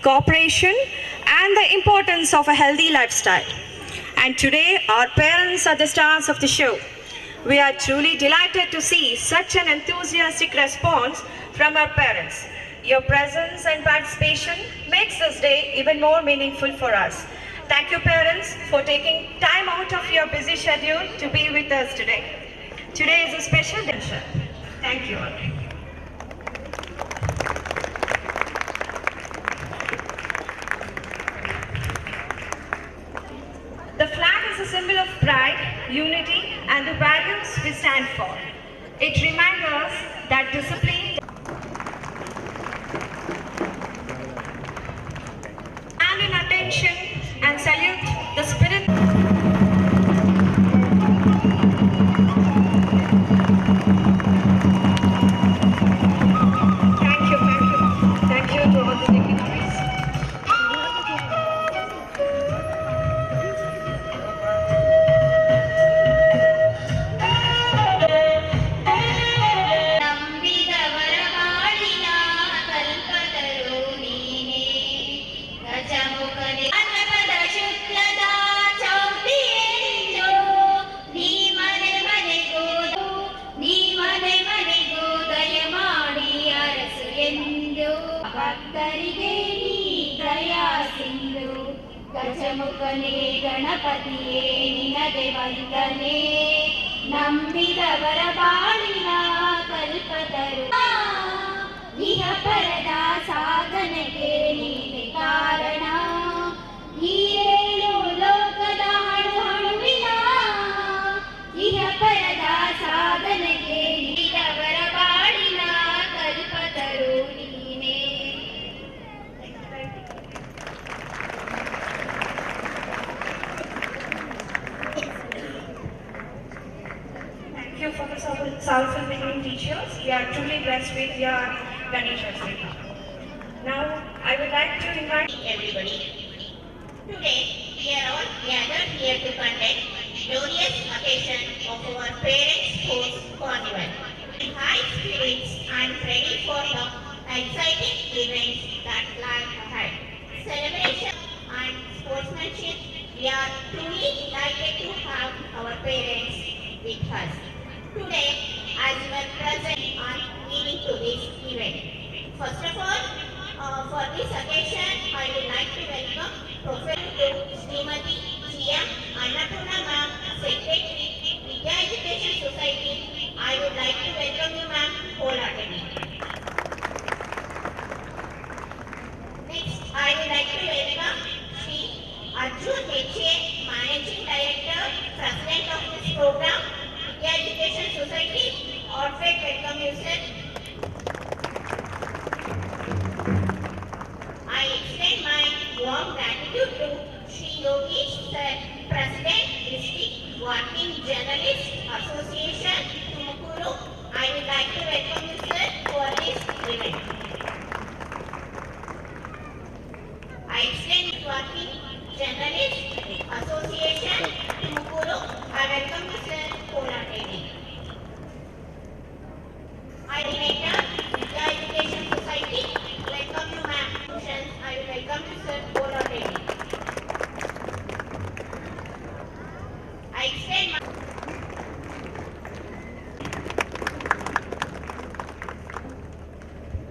cooperation, and the importance of a healthy lifestyle. And today, our parents are the stars of the show. We are truly delighted to see such an enthusiastic response from our parents. Your presence and participation makes this day even more meaningful for us. Thank you, parents, for taking time out of your busy schedule to be with us today. Today is a special day. Thank you all. The flag is a symbol of pride, unity, and the values we stand for. It reminds us that discipline and in attention and salute the spirit. Thank you to all the dignitaries. ಗಜಮುಖನೇ ಗಣಪತಿಯೇ ನಿನಗೆ ವಂದನೆ ನಂಬಿದವರ ಬಾಳಿನ ಕಲ್ಪತರು ಇಹ ಪರದ ಸಾಧನೆಗೆ ನೀನೆ ಕಾರಣ ಈ ಏಳು ಲೋಕದ ಹಣುವಿನ ಇಹ ಪರದ ಸಾಧನೆಗೆ ನೀಡವರ ಬಾಳಿನ ಕಲ್ಪತರು ನೀನೆ. Thank you for the soulful beginning teachers. We are truly blessed with your Ganesha Sri. Now, I would like to invite everybody. Today, we are all gathered here to conduct glorious occasion of our Parents' Sports Carnival. In high spirits and ready for the exciting events that lie ahead. Celebration and sportsmanship, we are truly delighted to have our parents with us today as you are present and leading to this event. First of all, for this occasion, I would like to welcome Professor Srimati Sia Annapurna Ma'am, Secretary, Vidya Education Society. I would like to welcome you, ma'am, wholeheartedly. Next, I would like to welcome Sri Arjun H.A., Managing Director, President of this program, Vidya Education Society. Heartfelt welcome you, sir. I extend my warm gratitude to Sri Yogesh Sir, President, District Working Journalists Association, Tumakuru. I would like to welcome you, sir, for this event. I extend Working Journalists Association, Tumakuru. I welcome you, sir, wholeheartedly. I director, Vidya Education Society. Welcome you, ma'am. I will welcome you, sir, wholeheartedly. I extend my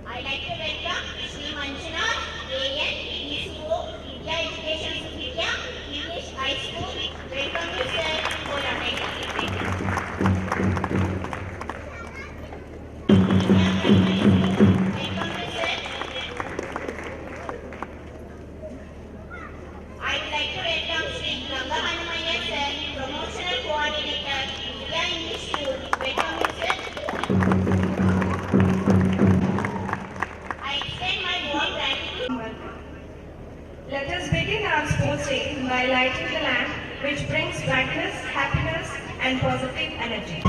I like to welcome Sri Manjuna A.N. ECO, Vidya Education Vidya, English High School. Welcome you, sir, wholeheartedly. Let us begin our sports day by lighting the lamp, which brings brightness, happiness, and positive energy.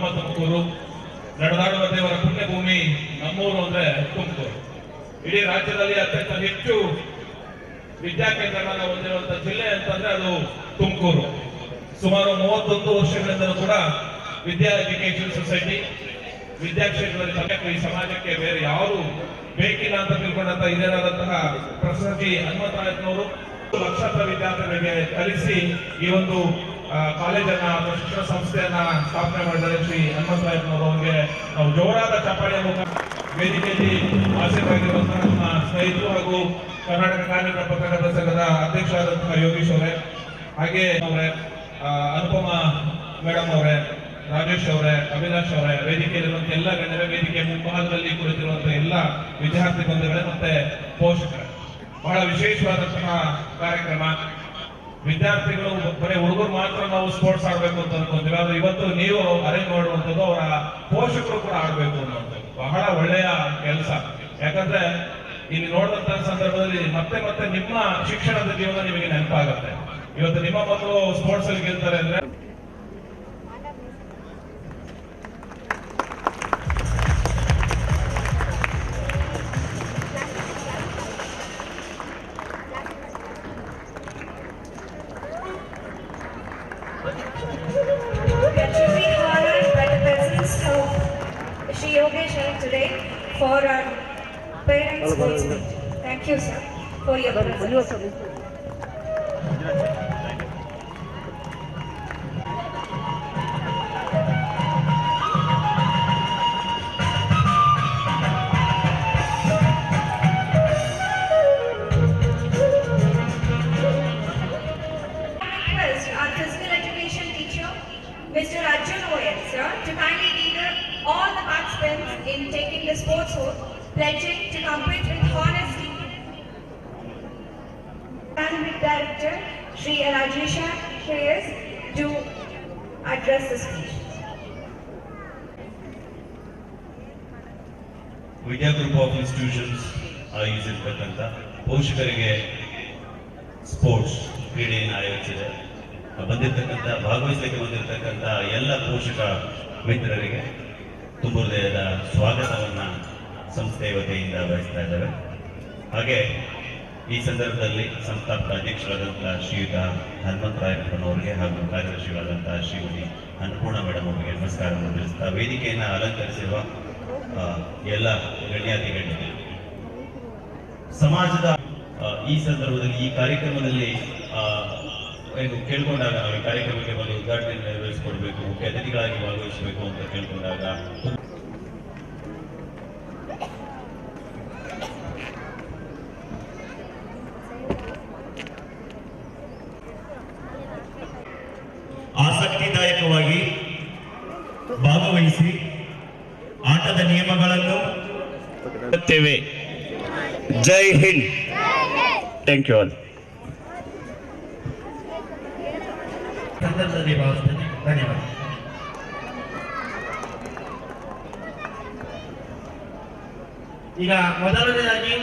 ನಮ್ಮ ತುಮಕೂರು. ನಡೆದಾಡುವ ದೇವರ ಪುಣ್ಯಭೂಮಿ ನಮ್ಮೂರು ಅಂದ್ರೆ ತುಮಕೂರು. ಇಡೀ ರಾಜ್ಯದಲ್ಲಿ ಅತ್ಯಂತ ಹೆಚ್ಚು ವಿದ್ಯಾಕೇಂದ್ರಗಳನ್ನ ಹೊಂದಿರುವಂತಹ ಜಿಲ್ಲೆ ಅಂತಂದ್ರೆ ಅದು ತುಮಕೂರು. ಸುಮಾರು 31 ವರ್ಷಗಳಿಂದಲೂ ಕೂಡ ವಿದ್ಯಾ ಎಜುಕೇಶನ್ ಸೊಸೈಟಿ ವಿದ್ಯಾಕ್ಷೇತ್ರದಲ್ಲಿ ಈ ಸಮಾಜಕ್ಕೆ ಬೇರೆ ಯಾರು ಬೇಕಿಲ್ಲ ಅಂತ ತಿಳ್ಕೊಂಡಂತ ಇದೇನಾದಂತಹ ಪ್ರೊಫೆಸರ್ ಹನುಮಂತರಾಯನವರು ಲಕ್ಷಾಂತರ ವಿದ್ಯಾರ್ಥಿಗಳಿಗೆ ಕಲಿಸಿ ಈ ಒಂದು ಕಾಲೇಜನ್ನ ಅಥವಾ ಶಿಕ್ಷಣ ಸಂಸ್ಥೆಯನ್ನ ಸ್ಥಾಪನೆ ಮಾಡಿದರೆ ಶ್ರೀ ಹನುಮಂತರಾಯನವರು ಅವರಿಗೆ ನಾವು ಜೋರಾದ ಚಪ್ಪಾಳೆಯ ಮೂಲಕ ವೇದಿಕೆಯಲ್ಲಿ ಆಸೀನರಾಗಿರುವಂತಹ ನಮ್ಮ ಸ್ನೇಹಿತರು ಹಾಗೂ ಕರ್ನಾಟಕ ಕಾರ್ಮಿಕ ಪತ್ರಕರ್ತರ ಸಂಘದ ಅಧ್ಯಕ್ಷರಾದಂತಹ ಯೋಗೀಶ್ ಅವರೇ, ಹಾಗೆ ಅವರೇ, ಅನುಪಮ ಮೇಡಮ್ ಅವರೇ, ರಾಜೇಶ್ ಅವರೇ, ಅವಿನಾಶ್ ಅವರೇ, ವೇದಿಕೆಯಲ್ಲಿರುವಂತಹ ಎಲ್ಲ ಗಣ್ಯರೇ, ವೇದಿಕೆ ಮುಂಭಾಗದಲ್ಲಿ ಕುಳಿತಿರುವಂತಹ ಎಲ್ಲ ವಿದ್ಯಾರ್ಥಿ ಬಂಧುಗಳೇ ಮತ್ತೆ ಪೋಷಕರೇ, ಬಹಳ ವಿಶೇಷವಾದಂತಹ ಕಾರ್ಯಕ್ರಮ. ವಿದ್ಯಾರ್ಥಿಗಳು ಬರೀ ಹುಡುಗರು ಮಾತ್ರ ನಾವು ಸ್ಪೋರ್ಟ್ಸ್ ಆಡ್ಬೇಕು ಅಂತ ಅನ್ಕೊಂತೀವಿ, ಆದ್ರೆ ಇವತ್ತು ನೀವು ಅರೇಂಜ್ ಮಾಡುವಂಥದ್ದು ಅವರ ಪೋಷಕರು ಕೂಡ ಆಡ್ಬೇಕು ಅನ್ನುವಂಥದ್ದು ಬಹಳ ಒಳ್ಳೆಯ ಕೆಲಸ. ಯಾಕಂದ್ರೆ ಇಲ್ಲಿ ನೋಡಿದಂತಹ ಸಂದರ್ಭದಲ್ಲಿ ಮತ್ತೆ ಮತ್ತೆ ನಿಮ್ಮ ಶಿಕ್ಷಣದ ಜೀವನ ನಿಮಗೆ ನೆನಪಾಗುತ್ತೆ. ಇವತ್ತು ನಿಮ್ಮ ಮಕ್ಕಳು ಸ್ಪೋರ್ಟ್ಸ್ ಅಲ್ಲಿ ಗೆಲ್ತಾರೆ ಅಂದ್ರೆ today for our parents' sports meet. Thank you, sir, for your presence. Our physical education teacher, Mr. Arjun Oyal, sir, to kindly lead all the participants in taking the sports oath, pledging to compete with honesty. And with Director Sri Rajesha Shreyas to address the speech. Vidya group of institutions ಆಯೋಜಿಸಿರ್ತಕ್ಕಂಥ ಪೋಷಕರಿಗೆ sports ಕ್ರೀಡೆಯನ್ನು ಆಯೋಜಿಸಿದೆ. ಬಂದಿರತಕ್ಕಂಥ ಭಾಗವಹಿಸಲಿಕ್ಕೆ ಬಂದಿರತಕ್ಕಂಥ ಎಲ್ಲ ಪೋಷಕ ಮಿತ್ರರಿಗೆ ತುಂಬ ಹೃದಯದ ಸ್ವಾಗತವನ್ನು ಸಂಸ್ಥೆಯ ವತಿಯಿಂದ ಬಯಸ್ತಾ ಇದ್ದೇವೆ. ಹಾಗೆ ಈ ಸಂದರ್ಭದಲ್ಲಿ ಸಂಸ್ಥಾಪಕ ಅಧ್ಯಕ್ಷರಾದಂಥ ಶ್ರೀಯುತ ಹನುಮಂತರಾಯಪ್ಪನವರಿಗೆ ಹಾಗೂ ಕಾರ್ಯದರ್ಶಿಗಳಾದಂಥ ಶ್ರೀಮತಿ ಅನ್ನಪೂರ್ಣ ಮೇಡಮ್ ಅವರಿಗೆ ನಮಸ್ಕಾರವನ್ನು ತಿಳಿಸ್ತಾ ವೇದಿಕೆಯನ್ನು ಅಲಂಕರಿಸಿರುವ ಎಲ್ಲ ಗಣ್ಯಾತಿಗಣ್ಯರು, ಸಮಾಜದ ಈ ಸಂದರ್ಭದಲ್ಲಿ ಈ ಕಾರ್ಯಕ್ರಮದಲ್ಲಿ ಕೇಳ್ಕೊಂಡಾಗ ನಾವು ಈ ಕಾರ್ಯಕ್ರಮಕ್ಕೆ ಬಂದು ಉದ್ಘಾಟನೆ ನೆರವೇರಿಸಿಕೊಡ್ಬೇಕು, ಮುಖ್ಯ ಅತಿಥಿಗಳಾಗಿ ಭಾಗವಹಿಸಬೇಕು ಅಂತ ಕೇಳ್ಕೊಂಡಾಗ ಆಸಕ್ತಿದಾಯಕವಾಗಿ ಭಾಗವಹಿಸಿ ಆಟದ ನಿಯಮಗಳನ್ನು Jai Hind. Thank you all. ಸಂದರ್ಭದಲ್ಲಿ ಭಾವಿಸ್ತೇನೆ. ಧನ್ಯವಾದ. ಈಗ ಮೊದಲನೇದಾಗಿ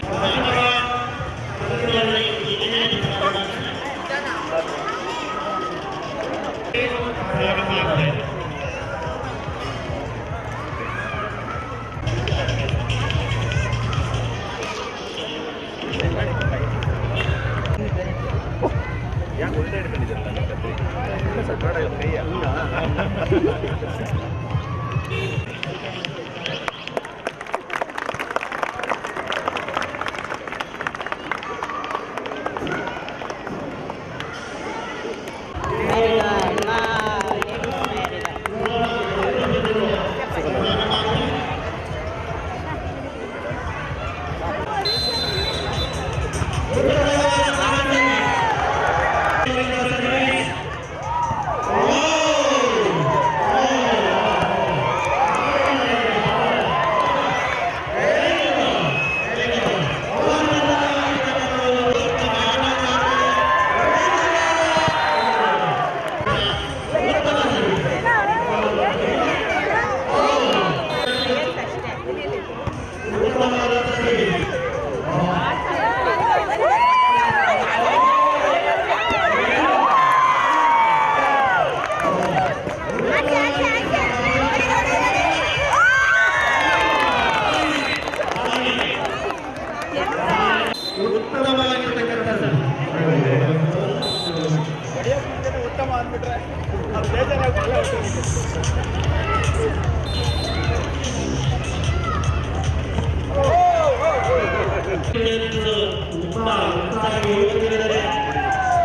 ತುಂಬಾ ಉತ್ಸಾಹಿ ಯುವಕರಿದ್ದಾರೆ.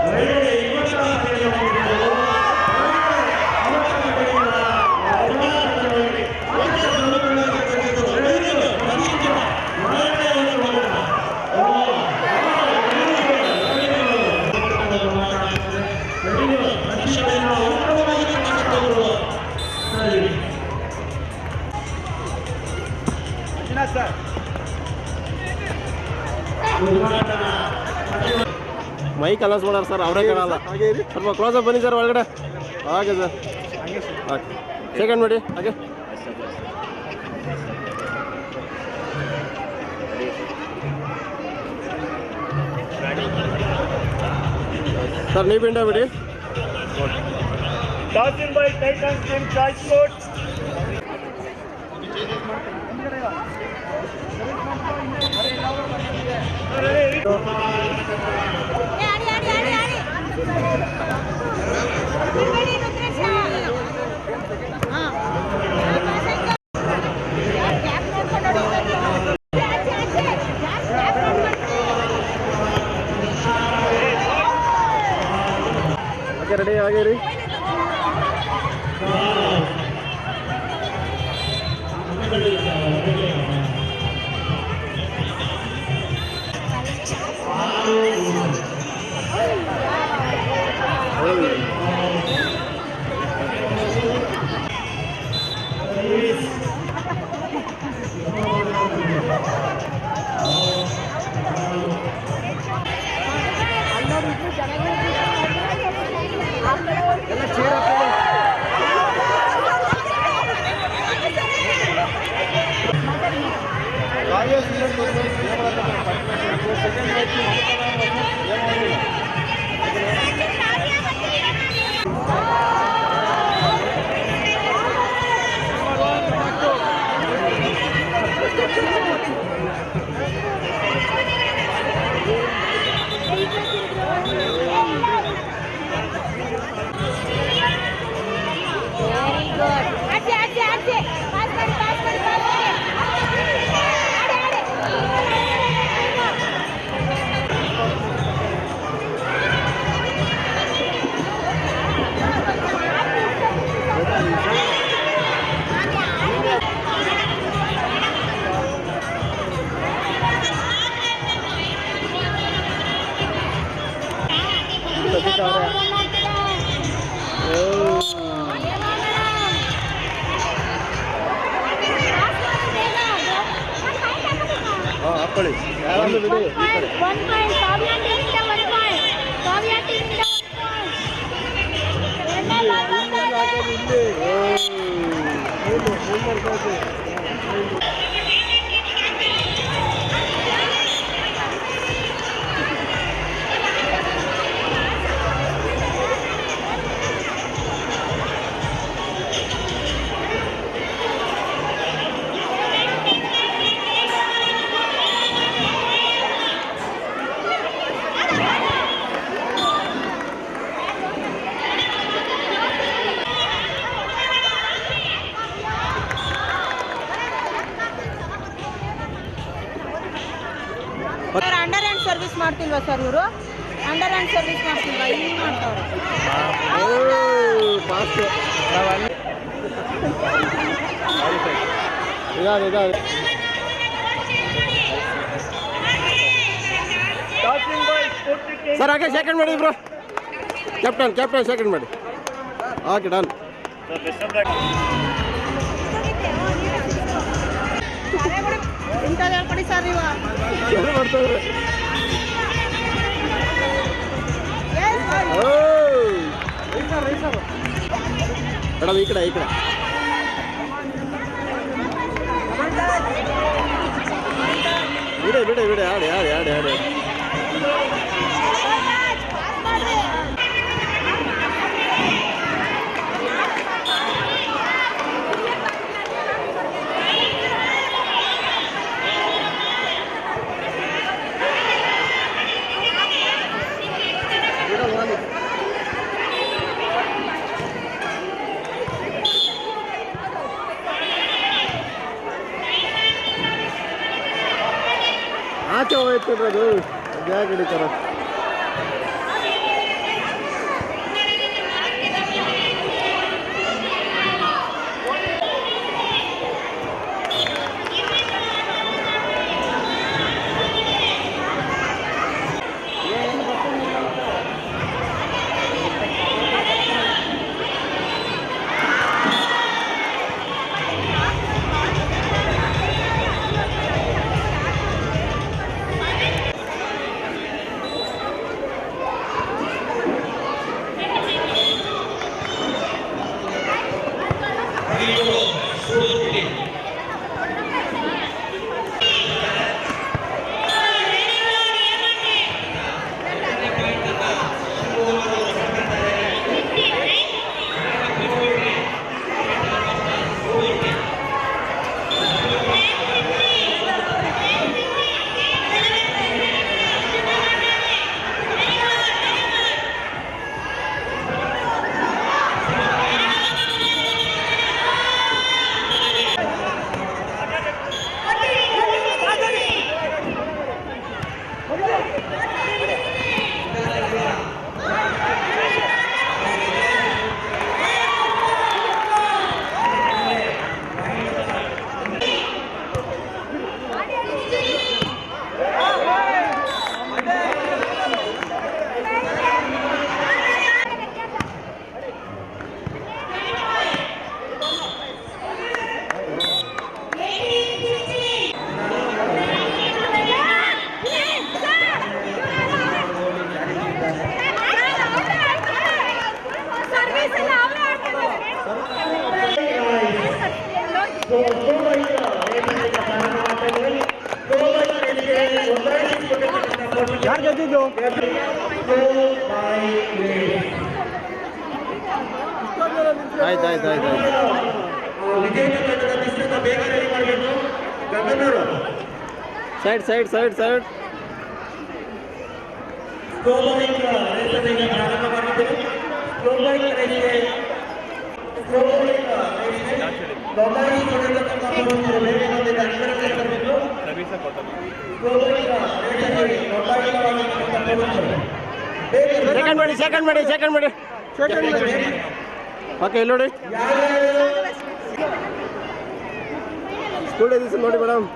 ಒಳ್ಳೆಯ ಮೈಕ್ ಅಲೌನ್ಸ್ ಮಾಡೋರು ಸರ್, ಅವರೇ ಕಾಣಲ್ಲ. ಹಾಗೆ ಇರಿ, ಸ್ವಲ್ಪ ಕ್ಲೋಸ್ ಅಪ್ ಬನ್ನಿ ಸರ್ ಒಳಗಡೆ. ಹಾಗೆ ಸರ್, ಓಕೆ ಸೆಕೆಂಡ್ ಮಾಡಿ ಹಾಗೆ. ಸರ್ ನೀವು ಇಂಡ ಬಿಡಿ. Tossing by titan team transport. Okay ready ಆಗಿರಿ. ಹಾಕೊಳ್ಳಿ ಯಾರಾದ್ರೂ ಬಿಡಿ. ಅಂಡರ್ ಹ್ಯಾಂಡ್ ಸರ್ವಿಸ್ ಮಾಡ್ತಿಲ್ವಾ ಸರ್ ಇವರು? ಅಂಡರ್ ಹ್ಯಾಂಡ್ ಸರ್ವಿಸ್ ಮಾಡ್ತಿಲ್ವಾ? ಇಲ್ಲಿ ಮಾಡ್ತಾವ್ರೆ. ಸರ್ ಹಾಗೆ ಸೆಕೆಂಡ್ ಮಾಡಿ ಬ್ರೋ. ಕ್ಯಾಪ್ಟನ್ ಸೆಕೆಂಡ್ ಮಾಡಿ. Okay done. ಇಂಥದ್ದು ಹೇಳ್ಕೊಡಿ ಸರ್ ನೀವು. ಮಾಡ್ತಾರೆ ಮೇಡಮ್, ಈ ಕಡೆ ಬಿಡಿ ಆಡಿ. ಆಚೆ ಹೋಗಿ ಐತೆ ಅದು ಯಾಕೆ ಹಿಡಿತಾರ ಯಾರು ಗೆದ್ದಿದ್ದು ಆಯ್ತು ಆಯ್ತು ಆಯ್ತು side side side side second ಮಾಡಿ ಸೆಕೆಂಡ್ ಮಾಡಿ ಸೆಕೆಂಡ್ ಮಾಡಿ ಸೆಕೆಂಡ್ ಮಾಡಿ ಓಕೆ ಇಲ್ಲಿ ನೋಡಿ ಸ್ಕೂಲ್ ಎಡಿಷನ್ ನೋಡಿ ಮೇಡಮ್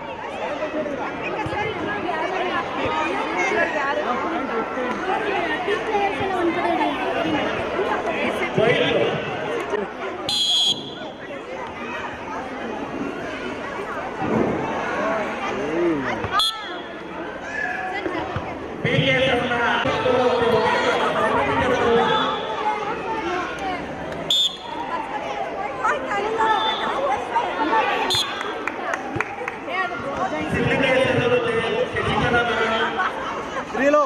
ರೀಲೋ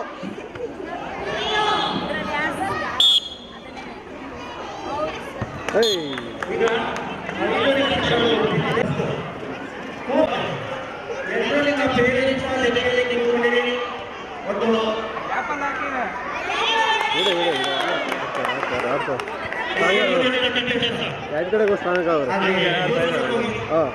ಎರಡು ಕಡೆಗೂ ಸ್ಟ್ರಾಂಗ್ ಅವ್ರು ಹಾಂ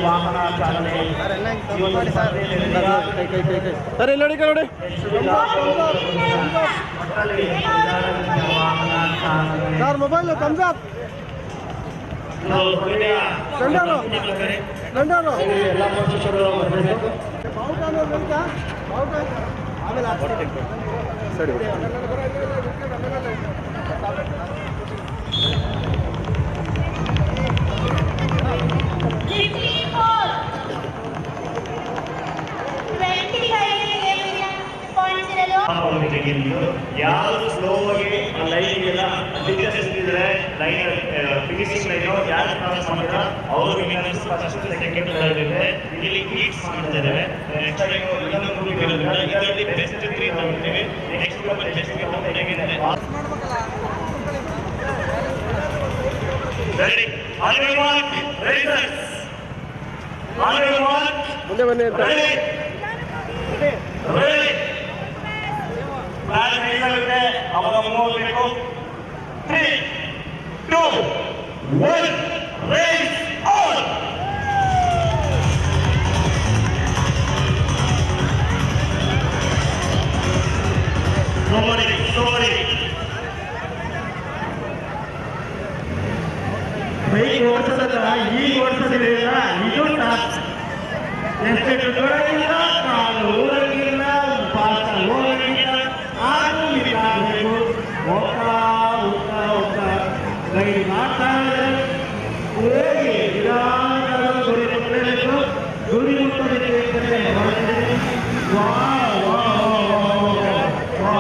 ವಾಹನ ಚಾಲನೆ ಸರ್ ಇಲ್ಲಿ ನೋಡಿ ನೋಡಿ ಸರ್ ಮೊಬೈಲ್ ತಮ್ಸಾಪ್ ಎಲ್ಲ ಪೋಷಕರು ಸರಿ ಫಿನಿಶಿಂಗ್ ಲೈನ್ ಯಾರು ಕ್ರಾಸ್ ಮಾಡಿದ್ರೆ ಅವರು ವಿನ್ನರ್ಸ್ ಫಸ್ಟ್ ಸೆಕೆಂಡ್ ಥರ್ಡ್ ಇದೆ. ಇಲ್ಲಿ ಹೀಟ್ಸ್ ಮಾಡ್ತಾ ಇದ್ದೇವೆ. ನೆಕ್ಸ್ಟ್ ಟೈಮ್ ಇನ್ನೊಂದು ಗ್ರೂಪ್ ಇರೋದ್ರಿಂದ ಇದರಲ್ಲಿ ಬೆಸ್ಟ್ 3 ತಗೊಳ್ತೀವಿ. ನೆಕ್ಸ್ಟ್ ಗ್ರೂಪ್ ಅಲ್ಲಿ ಬೆಸ್ಟ್ 3 ತಗೊಂಡಿದೆ. Ready on your mark razors on your mark ಮುಂದೆ ಬನ್ನಿ ಅಂತ ರೆಡಿ ರೆಡಿ ಪ್ಲಾನ್ ಹೇಗಾಗುತ್ತೆ ಅವಾಗ ಹೋಗಬೇಕು. 3 2 1 ರೇಸ್ ಆನ್. ನೋಡಿ ಬೈಕ್ ಓಡಿಸೋದಲ್ಲ, ಈಗ ಓಡಿಸೋದಿಲ್ಲ. ಇದು ಎಷ್ಟು ದೊಡ್ಡದಿಲ್ಲ, ಕಾಲು ಊರಂಗಿಲ್ಲ, ಪಾಠ ಹೋಗಂಗಿಲ್ಲ, ಆರು ಆಗಬೇಕು. ಹೋಗ್ತಾ ಹೋಗ್ತಾ ಹೋಗ್ತಾ ಗೈಡ್ ಮಾಡ್ತಾ ಹೋಗಿ ನಿಧಾನವಾಗಿ ಗುರಿ ಮುಟ್ಟಬೇಕು. ಗುರಿ ಮುಟ್ಟೋದಕ್ಕೆ ವಾ ವಾ ವಾ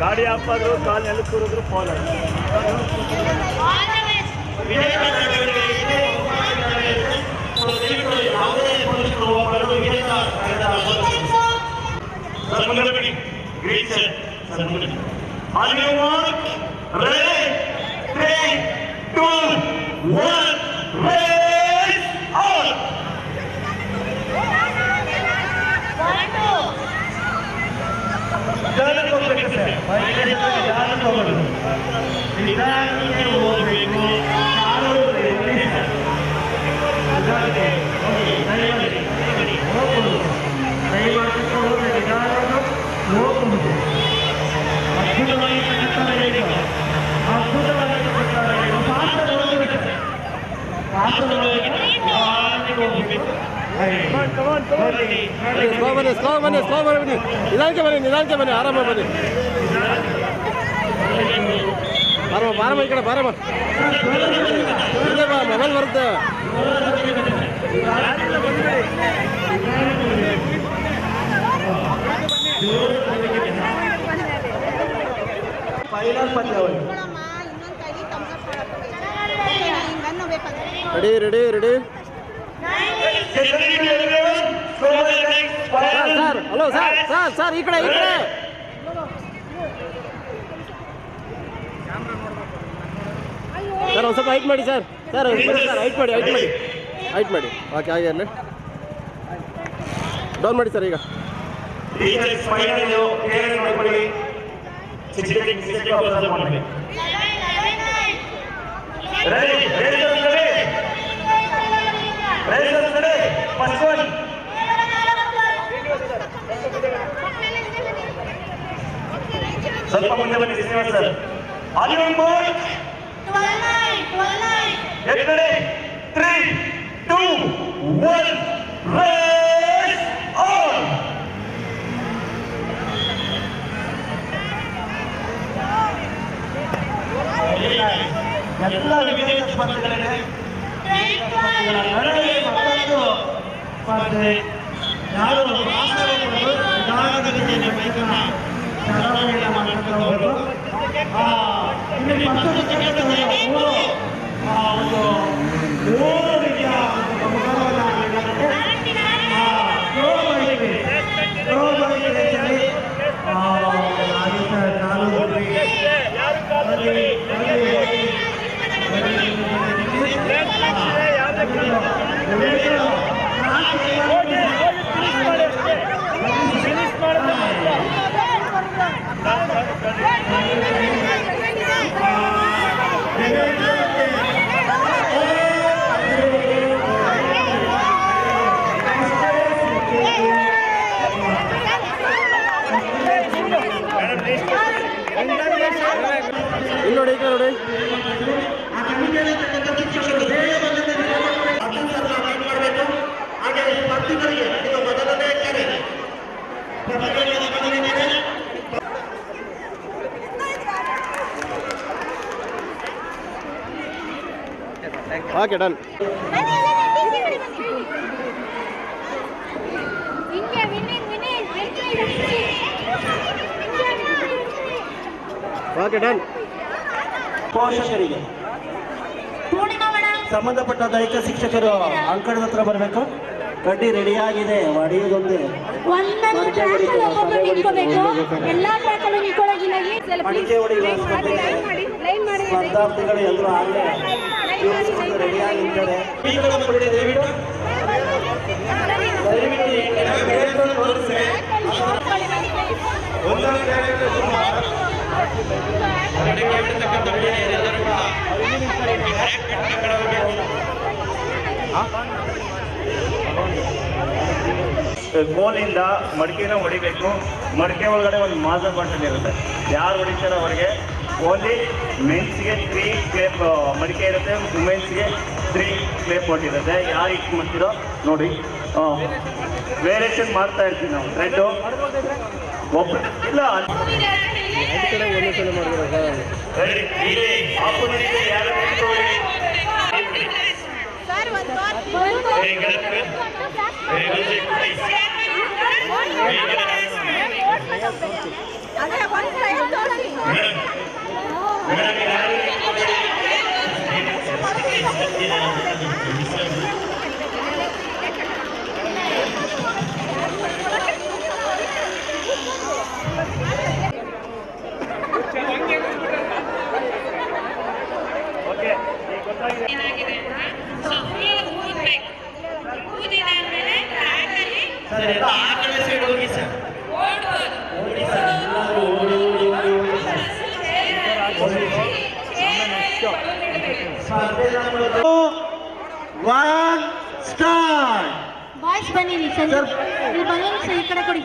ಗಾಡಿ ಹಾಕೋದು ಕಾಲು ನೆಲ ಕೂರಿದ್ರು ಫಾಲ್ ಹೋಗ್ಬೇಕು. ಸ್ಲೋ ಬನ್ನಿ ನಿಧಾನಕ್ಕೆ ಬನ್ನಿ ಆರಾಮ ಬನ್ನಿ. ಬಾರಮ್ಮ ಈ ಕಡೆ ಬಾರಮ್ಮ. ಮೊಬೈಲ್ ಬರುತ್ತೆ. Ready sir. ಹಲೋ ಸರ್ ಈ ಕಡೆ ಸರ್ ಒಂದು ಸ್ವಲ್ಪ ಹೈಟ್ ಮಾಡಿ ಸರ್. ಹೈಟ್ ಮಾಡಿ ಓಕೆ ಹಾಗೆ ಅಲ್ಲಿ ಡೌನ್ ಮಾಡಿ ಸರ್. ಈಗ ಸ್ವಲ್ಪ ಮುಂದೆ ಬನ್ನಿ ಶ್ರೀನಿವಾಸ್ ಸರ್. ಎಕಡೆ 3 2 1 ರೇಸ್ ಆನ್. ಎಲ್ಲ ವಿವಿಧ ಸ್ಪರ್ಧೆಗಳಿವೆ. ಮತ್ತೊಂದು ಸ್ಪರ್ಧೆ ಯಾರು ನಿಧಾನಗತಿಯಲ್ಲಿ ಬೈಕನ್ನ ಚಲಾವಣೆಯನ್ನು ಮಾಡ್ತಾ ಹೋಗೋದು. ಇಲ್ಲಿ ಮತ್ತೊಂದು ಮೂರು ರೀತಿಯ ಓಕೆ ಡನ್. Okay done. ಪೋಷಕರಿಗೆ ಸಂಬಂಧಪಟ್ಟ ದೈಹಿಕ ಶಿಕ್ಷಕರು ಅಂಕಣದ ಹತ್ರ ಬರಬೇಕು. ಕಡ್ಡಿ ರೆಡಿಯಾಗಿದೆ, ಹೊಡೆಯೋದೊಂದೇ. ಮಡಿಕೆ ಹೊಡೆಯುವ ಸ್ಪರ್ಧಾರ್ಥಿಗಳು ಎಲ್ಲರೂ ಆಗಲೇ ರೆಡಿಯಾಗಿದ್ದಾರೆ. ಗೋಲಿಂದ ಮಡಿಕೆನ ಹೊಡಿಬೇಕು. ಮಡಿಕೆ ಒಳಗಡೆ ಒಂದು ಮಾಜ ಬಾಟಲ್ ಇರುತ್ತೆ. ಯಾರು ಹೊಡಿತಾರೆ ಅವರಿಗೆ ಓನ್ಲಿ ಮೆನ್ಸ್ಗೆ 3 ಕ್ಲೇಪ್ ಮಡಿಕೆ ಇರುತ್ತೆ, ವುಮೆನ್ಸ್ಗೆ 3 ಕ್ಲೇಪ್ ಹೊಟ್ಟಿರುತ್ತೆ. ಯಾರು ಇಟ್ಟು ಮಾಡ್ತೀರೋ ನೋಡಿ, ವೇರಿಯೇಷನ್ ಮಾಡ್ತಾ ಇರ್ತೀವಿ ನಾವು. ಥ್ರೆಡ್ಡು ಒಬ್ಬರು ಇಲ್ಲ ಬಾಯ್ಸ್ ಬನ್ನಿ ಸರ್, ಬನ್ನಿ ಸರ್, ಈ ಕಡೆ ಕೊಡಿ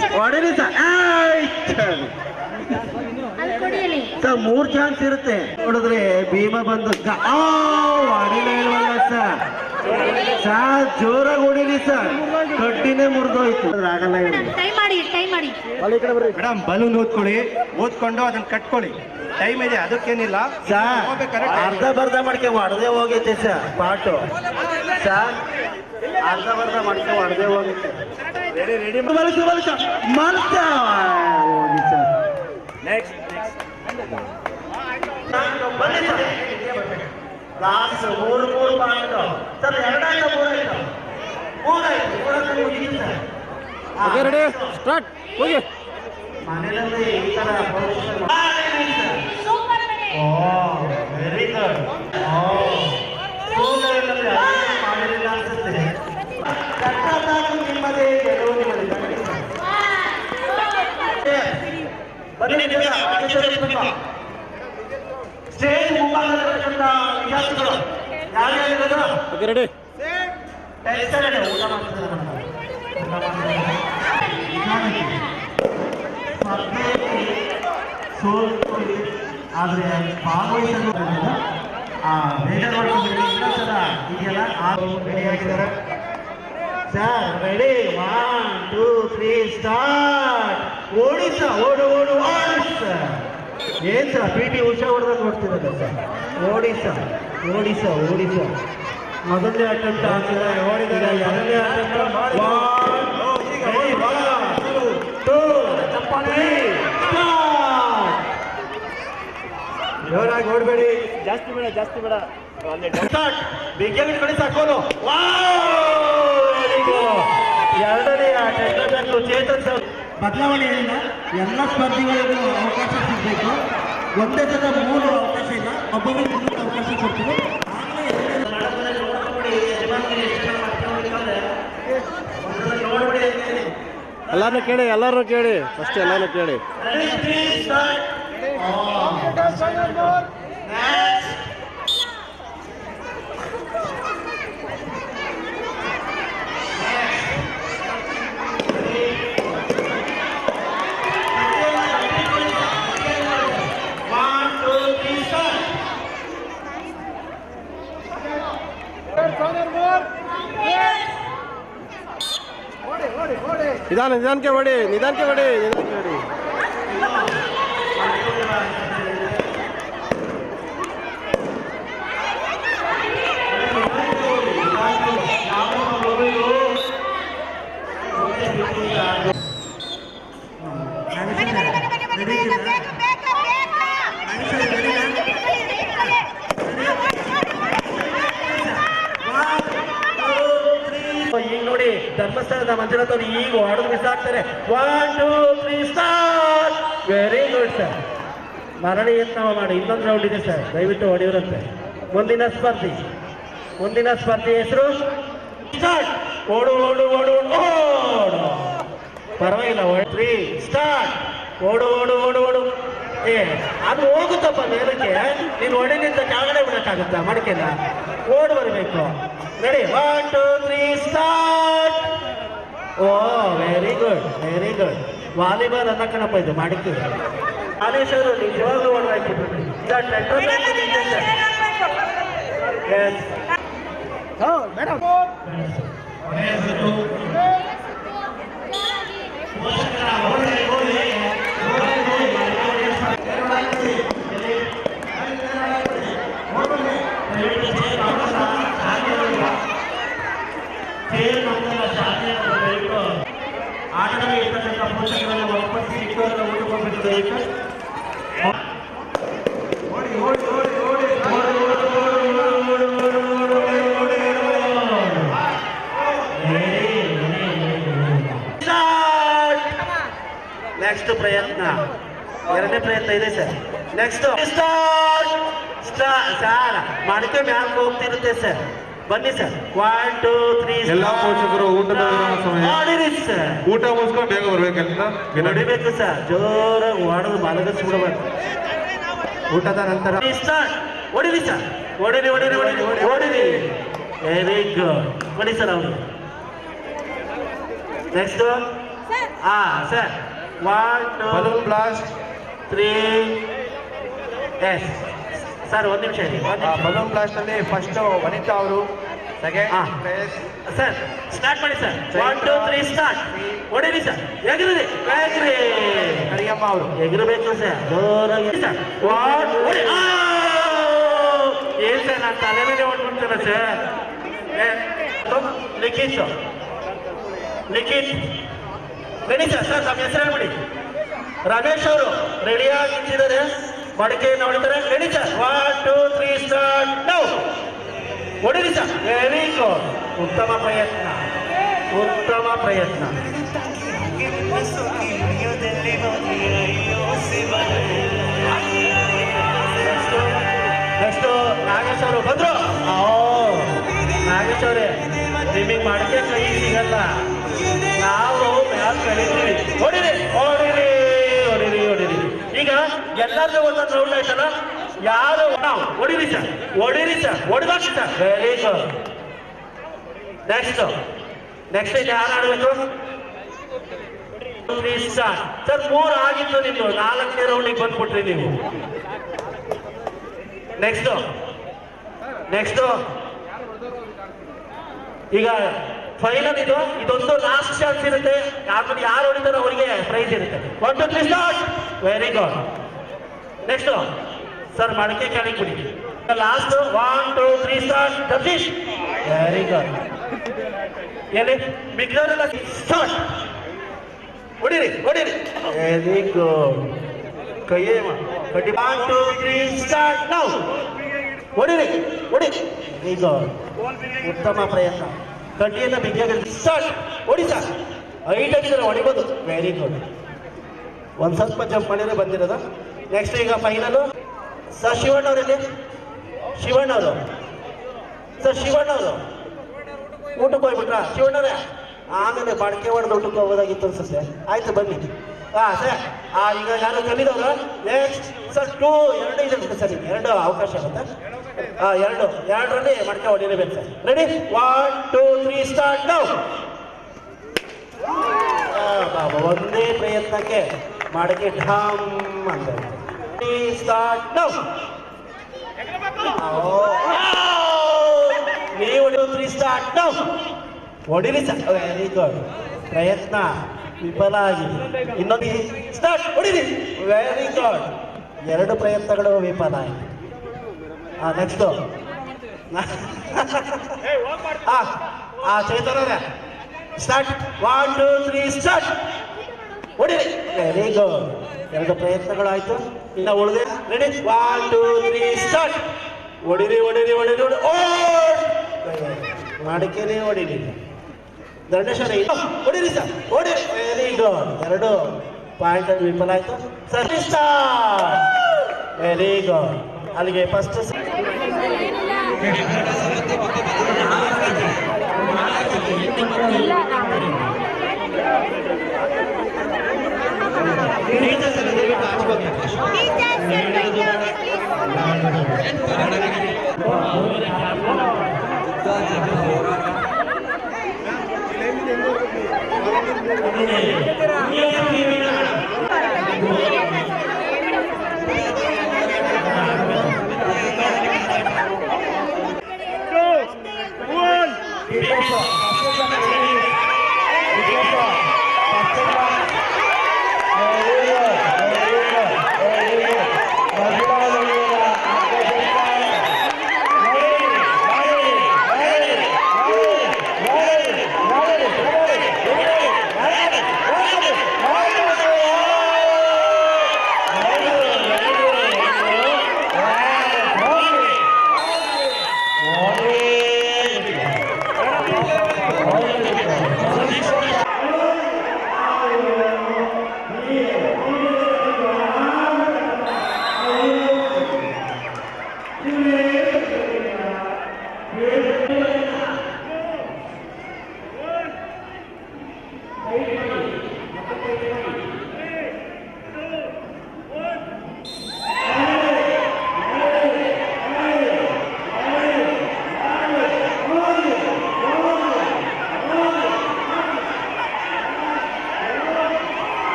ಸರ್. 3 ಚಾನ್ಸ್ ಇರುತ್ತೆ ನೋಡಿದ್ರೆ ಭೀಮ ಬಂದು ಹೊಡಿಲ ಇಲ್ವಲ್ಲ ಸರ್. ಸರ್ ಜೋರಾಗಿ ಹೊಡಿಲಿ ಸರ್, ಕಡ್ಡಿನೇ ಮುರಿದೋಯ್ತು. ಆಗಲ್ಲ ಟೈಮ್ ಮಾಡಿ ಮೇಡಮ್, ಬಲೂನ್ ಓದ್ಕೊಂಡು ಅದನ್ನ ಕಟ್ಕೊಳ್ಳಿ. ಟೈಮ್ ಇದೆ, ಅದಕ್ಕೇನಿಲ್ಲ ಸರ್. ಅರ್ಧ ಬರ್ಧ ಮಾಡ್ಕೆ ಹೊಡೆದೇ ಹೋಗೈತೆ ಸರ್ ಪಾಟು. ಸರ್ ಅರ್ಧ ಬರ್ಧ ಮಾಡ್ಕೆ ಹೊಡೆದೇ ಹೋಗೈತೆ. ರೆಡಿ ಹೋಗಿ sir. Next last 3 point sir. 2 ಆಯ್ತು, 3 ಆಯ್ತು, 3 ಆಯ್ತು, 3 ಮುಗಿತು ಸರ್. Okay ready start. ಹೋಗಿ ಮನೆಯಲ್ಲಿ ಈ ಥರ ವೆರಿ ಗುಡ್. ಮಾಡಲಿಲ್ಲ ಅನ್ಸುತ್ತೆ. ನಿಮ್ಮದೇ ಗೆಲುವು ನಿಮ್ಮದೇ. ಸ್ಟೇಜ್ ಮುಂಭಾಗದಲ್ಲಿರ್ತಕ್ಕಂಥ ವಿದ್ಯಾರ್ಥಿಗಳು ಯಾರ್ಯಾರಿರೋದು ಓಕೆ ರೆಡಿ. ಊಟ ಮಾಡ್ತಿದ್ದಾರೆ. ಸೋಲ್ಕೊಳ್ಳಿ, ಆದರೆ ಭಾಗವಹಿಸಲು ಇದೆಯಲ್ಲ ರೆಡಿಯಾಗಿದ್ದಾರೆ ಸರ್. Ready 1 2 3 start. ಓಡಿ ಸರ್, ಓಡು ಸರ್. ಏನ್ ಸರ್ PT ಉಷಾ ಹೊಡೆದಾಗ ನೋಡ್ತಿರೋದು ಸರ್. ಓಡಿ ಸರ್. ಮೊದಲನೇ ಅಟೆಂಪ್ಟ್ ಆಗ್ತಿದೆ, ಓಡಿದ್ದಾರೆ. ಎರಡನೇ ಅಟೆಂಪ್ಟ್ 1 2 3 ಜೋರಾಗಿ ಓಡಬೇಡಿ, ಜಾಸ್ತಿ ಬೇಡ. ಬೇಗ ಸಾಕೋನು. ಎರಡನೇ ಅಟೆಂಪ್ಟ್ ಚೇತನ್ ಸರ್. ಬದಲಾವಣೆ ಏನಿಲ್ಲ, ಎಲ್ಲ ಸ್ಪರ್ಧಿಗಳಿಗೂ ಅವಕಾಶ ಸಿಗಬೇಕು. ಒಂದೇ ಸಲ 3 ಅವಕಾಶ ಇಲ್ಲ, ಒಬ್ಬೊಬ್ಬರಿಗೆ 3 ಅವಕಾಶ ಕೊಡ್ತೀವಿ. ಎಲ್ಲರೂ ಕೇಳಿ ಫಸ್ಟ್ ಎಲ್ಲರೂ ಕೇಳಿ. ನಿಧಾನಕ್ಕೆ ಹೊಡಿ. ಧರ್ಮಸ್ಥಳದ ಮಂಜುನಾಥ್ ಅವರು ಈಗ ಹೊಡೆದು ಮಿಸ್ ಆಗ್ತಾರೆ. 1 2 3 ಸ್ಟಾರ್ಟ್. Very good sir. ಮರಳಿ ಯತ್ನ ಮಾಡಿ. ಇನ್ನೊಂದು ರೌಂಡ್ ಇದೆ ಸರ್, ದಯವಿಟ್ಟು ಹೊಡೆಯೋರಂತೆ. ಮುಂದಿನ ಸ್ಪರ್ಧೆ ಹೆಸರು ಸ್ಟಾರ್ಟ್. ಓಡು ಓಡು ಓಡು ಓಡು. ಪರವಾಗಿಲ್ಲ. 3 ಸ್ಟಾರ್ಟ್. ಓಡು ಓಡು ಓಡು ಓಡು. ಅದು ಹೋಗುತ್ತಪ್ಪ ಮೇಲಕ್ಕೆ. ನೀನು ಒಡೆನಿಂದ ಕೆಳಗಡೆ ಬಿಡಕ್ಕಾಗುತ್ತಾ? ಮಡಿಕೆನ ಓಡ್ ಬರಬೇಕು. Ready? 1 2 3 start. Oh very good, very good. Volleyball ಅನ್ನ ಕಣಪ್ಪ ಇದು ಮಡಿಕೆ. ಆದೇಶರು ನಿಜವಾಗ್ಲೂ ಓಡಾಡ್ತಿದ್ರು. ಆಟದಲ್ಲಿ ಇರ್ತಕ್ಕಂಥ ಪೋಷಕರನ್ನು ವಾಪಸ್ ಇಟ್ಟವರನ್ನು ಊಟಕ್ಕೆ ದಯವಿಟ್ಟು ನೆಕ್ಸ್ಟ್ ಪ್ರಯತ್ನ, ಎರಡನೇ ಪ್ರಯತ್ನ ಇದೆ ಸರ್. ನೆಕ್ಸ್ಟ್ ಸರ್ ಮಡಿಕೆ ಮ್ಯಾಲ್ಗೆ ಹೋಗ್ತಿರುತ್ತೆ ಸರ್. ಬನ್ನಿ ಸರ್. 1 2 3 ಎಲ್ಲ ಪೋಷಕರು ಊಟದ ಸಮಯ ಮಾಡಿರಿ ಸರ್. ಊಟ ಮುಗಿಸ್ಕೊಂಡು ಬೇಗ ಬರ್ಬೇಕಂತ ಹೊಡಿಬೇಕು ಸರ್. ಜೋರಾಗಿ ಹೊಡೆದು ಮಲಗಿಸ್ಬಿಡ್ಬೇಕು. ಊಟದ ನಂತರ ಸ್ಟಾರ್ಟ್. ಹೊಡಿರಿ ಸರ್. ಹೊಡಿರಿ ಹೊಡಿರಿ ಹೊಡಿರಿ ಹೊಡಿರಿ. Very good. ಹೊಡಿ ಸರ್ ಅವರು. Next sir 1 2 balloon blast 3 yes sir. ಒಂದು ನಿಮಿಷ ಇರಿ. ಬಲೂನ್ ಬ್ಲಾಸ್ಟ್ ಅಲ್ಲಿ ಫಸ್ಟ್ ವನಿತಾ ಅವರು, ಸೆಕೆಂಡ್ ಸರ್ ಸ್ಟಾರ್ಟ್ ಮಾಡಿ ಸರ್. 1 2 3 ಸ್ಟಾರ್ಟ್. ಹೊಡಿರಿ ಸರ್. ಎಗರಿ ಕರಿಯಮ್ಮ ಅವರು ಎಗರಬೇಕು ಸರ್. ಜೋರಾಗಿ ಸರ್. ಏನ್ ಸರ್ ನಾನು ತಲೆ ಮೇಲೆ ಹೊಡ್ಬಿಡ್ತೇನೆ sir. Likhith ready sir. Sir ನಮ್ಮ ಹೆಸರು ಹೇಳ್ಬಿಡಿ. ರಮೇಶ್ ಅವರು ರೆಡಿಯಾಗಿ ನಿಂತಿದ್ದಾರೆ. ಮಡಿಕೆಯನ್ನು ಹೊಡಿತಾರೆ. Ready sir. 1 2 3 ಸ್ಟಾರ್ಟ್. ನೌ ಹೊಡಿರಿ ಸರ್. Very good. ಉತ್ತಮ ಪ್ರಯತ್ನ. ನೆಕ್ಸ್ಟ್ ನಾಗೇಶ್ ಅವರು ಬಂದ್ರು. ನಾಗೇಶ್ ಅವರೇ ನಿಮಗೆ ಮಡಿಕೆ ಕೈ ಸಿಗಲ್ಲ, ನಾವು ಮ್ಯಾಲ್ ಕರೀತೀವಿ. ಹೊಡಿರಿ ಹೊಡಿರಿ ಹೊಡಿರಿ ಹೊಡಿರಿ. ಈಗ ಎಲ್ಲರಿಗೂ ಒಂದೊಂದು ರೌಂಡ್ ಆಯ್ತಲ್ಲ. ಯಾರು ನಾವು ಹೊಡಿರಿ ಸರ್. ಹೊಡೆದಾಕಿ ಸರ್. Very good. ನೆಕ್ಸ್ಟ್ ಇದು ಯಾರು ಆಡಬೇಕು? ಸರ್ 3 ಆಗಿತ್ತು ನಿಮ್ದು. 4ನೇ ರೌಂಡಿಗೆ ಬಂದ್ಬಿಟ್ರಿ ನೀವು. ನೆಕ್ಸ್ಟ್ ಈಗ ಫೈನಲ್ ಇದೊಂದು ಲಾಸ್ಟ್ ಚಾನ್ಸ್ ಇರುತ್ತೆ. ಆಮೇಲೆ ಯಾರು ಹೊಡಿತಾರೋ ಅವರಿಗೆ ಪ್ರೈಸ್ ಇರುತ್ತೆ. 1 2 3 start. Very good. Next sir ಮಡಿಕೆ ಕೆಳಗೆ ಬಿಡಿ. Last 1 2 3 start. Jagadish very good. ಎಲ್ಲಿ ಮಿಗ್ಲವರೆಲ್ಲ ಸ್ಟಾರ್ಟ್. ಹೊಡಿರಿ ವೆರಿ ಗುಡ್. ಕೈಯೇ ಕಟ್ಟಿ. 1 2 3 ಸ್ಟಾರ್ಟ್. ನೌ ಹೊಡಿರಿ ವೆರಿ ಗುಡ್. ಉತ್ತಮ ಪ್ರಯತ್ನ. ಕಡ್ಡಿಯನ್ನು ಬಿಗಿಯಾಗಿ ಸ್ಟಾರ್ಟ್. ಹೊಡಿ ಸರ್. ಹೈಟ್ ಆಗಿದ್ರೆ ಹೊಡಿಬೋದು. Very good. ಒಂದು ಸ್ವಲ್ಪ ಜಂಪ್ ಮಾಡಿದ್ರೆ ಬಂದಿರೋದು. ನೆಕ್ಸ್ಟ್ ಈಗ ಫೈನಲು ಸರ್ ಶಿವಣ್ಣ ಅವರಲ್ಲಿ. ಸರ್ ಶಿವಣ್ಣ ಅವರು ಊಟಕ್ಕೆ ಹೋಗ್ಬಿಟ್ರಾ? ಶಿವಣ್ಣರೇ ಆಮೇಲೆ ಮಡಿಕೆ ಹೊಡೆದು ಊಟಕ್ಕೆ ಹೋಗೋದಾಗಿತ್ತು ಅನ್ಸುತ್ತೆ. ಆಯ್ತು ಬನ್ನಿ. ಸರ್ ಈಗ ಯಾರು ಕಲಿದವರು. ನೆಕ್ಸ್ಟ್ ಸರ್ 2 ಇದೆ ಸರ್. 2 ಅವಕಾಶ ಆಗುತ್ತೆ. 2ರಲ್ಲಿ ಮಡಿಕೆ ಹೊಡಿಲೇಬೇಕು ಸರ್. ರೆಡಿ? 1 2 3 ಸ್ಟಾರ್ಟ್. ನೌ ಒಂದೇ ಪ್ರಯತ್ನಕ್ಕೆ ಮಡಿಕೆ ಢಾಮ್ ಅಂತ ಸ್ಟಾರ್ಟ್. ನೌ ನೀವು 2 3 ಸ್ಟಾರ್ಟ್. ನೌ ಹೊಡಿರಿ ಸರ್. Very good. ಪ್ರಯತ್ನ ವಿಫಲ ಆಗಿದೆ. ಇನ್ನೊಂದು ಸ್ಟಾರ್ಟ್. ಹೊಡಿರಿ. Very good. 2 ಪ್ರಯತ್ನಗಳು ವಿಫಲ ಆಗಿದೆ. Next Chetana start. 1 2 3 ಸ್ಟಾರ್ಟ್. ಹೊಡಿರಿ. Very good. 2 ಪ್ರಯತ್ನಗಳು ಆಯ್ತು. ಇನ್ನು ಉಳಿದೆ. ರೆಡಿ? 1 2 3 ಸ್ಟಾರ್ಟ್. ಹೊಡಿರಿ. ಮಡಿಕೆನೇ ಹೊಡಿಲಿಲ್ಲ. ದಂಡೇಶ್ವರ ಹೊಡಿರಿ ಸರ್, ಹೊಡಿ. Very good. 2 ಪಾಯಿಂಟ್ ಅಲ್ಲಿ ವಿಫಲ ಆಯ್ತು. Service star. Very good. ಅಲ್ಲಿಗೆ ಫಸ್ಟ್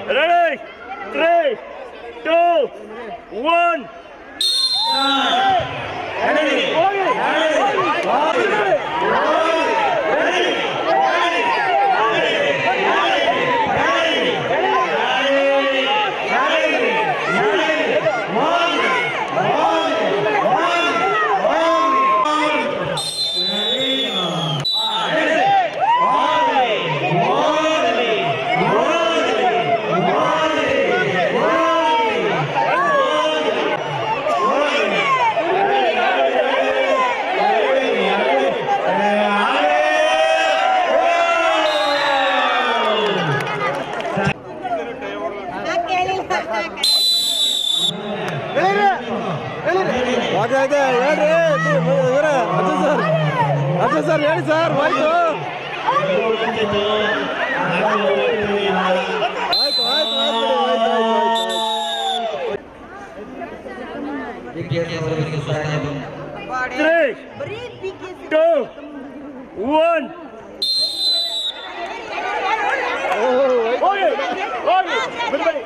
Ready? 3, 2, 1. ಅಜ್ಜ ಸರ್ ಹೇಳಿ ಸರ್. ಆಯ್ತು ಆಯ್ತು ಆಯ್ತು 3, 2, 1. ಹೋಗಿ ಬಿಡ್ಬೇಡಿ.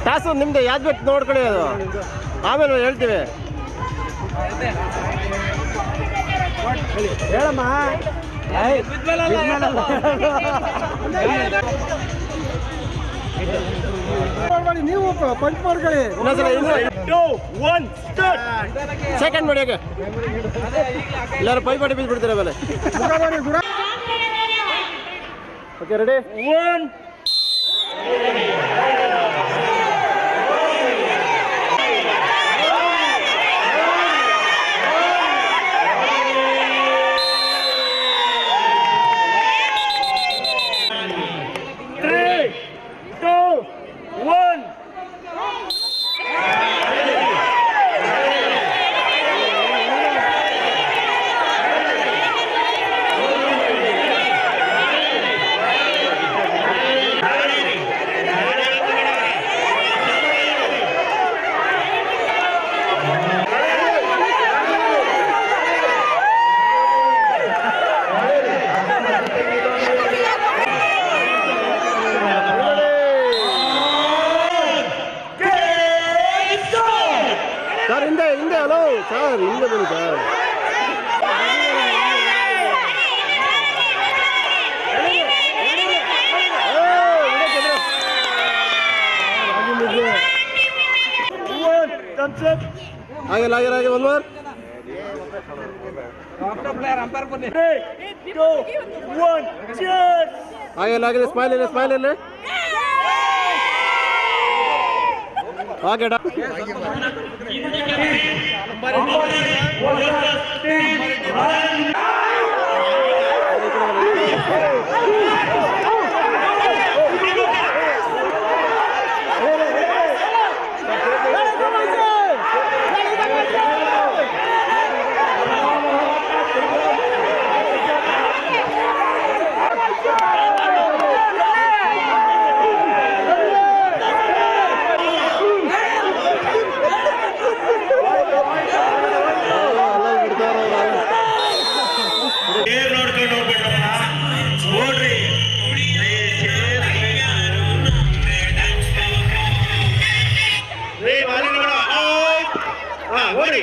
ಟಾಸು ನಿಮ್ದು ಯಾವ್ದು ಬೇಕು ನೋಡ್ಕೊಳ್ಳಿ, ಅದು ಆಮೇಲೆ ಹೇಳ್ತೀವಿ. ಹೇಳಮ್ಮ. ನೀವು ಪಂಚ್ ಮಾಡ್ಕೊಳ್ಳಿ. ಸೆಕೆಂಡ್ ನೋಡಿ, ಎಲ್ಲರೂ ಪೈ ಮಾಡಿ ಬಿದ್ದುಬಿಡ್ತೀರ ಆಮೇಲೆ. Okay, ready? 1 3 2 1. ಸರ್ ಹಿಂದೆ ಹಲೋ ಸರ್, ಹಿಂದೆ ಬನ್ನಿ ಸರ್. ಆಗಿಲ್ಲ ಆಗಿಲ್ಲ ಒಂದು ಮಾರ್. ಆಗಿಲ್ಲ ಸ್ಮೈಲ್ ಇಲ್ಲ, ಸ್ಮೈಲ್ ಇಲ್ಲ. ಓಕೆ ಡಾ. ನೋಡ್ಕೊಂಡು ಹೋಗ್ಬೇಕಪ್ಪ, ನೋಡ್ರಿ. ಓಡಿ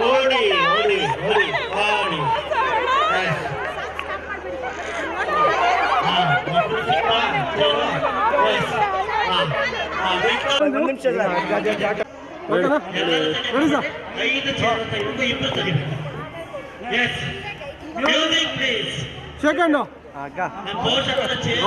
ಓಡಿ ಓಡಿ ಓಡಿ ಓಡಿ. ಒಂದು ನಿಮಿಷ ಸರ್. 5 ಚೇರ್ ಅಂತ 20 ತೆಗಿದೆ. Yes, music please. ಸೆಕೆಂಡ್ ಪೋಷಕರ ಚೇರ್.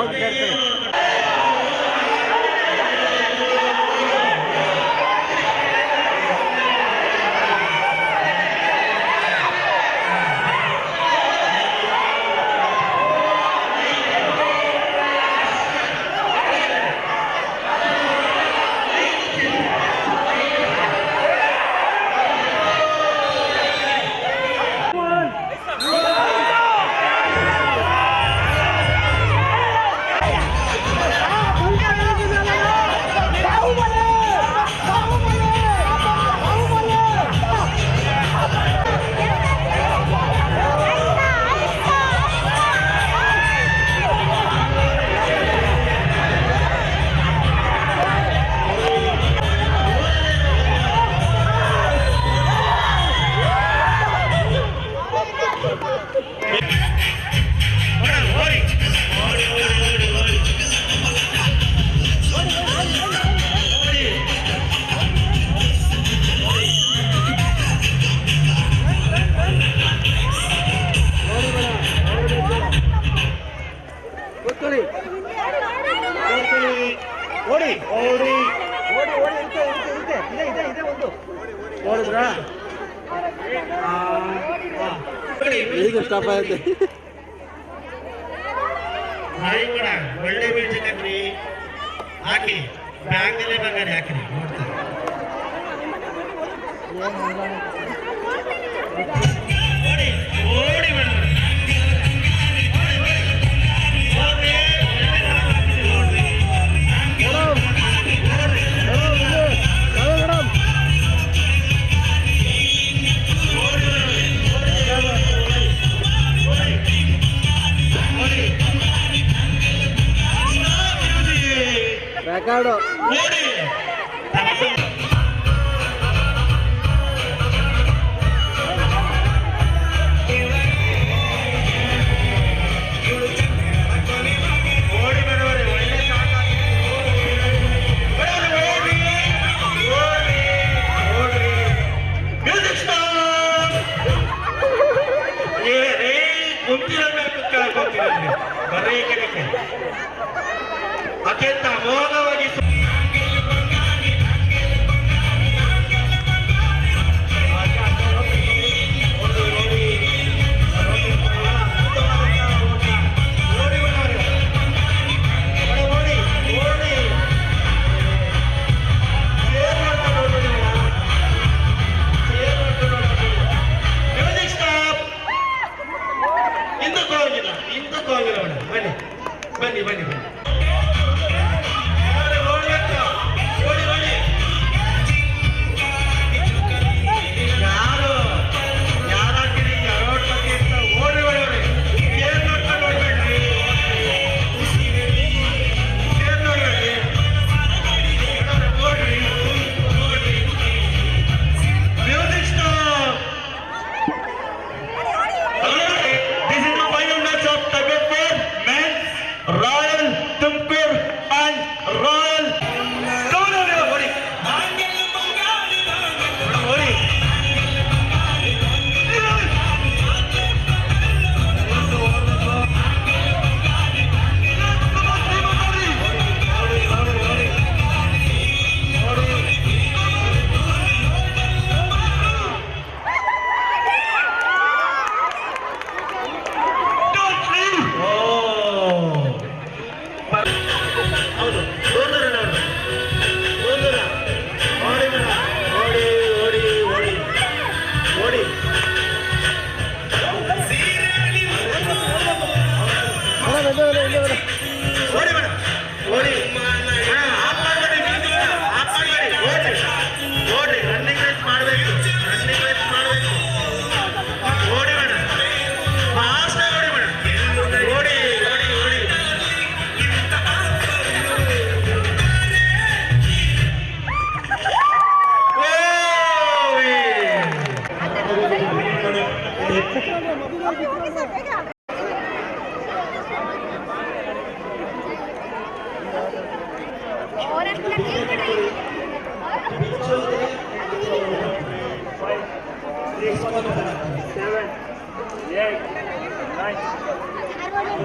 ಓಡಿ ಓಡಿ ಓಡಿ ಓಡಿ ಇದೆ ಒಂದು ನೋಡಿದ್ರಾ? ಈಗ ಸ್ಟಾಪ್ ಆಯ್ತು. ಒಳ್ಳೆ ಬೀಳ್ಸಕತ್ರಿ. ಹಾಕಿ ಬ್ಯಾಗಲ್ಲೇ ಬಂಗಾರ ಹಾಕಿರಿ ನೋಡ್ತಾರೆ. ಓಡಿ ಓಡಿ ಮೇಡಮ್ ರೆಕಾರ್ಡು ಅತ್ಯಂತ ಅಮೋಘವಾಗಿ ಬನ್ನಿ ಬನ್ನಿ ಬನ್ನಿ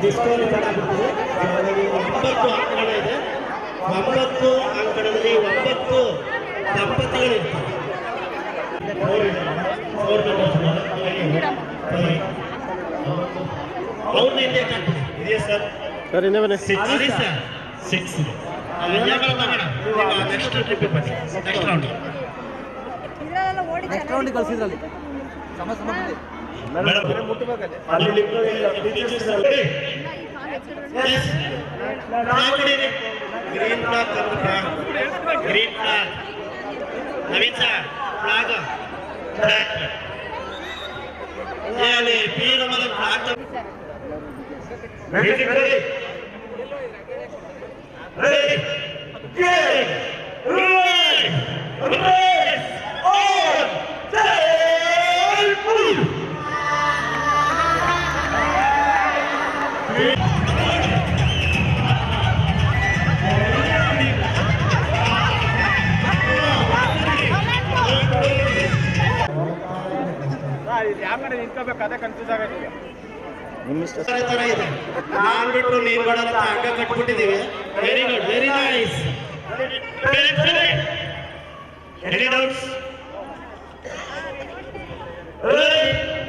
ಡಿಸ್ಕವರಿ ಚೆನ್ನಾಗಿರ್ತದೆ. 9 ಅಂಕಣ ಇದೆ. 9 ಅಂಕಣದಲ್ಲಿ 9 ದಂಪತಿಗಳಿರ್ತಾರೆ. ಅವ್ರನ್ನ ಹಿಂದೆ ಕಾಣ್ತೀವಿ ಇದೆಯಾ ಸರ್? ಸರ್ ಇನ್ನೇ ಬನ್ನಿ. 6 ಇದೆ. ನೆಕ್ಸ್ಟ್ ಟ್ರಿಪ್ ಬನ್ನಿ. ನೆಕ್ಸ್ಟ್ ರೌಂಡ್ ಕಳಿಸಿದ್ರಲ್ಲಿ ಅಲ್ಲಿ green flag green flag Naveen sir flag ಅಲ್ಲಿ ಪೀರ ಮದ flag ready ready ready race on table ಯಾವ ಕಡೆ ನಿಂತ್ಕೋಬೇಕು ಅದೇ ಕನ್ಫ್ಯೂಸ್ ಆಗೈತೆ. ತರ ಇದೆ. ನಾನ್ ಬಿಟ್ಟು ನೀನ್ ಬಡಲ್ಲ ಅಂತ ಹಗ್ಗ ಕಟ್ಬಿಟ್ಟಿದೀವಿ. Very good, very nice. Any doubts?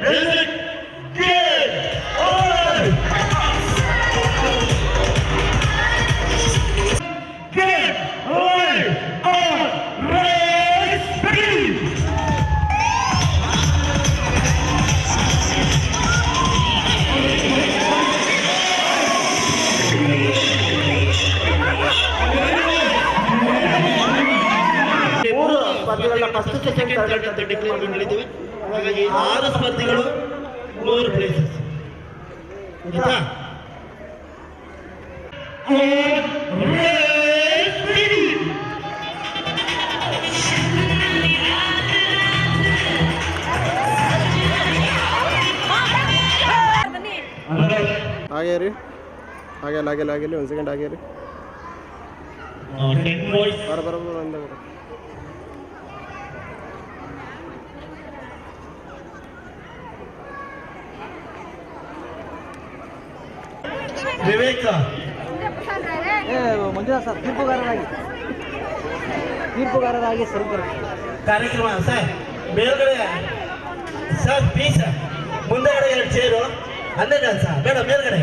Music get on. Get first second third ಅಂತ ಡಿಕ್ಲೇರ್ ಮಾಡಿದ್ದೀವಿ. ಹಾಗಾಗಿ 6 ಸ್ಪರ್ಧಿಗಳು 100 ಪ್ಲೇಸಸ್ ಆಯ್ತಾ. ಹಾಗೆ ರೀ, ಹಾಗೆ ಒಂದು ಸೆಕೆಂಡ್ ಹಾಗೆ ರೀ. ಬರ ವಿವೇಕ ಮಂಜುನಾಥ್ ಸರ್ ತೀರ್ಪುಗಾರರಾಗಿ ಕಾರ್ಯಕ್ರಮ ಸರ್ ಮೇಲ್ಗಡೆ ಸರ್ ಪ್ಲೀಸ್ ಮುಂದೆಗಡೆ 2 ಚೇರು ಅಲ್ಲೇ ಸರ್ ಬೇಡ ಮೇಲ್ಗಡೆ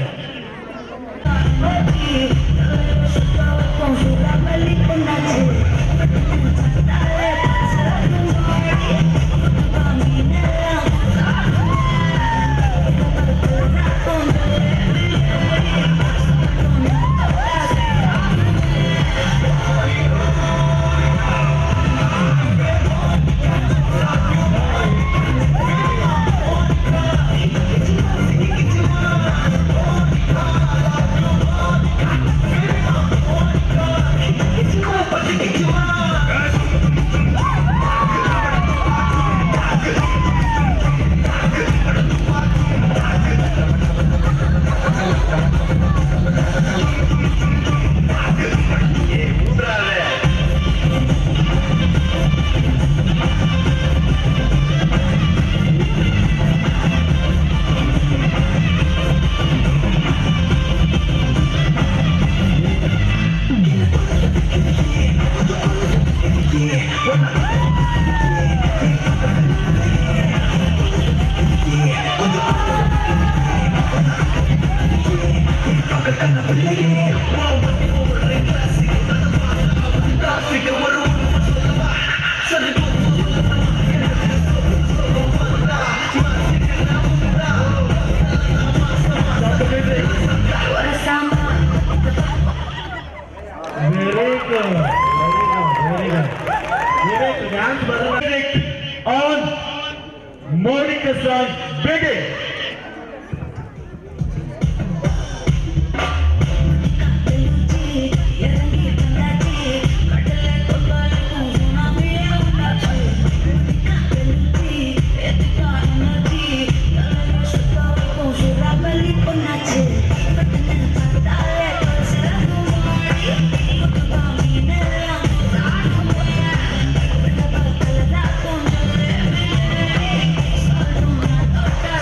on Monica song begin.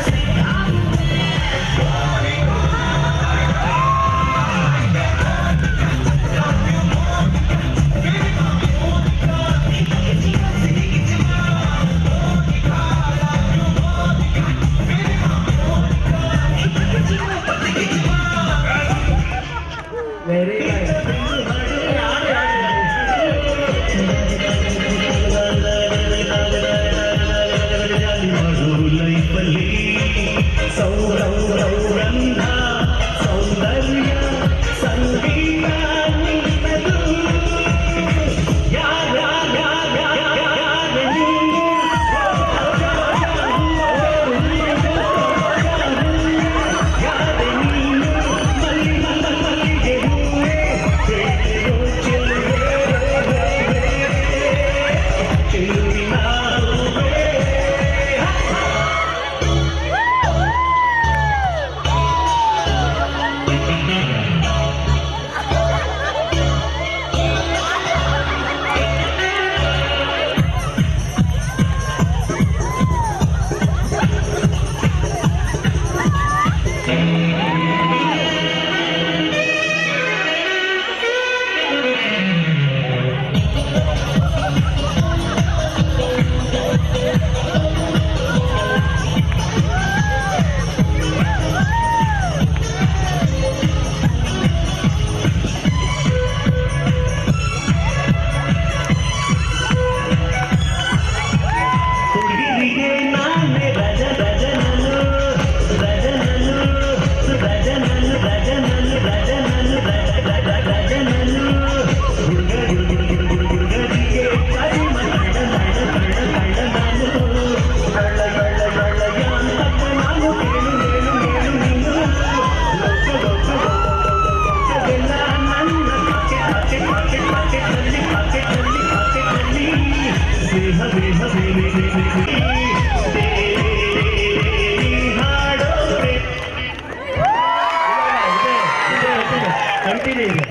Thank you. Continue ಇದೆ.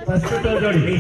ಫಸ್ಟ್ ಜೋಡಿ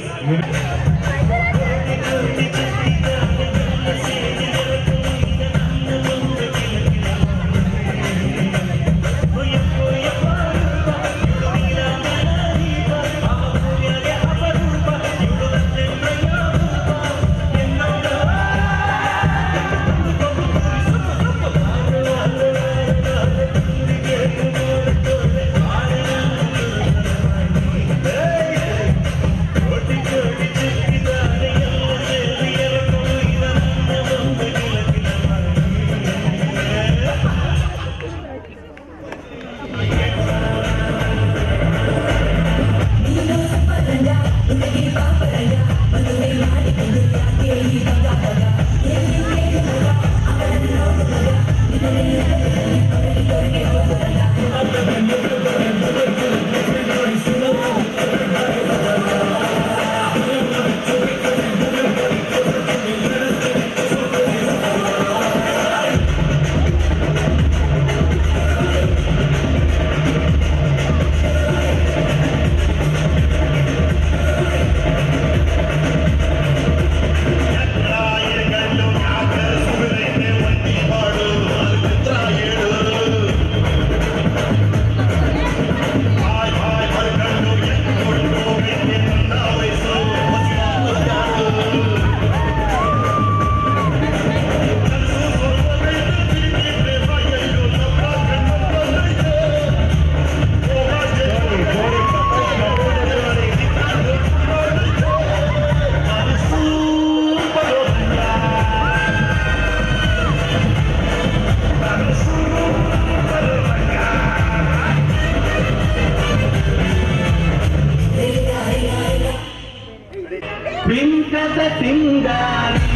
ಬಿಂಕದ ಸಿಂಗಾರಿ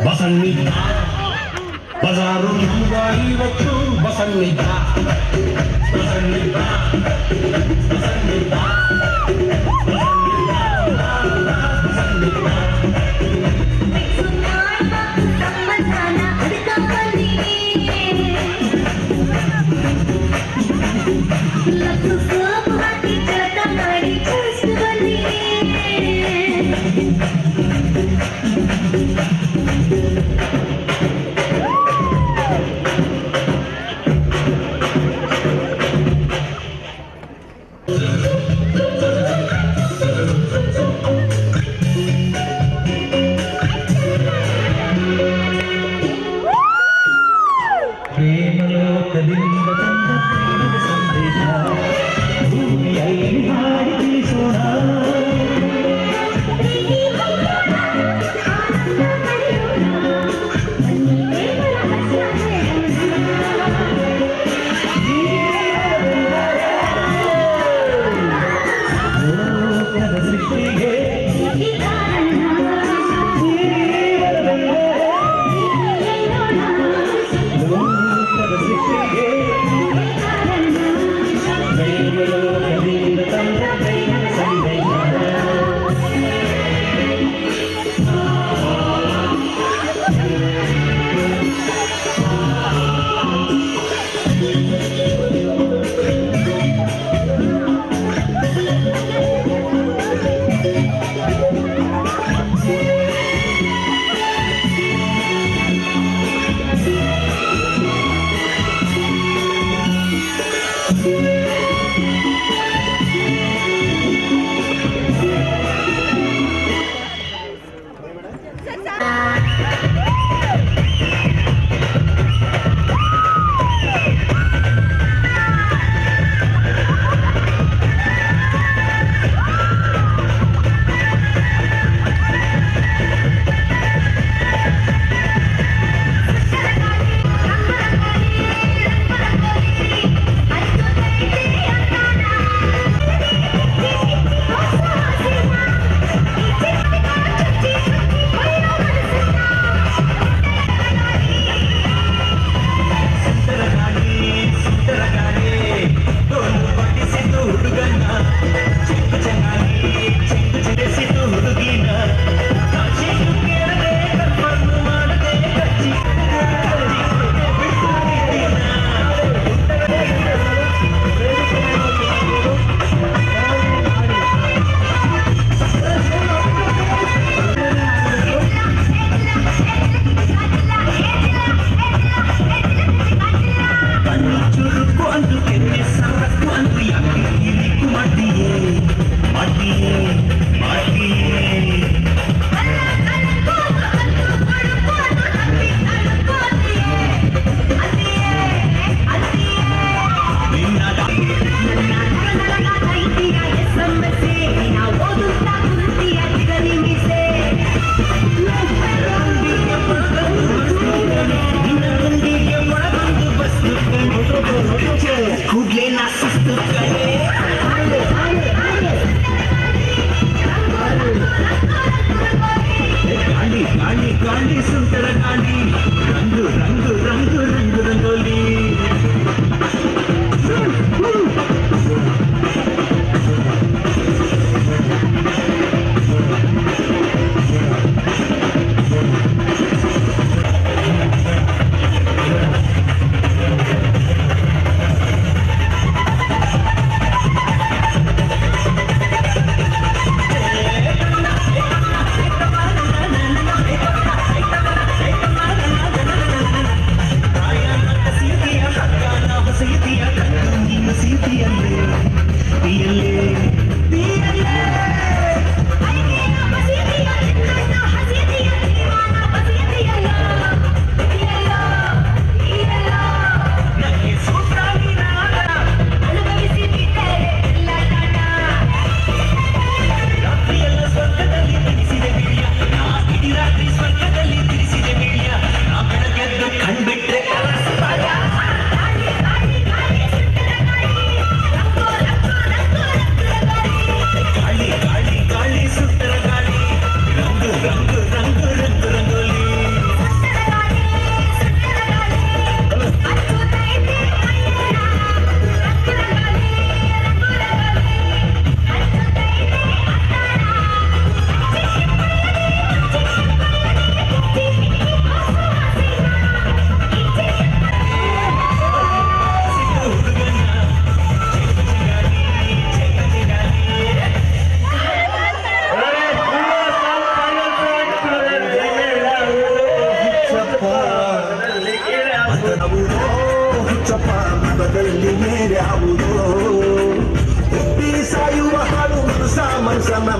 ಬಸಣ್ಣಿದ್ದ ಬಜಾರು ಇವತ್ತು ಬಸಣ್ಣಿದ್ದ ಬಸಣ್ಣಿದ್ದ ಬಸಣ್ಣಿದ್ದ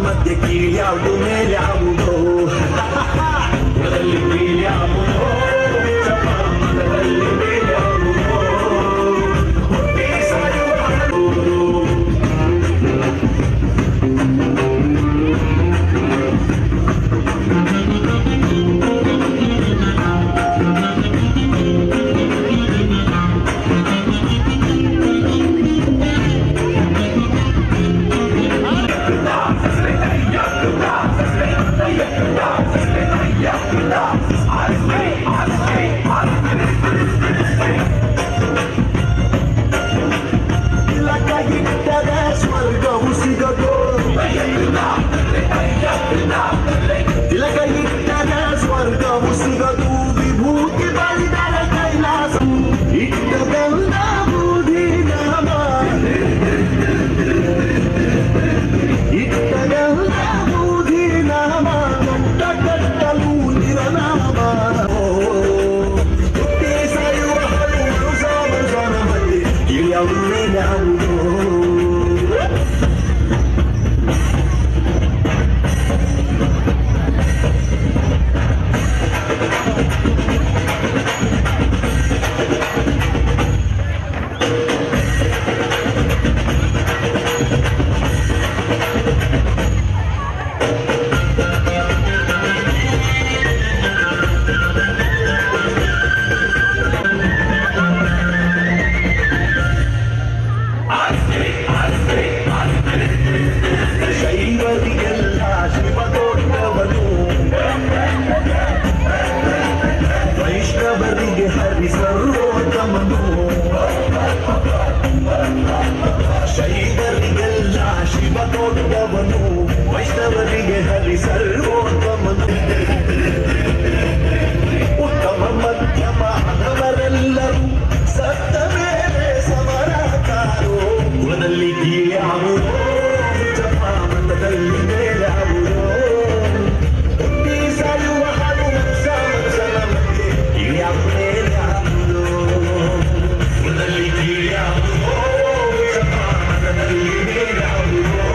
ಮಧ್ಯೆ ಕೀಳ್ಯಾವುದು ಮೇಲ್ಯಾವುದೋ ಮೊದಲಲ್ಲಿ ಕೀಳ್ಯಾವುದೋ ಮೊದಲಲ್ಲಿ ಮೇಲ್ಯಾವುದೋ ಹುಟ್ಟಿ ಸಾಯುವ ಸ್ವರ್ಗವು ಸಿಗದು ತಿಲಕ ಇಟ್ಟದ ಸ್ವರ್ಗವು ಸಿಗದು ವಿಭೂತಿ ಬಳಿದರ ಕೈಲಾಸ ಇಟ್ಟದಲ್ಲ ಬೂದಿ ನಾಮ ಇಟ್ಟದಲ್ಲ ಬೂದಿ ನಾಮ ಕಟ್ಟ ಕಟ್ಟಲು ನಿರನಾಮ ಹುಟ್ಟಿ ಸಾಯುವ ಹಲವು ಸಾಮಸನ ಮಧ್ಯೆ ಇಳಿಯವುದೇ ಯಾವುದೋ ಶೈವರಿಗೆಲ್ಲ ಶಿವದೊಡ್ಡವನು ವೈಷ್ಣವರಿಗೆ ಹರಿ ಸರ್ವೋತ್ತಮನು ಶೈವರಿಗೆಲ್ಲ ಶಿವದೊಡ್ಡವನು ವೈಷ್ಣವರಿಗೆ ಹರಿ ಸರ್ವೋತ್ತಮನು ಉತ್ತಮ ಮಧ್ಯಮ ಹಣವರೆಲ್ಲರೂ ಸತ್ತ ಮೇಲೆ ಸಮರಕಾರೋ ಕುಲದಲ್ಲಿ ಕೀಳ್ಯಾವುದೋ ಜಪಾಮಂಡದಲ್ಲಿ ಮೇಲಾವುದೋ ಹುಟ್ಟಿ ಸಾಯುವ ಹಾಡು ಮನುಷ್ಯನ ಮಧ್ಯೆ ಕೀಳ್ಯಾವು ಮೇಲಾವುದೋ ಕುಲದಲ್ಲಿ ಕೀಳ್ಯಾವುದೋ ಜಪಾಮಂಡದಲ್ಲಿ ಮೇಲಾವುದೋ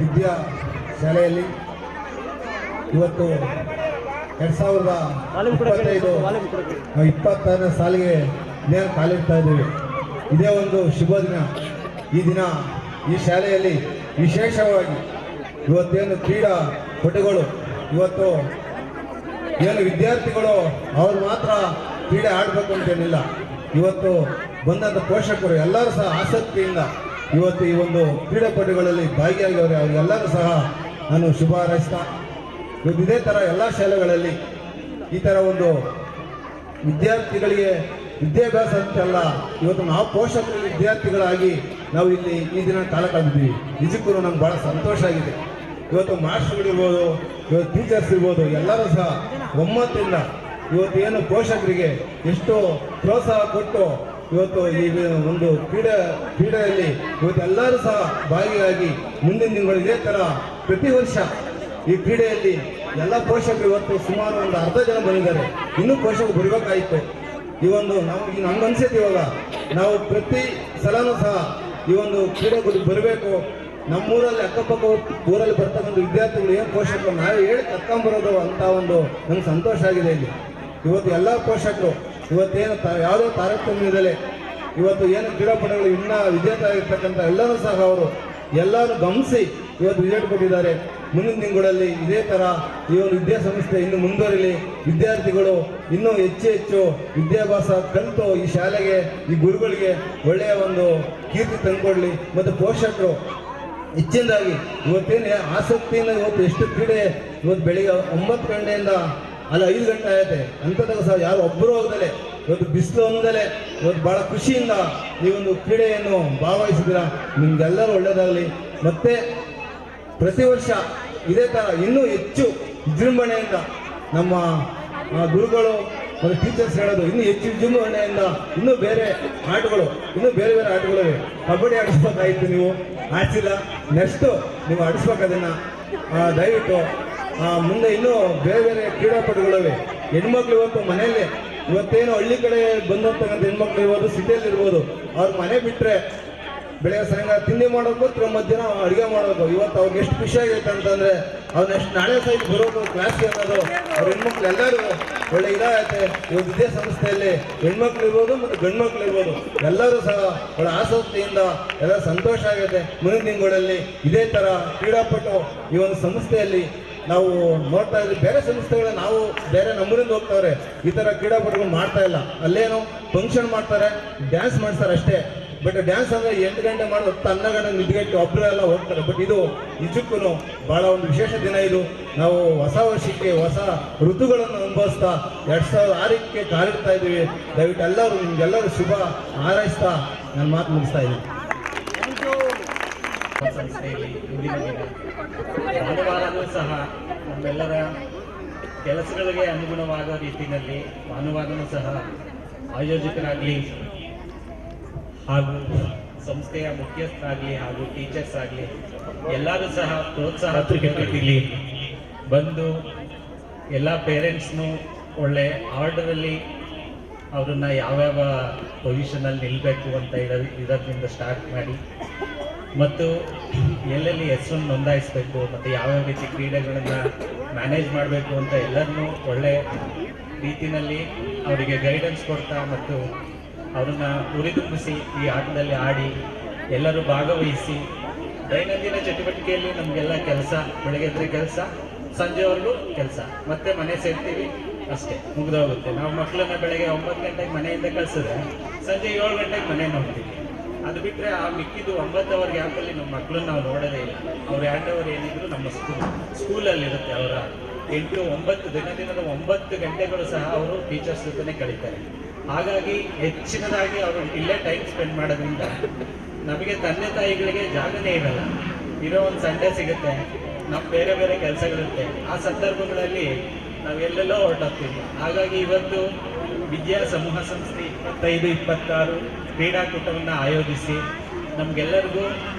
ವಿದ್ಯಾ ಶಾಲೆಯಲ್ಲಿ ಇವತ್ತು 2025 ಸಾಲಿಗೆ ನೇರ ಕಾಲಿಡ್ತಾ ಇದ್ದೀವಿ. ಇದೇ ಒಂದು ಶುಭ ದಿನ. ಈ ದಿನ ಈ ಶಾಲೆಯಲ್ಲಿ ವಿಶೇಷವಾಗಿ ಇವತ್ತೇನು ಕ್ರೀಡಾಪಟುಗಳು ಇವತ್ತು ಏನು ವಿದ್ಯಾರ್ಥಿಗಳು ಅವ್ರು ಮಾತ್ರ ಕ್ರೀಡೆ ಆಡಬೇಕು ಅಂತೇನಿಲ್ಲ. ಇವತ್ತು ಬಂದಂಥ ಪೋಷಕರು ಎಲ್ಲರೂ ಸಹ ಆಸಕ್ತಿಯಿಂದ ಇವತ್ತು ಈ ಒಂದು ಕ್ರೀಡಾಪಟುಗಳಲ್ಲಿ ಭಾಗಿಯಾಗಿದ್ದಾರೆ. ಅವರಿಗೆಲ್ಲರೂ ಸಹ ನಾನು ಶುಭ ಹಾರೈಸ್ತಾ ಇವತ್ತು ಇದೇ ಥರ ಎಲ್ಲ ಶಾಲೆಗಳಲ್ಲಿ ಈ ಥರ ಒಂದು ವಿದ್ಯಾರ್ಥಿಗಳಿಗೆ ವಿದ್ಯಾಭ್ಯಾಸ ಅಂತಲ್ಲ, ಇವತ್ತು ನಾವು ಪೋಷಕರು ವಿದ್ಯಾರ್ಥಿಗಳಾಗಿ ನಾವು ಇಲ್ಲಿ ಈ ದಿನ ಕಾಲ ಕಳೆದಿದ್ದೀವಿ. ನಿಜಕ್ಕೂ ನಮ್ಗೆ ಭಾಳ ಸಂತೋಷ ಆಗಿದೆ. ಇವತ್ತು ಮಾಸ್ಟರ್ಗಳಿರ್ಬೋದು, ಇವತ್ತು ಟೀಚರ್ಸ್ ಇರ್ಬೋದು, ಎಲ್ಲರೂ ಸಹ ಒಮ್ಮತ್ತಿಂದ ಇವತ್ತು ಏನು ಪೋಷಕರಿಗೆ ಎಷ್ಟು ಪ್ರೋತ್ಸಾಹ ಕೊಟ್ಟು ಇವತ್ತು ಈ ಒಂದು ಕ್ರೀಡೆಯಲ್ಲಿ ಇವತ್ತು ಎಲ್ಲರೂ ಸಹ ಭಾಗಿಯಾಗಿ ಮುಂದಿನ ದಿನಗಳು ಇದೇ ಥರ ಪ್ರತಿ ವರ್ಷ ಈ ಕ್ರೀಡೆಯಲ್ಲಿ ಎಲ್ಲ ಪೋಷಕರು ಇವತ್ತು ಸುಮಾರು ಒಂದು 10 ಜನ ಬಂದಿದ್ದಾರೆ. ಇನ್ನೂ ಪೋಷಕರು ಬರಬೇಕಾಯಿತು. ಈ ಒಂದು ನಾವು ನಮ್ಗೆ ಅನ್ಸುತ್ತೆ ಇವಾಗ ನಾವು ಪ್ರತಿ ಸಲನೂ ಸಹ ಈ ಒಂದು ಕ್ರೀಡೆ ಬರಬೇಕು. ನಮ್ಮೂರಲ್ಲಿ ಅಕ್ಕಪಕ್ಕ ಊರಲ್ಲಿ ಬರ್ತಕ್ಕಂಥ ವಿದ್ಯಾರ್ಥಿಗಳು ಏನು ಪೋಷಕರು ನಾವೇ ಹೇಳಿ ಕರ್ಕೊಂಬರೋದು ಅಂತ ಒಂದು ನಮ್ಗೆ ಸಂತೋಷ ಆಗಿದೆ. ಇಲ್ಲಿ ಇವತ್ತು ಎಲ್ಲ ಪೋಷಕರು ಇವತ್ತೇನು ಯಾವುದೇ ತಾರತಮ್ಯದಲ್ಲೇ ಇವತ್ತು ಏನು ಕ್ರೀಡಾಪಟುಗಳು ಇನ್ನೂ ವಿಜೇತ ಆಗಿರ್ತಕ್ಕಂಥ ಎಲ್ಲರೂ ಸಹ ಅವರು ಎಲ್ಲರೂ ಗಮನಿಸಿ ಇವತ್ತು ರಿಸಲ್ಟ್ ಕೊಟ್ಟಿದ್ದಾರೆ. ಮುಂದಿನ ದಿನಗಳಲ್ಲಿ ಇದೇ ಥರ ಈ ಒಂದು ವಿದ್ಯಾಸಂಸ್ಥೆ ಇನ್ನು ಮುಂದುವರಿಲಿ. ವಿದ್ಯಾರ್ಥಿಗಳು ಇನ್ನೂ ಹೆಚ್ಚು ವಿದ್ಯಾಭ್ಯಾಸ ಕಲಿತು ಈ ಶಾಲೆಗೆ ಈ ಗುರುಗಳಿಗೆ ಒಳ್ಳೆಯ ಒಂದು ಕೀರ್ತಿ ತಂದುಕೊಡ್ಲಿ. ಮತ್ತು ಪೋಷಕರು ಹೆಚ್ಚಿನದಾಗಿ ಇವತ್ತೇನು ಆಸಕ್ತಿಯಿಂದ ಇವತ್ತು ಎಷ್ಟು ಕ್ರೀಡೆ ಇವತ್ತು ಬೆಳಿಗ್ಗೆ 9 ಗಂಟೆಯಿಂದ 5 ಗಂಟೆ ಆಗುತ್ತೆ ಅಂಥದಾಗ ಸಹ ಯಾರು ಒಬ್ಬರು ಹೋಗದಲೆ ಇವತ್ತು ಬಿಸಿಲು ಒಂದಲೇ ಇವತ್ತು ಭಾಳ ಖುಷಿಯಿಂದ ಈ ಒಂದು ಕ್ರೀಡೆಯನ್ನು ಭಾಗವಹಿಸಿದ್ದೀರ. ನಿಮ್ಗೆಲ್ಲರೂ ಒಳ್ಳೆಯದಾಗಲಿ. ಮತ್ತೆ ಪ್ರತಿ ವರ್ಷ ಇದೇ ಥರ ಇನ್ನೂ ಹೆಚ್ಚು ವಿಜೃಂಭಣೆಯಿಂದ ನಮ್ಮ ಗುರುಗಳು ಮತ್ತು ಟೀಚರ್ಸ್ ಹೇಳೋದು ಇನ್ನೂ ಹೆಚ್ಚು ವಿಜೃಂಭಣೆಯಿಂದ ಇನ್ನೂ ಬೇರೆ ಆಟಗಳು ಬೇರೆ ಆಟಗಳಿವೆ. ಕಬಡ್ಡಿ ಆಡಿಸ್ಬೇಕಾಗಿತ್ತು, ನೀವು ಆಡಿಸಿಲ್ಲ. ನೆಕ್ಸ್ಟು ನೀವು ಆಡಿಸ್ಬೇಕು ಅದನ್ನು. ದಯವಿಟ್ಟು ಮುಂದೆ ಇನ್ನೂ ಬೇರೆ ಕ್ರೀಡಾಪಟುಗಳಿವೆ. ಹೆಣ್ಮಕ್ಳು ಇವತ್ತು ಮನೆಯಲ್ಲೇ ಇವತ್ತೇನು ಹಳ್ಳಿ ಕಡೆ ಬಂದಂತಕ್ಕಂಥ ಹೆಣ್ಮಕ್ಳು ಇರ್ಬೋದು, ಸಿಟಿಯಲ್ಲಿ ಇರ್ಬೋದು, ಅವ್ರ ಮನೆ ಬಿಟ್ಟರೆ ಬೆಳಗ್ಗೆ ಸಾಯಂಕಾಲ ತಿಂಡಿ ಮಾಡೋದು, ಮಧ್ಯಾಹ್ನ ಅಡುಗೆ ಮಾಡೋದು. ಇವತ್ತು ಅವ್ರಿಗೆ ಎಷ್ಟು ಖುಷಿ ಆಗೈತೆ ಅಂತಂದರೆ ಅವ್ರು ನೆಕ್ಸ್ಟ್ ನಾಳೆ ಸಹ ಬರೋದು ಕ್ಲಾಸ್ಗೆ ಅನ್ನೋದು ಅವ್ರ ಹೆಣ್ಮಕ್ಳು ಎಲ್ಲರೂ ಒಳ್ಳೆ ಇದಾಗೈತೆ. ಇವತ್ತು ವಿದ್ಯಾಸಂಸ್ಥೆಯಲ್ಲಿ ಹೆಣ್ಮಕ್ಳು ಇರ್ಬೋದು ಮತ್ತು ಗಂಡು ಮಕ್ಳು ಇರ್ಬೋದು, ಎಲ್ಲರೂ ಸಹ ಒಳ್ಳೆ ಆಸಕ್ತಿಯಿಂದ ಎಲ್ಲ ಸಂತೋಷ ಆಗೈತೆ. ಮುಂದಿನ ದಿನಗಳಲ್ಲಿ ಇದೇ ಥರ ಕ್ರೀಡಾಪಟು ಈ ಒಂದು ಸಂಸ್ಥೆಯಲ್ಲಿ ನಾವು ನೋಡ್ತಾ ಇದ್ವಿ. ಬೇರೆ ಸಂಸ್ಥೆಗಳ ನಾವು ಬೇರೆ ನಮ್ಮೂರಿಂದ ಹೋಗ್ತಾವ್ರೆ, ಈ ಥರ ಕ್ರೀಡಾಪಟುಗಳು ಮಾಡ್ತಾ ಇಲ್ಲ. ಅಲ್ಲೇನು ಫಂಕ್ಷನ್ ಮಾಡ್ತಾರೆ, ಡ್ಯಾನ್ಸ್ ಮಾಡ್ತಾರೆ ಅಷ್ಟೇ. ಬಟ್ ಡ್ಯಾನ್ಸ್ ಅಂದರೆ 8 ಗಂಟೆ ಮಾಡಿ 10 ಗಂಟೆ ನಿದ್ಗೆಟ್ಟು ಒಬ್ಬರು ಎಲ್ಲ ಹೋಗ್ತಾರೆ. ಬಟ್ ಇದು ನಿಜಕ್ಕೂ ಭಾಳ ಒಂದು ವಿಶೇಷ ದಿನ. ಇದು ನಾವು ಹೊಸ ವರ್ಷಕ್ಕೆ ಹೊಸ ಋತುಗಳನ್ನು ಅನುಭವಿಸ್ತಾ 2006ಕ್ಕೆ ಕಾಲಿಡ್ತಾ ಇದ್ದೀವಿ. ದಯವಿಟ್ಟು ಎಲ್ಲರೂ ನಿಮ್ಗೆಲ್ಲರೂ ಶುಭ ಹಾರೈಸ್ತಾ ನನ್ನ ಮಾತು ಮುಗಿಸ್ತಾ ಇದ್ದೀನಿ. ಸಂಸ್ಥೆಯಲ್ಲಿ ಇಂದಿನ ದಿನ ಭಾನುವಾರನೂ ಸಹ ನಮ್ಮೆಲ್ಲರ ಕೆಲಸಗಳಿಗೆ ಅನುಗುಣವಾದ ರೀತಿಯಲ್ಲಿ ಭಾನುವಾರನೂ ಸಹ ಆಯೋಜಕರಾಗಲಿ ಹಾಗೂ ಸಂಸ್ಥೆಯ ಮುಖ್ಯಸ್ಥರಾಗಲಿ ಹಾಗೂ ಟೀಚರ್ಸ್ ಆಗಲಿ ಎಲ್ಲರೂ ಸಹ ಪ್ರೋತ್ಸಾಹಕ ರೀತಿಯಲ್ಲಿ ಬಂದು ಎಲ್ಲ ಪೇರೆಂಟ್ಸ್ನು ಒಳ್ಳೆ ಆರ್ಡರಲ್ಲಿ ಅವ್ರನ್ನ ಯಾವ್ಯಾವ ಪೊಸಿಷನಲ್ಲಿ ನಿಲ್ಲಬೇಕು ಅಂತ ಇರೋದ್ರಿಂದ ಸ್ಟಾರ್ಟ್ ಮಾಡಿ ಮತ್ತು ಎಲ್ಲೆಲ್ಲಿ ಹೆಸರನ್ನು ನೋಂದಾಯಿಸಬೇಕು ಮತ್ತು ಯಾವ್ಯಾವ ರೀತಿ ಕ್ರೀಡೆಗಳನ್ನು ಮ್ಯಾನೇಜ್ ಮಾಡಬೇಕು ಅಂತ ಎಲ್ಲರನ್ನೂ ಒಳ್ಳೆ ರೀತಿಯಲ್ಲಿ ಅವರಿಗೆ ಗೈಡೆನ್ಸ್ ಕೊಡ್ತಾ ಮತ್ತು ಅವ್ರನ್ನ ಹುರಿದುಂಬಿಸಿ ಈ ಆಟದಲ್ಲಿ ಆಡಿ ಎಲ್ಲರೂ ಭಾಗವಹಿಸಿ ದೈನಂದಿನ ಚಟುವಟಿಕೆಯಲ್ಲಿ ನಮಗೆಲ್ಲ ಕೆಲಸ, ಬೆಳಗ್ಗೆ ಎದ್ರೆ ಕೆಲಸ, ಸಂಜೆವರೆಗೂ ಕೆಲಸ, ಮತ್ತೆ ಮನೆ ಸೇರ್ತೀವಿ ಅಷ್ಟೇ, ಮುಗಿದೋಗುತ್ತೆ. ನಾವು ಮಕ್ಕಳನ್ನ ಬೆಳಗ್ಗೆ 9 ಗಂಟೆಗೆ ಮನೆಯಿಂದ ಕಳಿಸಿದ್ರೆ ಸಂಜೆ 7 ಗಂಟೆಗೆ ಮನೆಯನ್ನು ಹೋಗ್ತೀವಿ. ಅದು ಬಿಟ್ಟರೆ ಆ ಮಿಕ್ಕಿದ್ದು 9 ಅವರ್ ಗ್ಯಾಪಲ್ಲಿ ನಮ್ಮ ಮಕ್ಕಳನ್ನ ನಾವು ನೋಡೋದೇ ಇಲ್ಲ. ಅವ್ರ 2 ಅವರ್ ಏನಿದ್ರು ನಮ್ಮ ಸ್ಕೂಲಲ್ಲಿರುತ್ತೆ. ಅವರ 8-9 ದಿನದ 9 ಗಂಟೆಗಳು ಸಹ ಅವರು ಟೀಚರ್ಸ್ ಜೊತೆ ಕಳೀತಾರೆ. ಹಾಗಾಗಿ ಹೆಚ್ಚಿನದಾಗಿ ಅವರು ಇಲ್ಲೇ ಟೈಮ್ ಸ್ಪೆಂಡ್ ಮಾಡೋದ್ರಿಂದ ನಮಗೆ ತಂದೆ ತಾಯಿಗಳಿಗೆ ಜಾಗನೇ ಇರಲ್ಲ. ಇರೋ ಒಂದು ಸಂಡೇ ಸಿಗುತ್ತೆ, ನಮ್ಮ ಬೇರೆ ಬೇರೆ ಕೆಲಸಗಳಿರುತ್ತೆ. ಆ ಸಂದರ್ಭಗಳಲ್ಲಿ ನಾವೆಲ್ಲೆಲ್ಲೋ ಹೊರಟೋಗ್ತೀವಿ. ಹಾಗಾಗಿ ಇವತ್ತು ವಿದ್ಯಾ ಸಮೂಹ ಸಂಸ್ಥೆ 25-26 ಕ್ರೀಡಾಕೂಟವನ್ನು ಆಯೋಜಿಸಿ ನಮಗೆಲ್ಲರಿಗೂ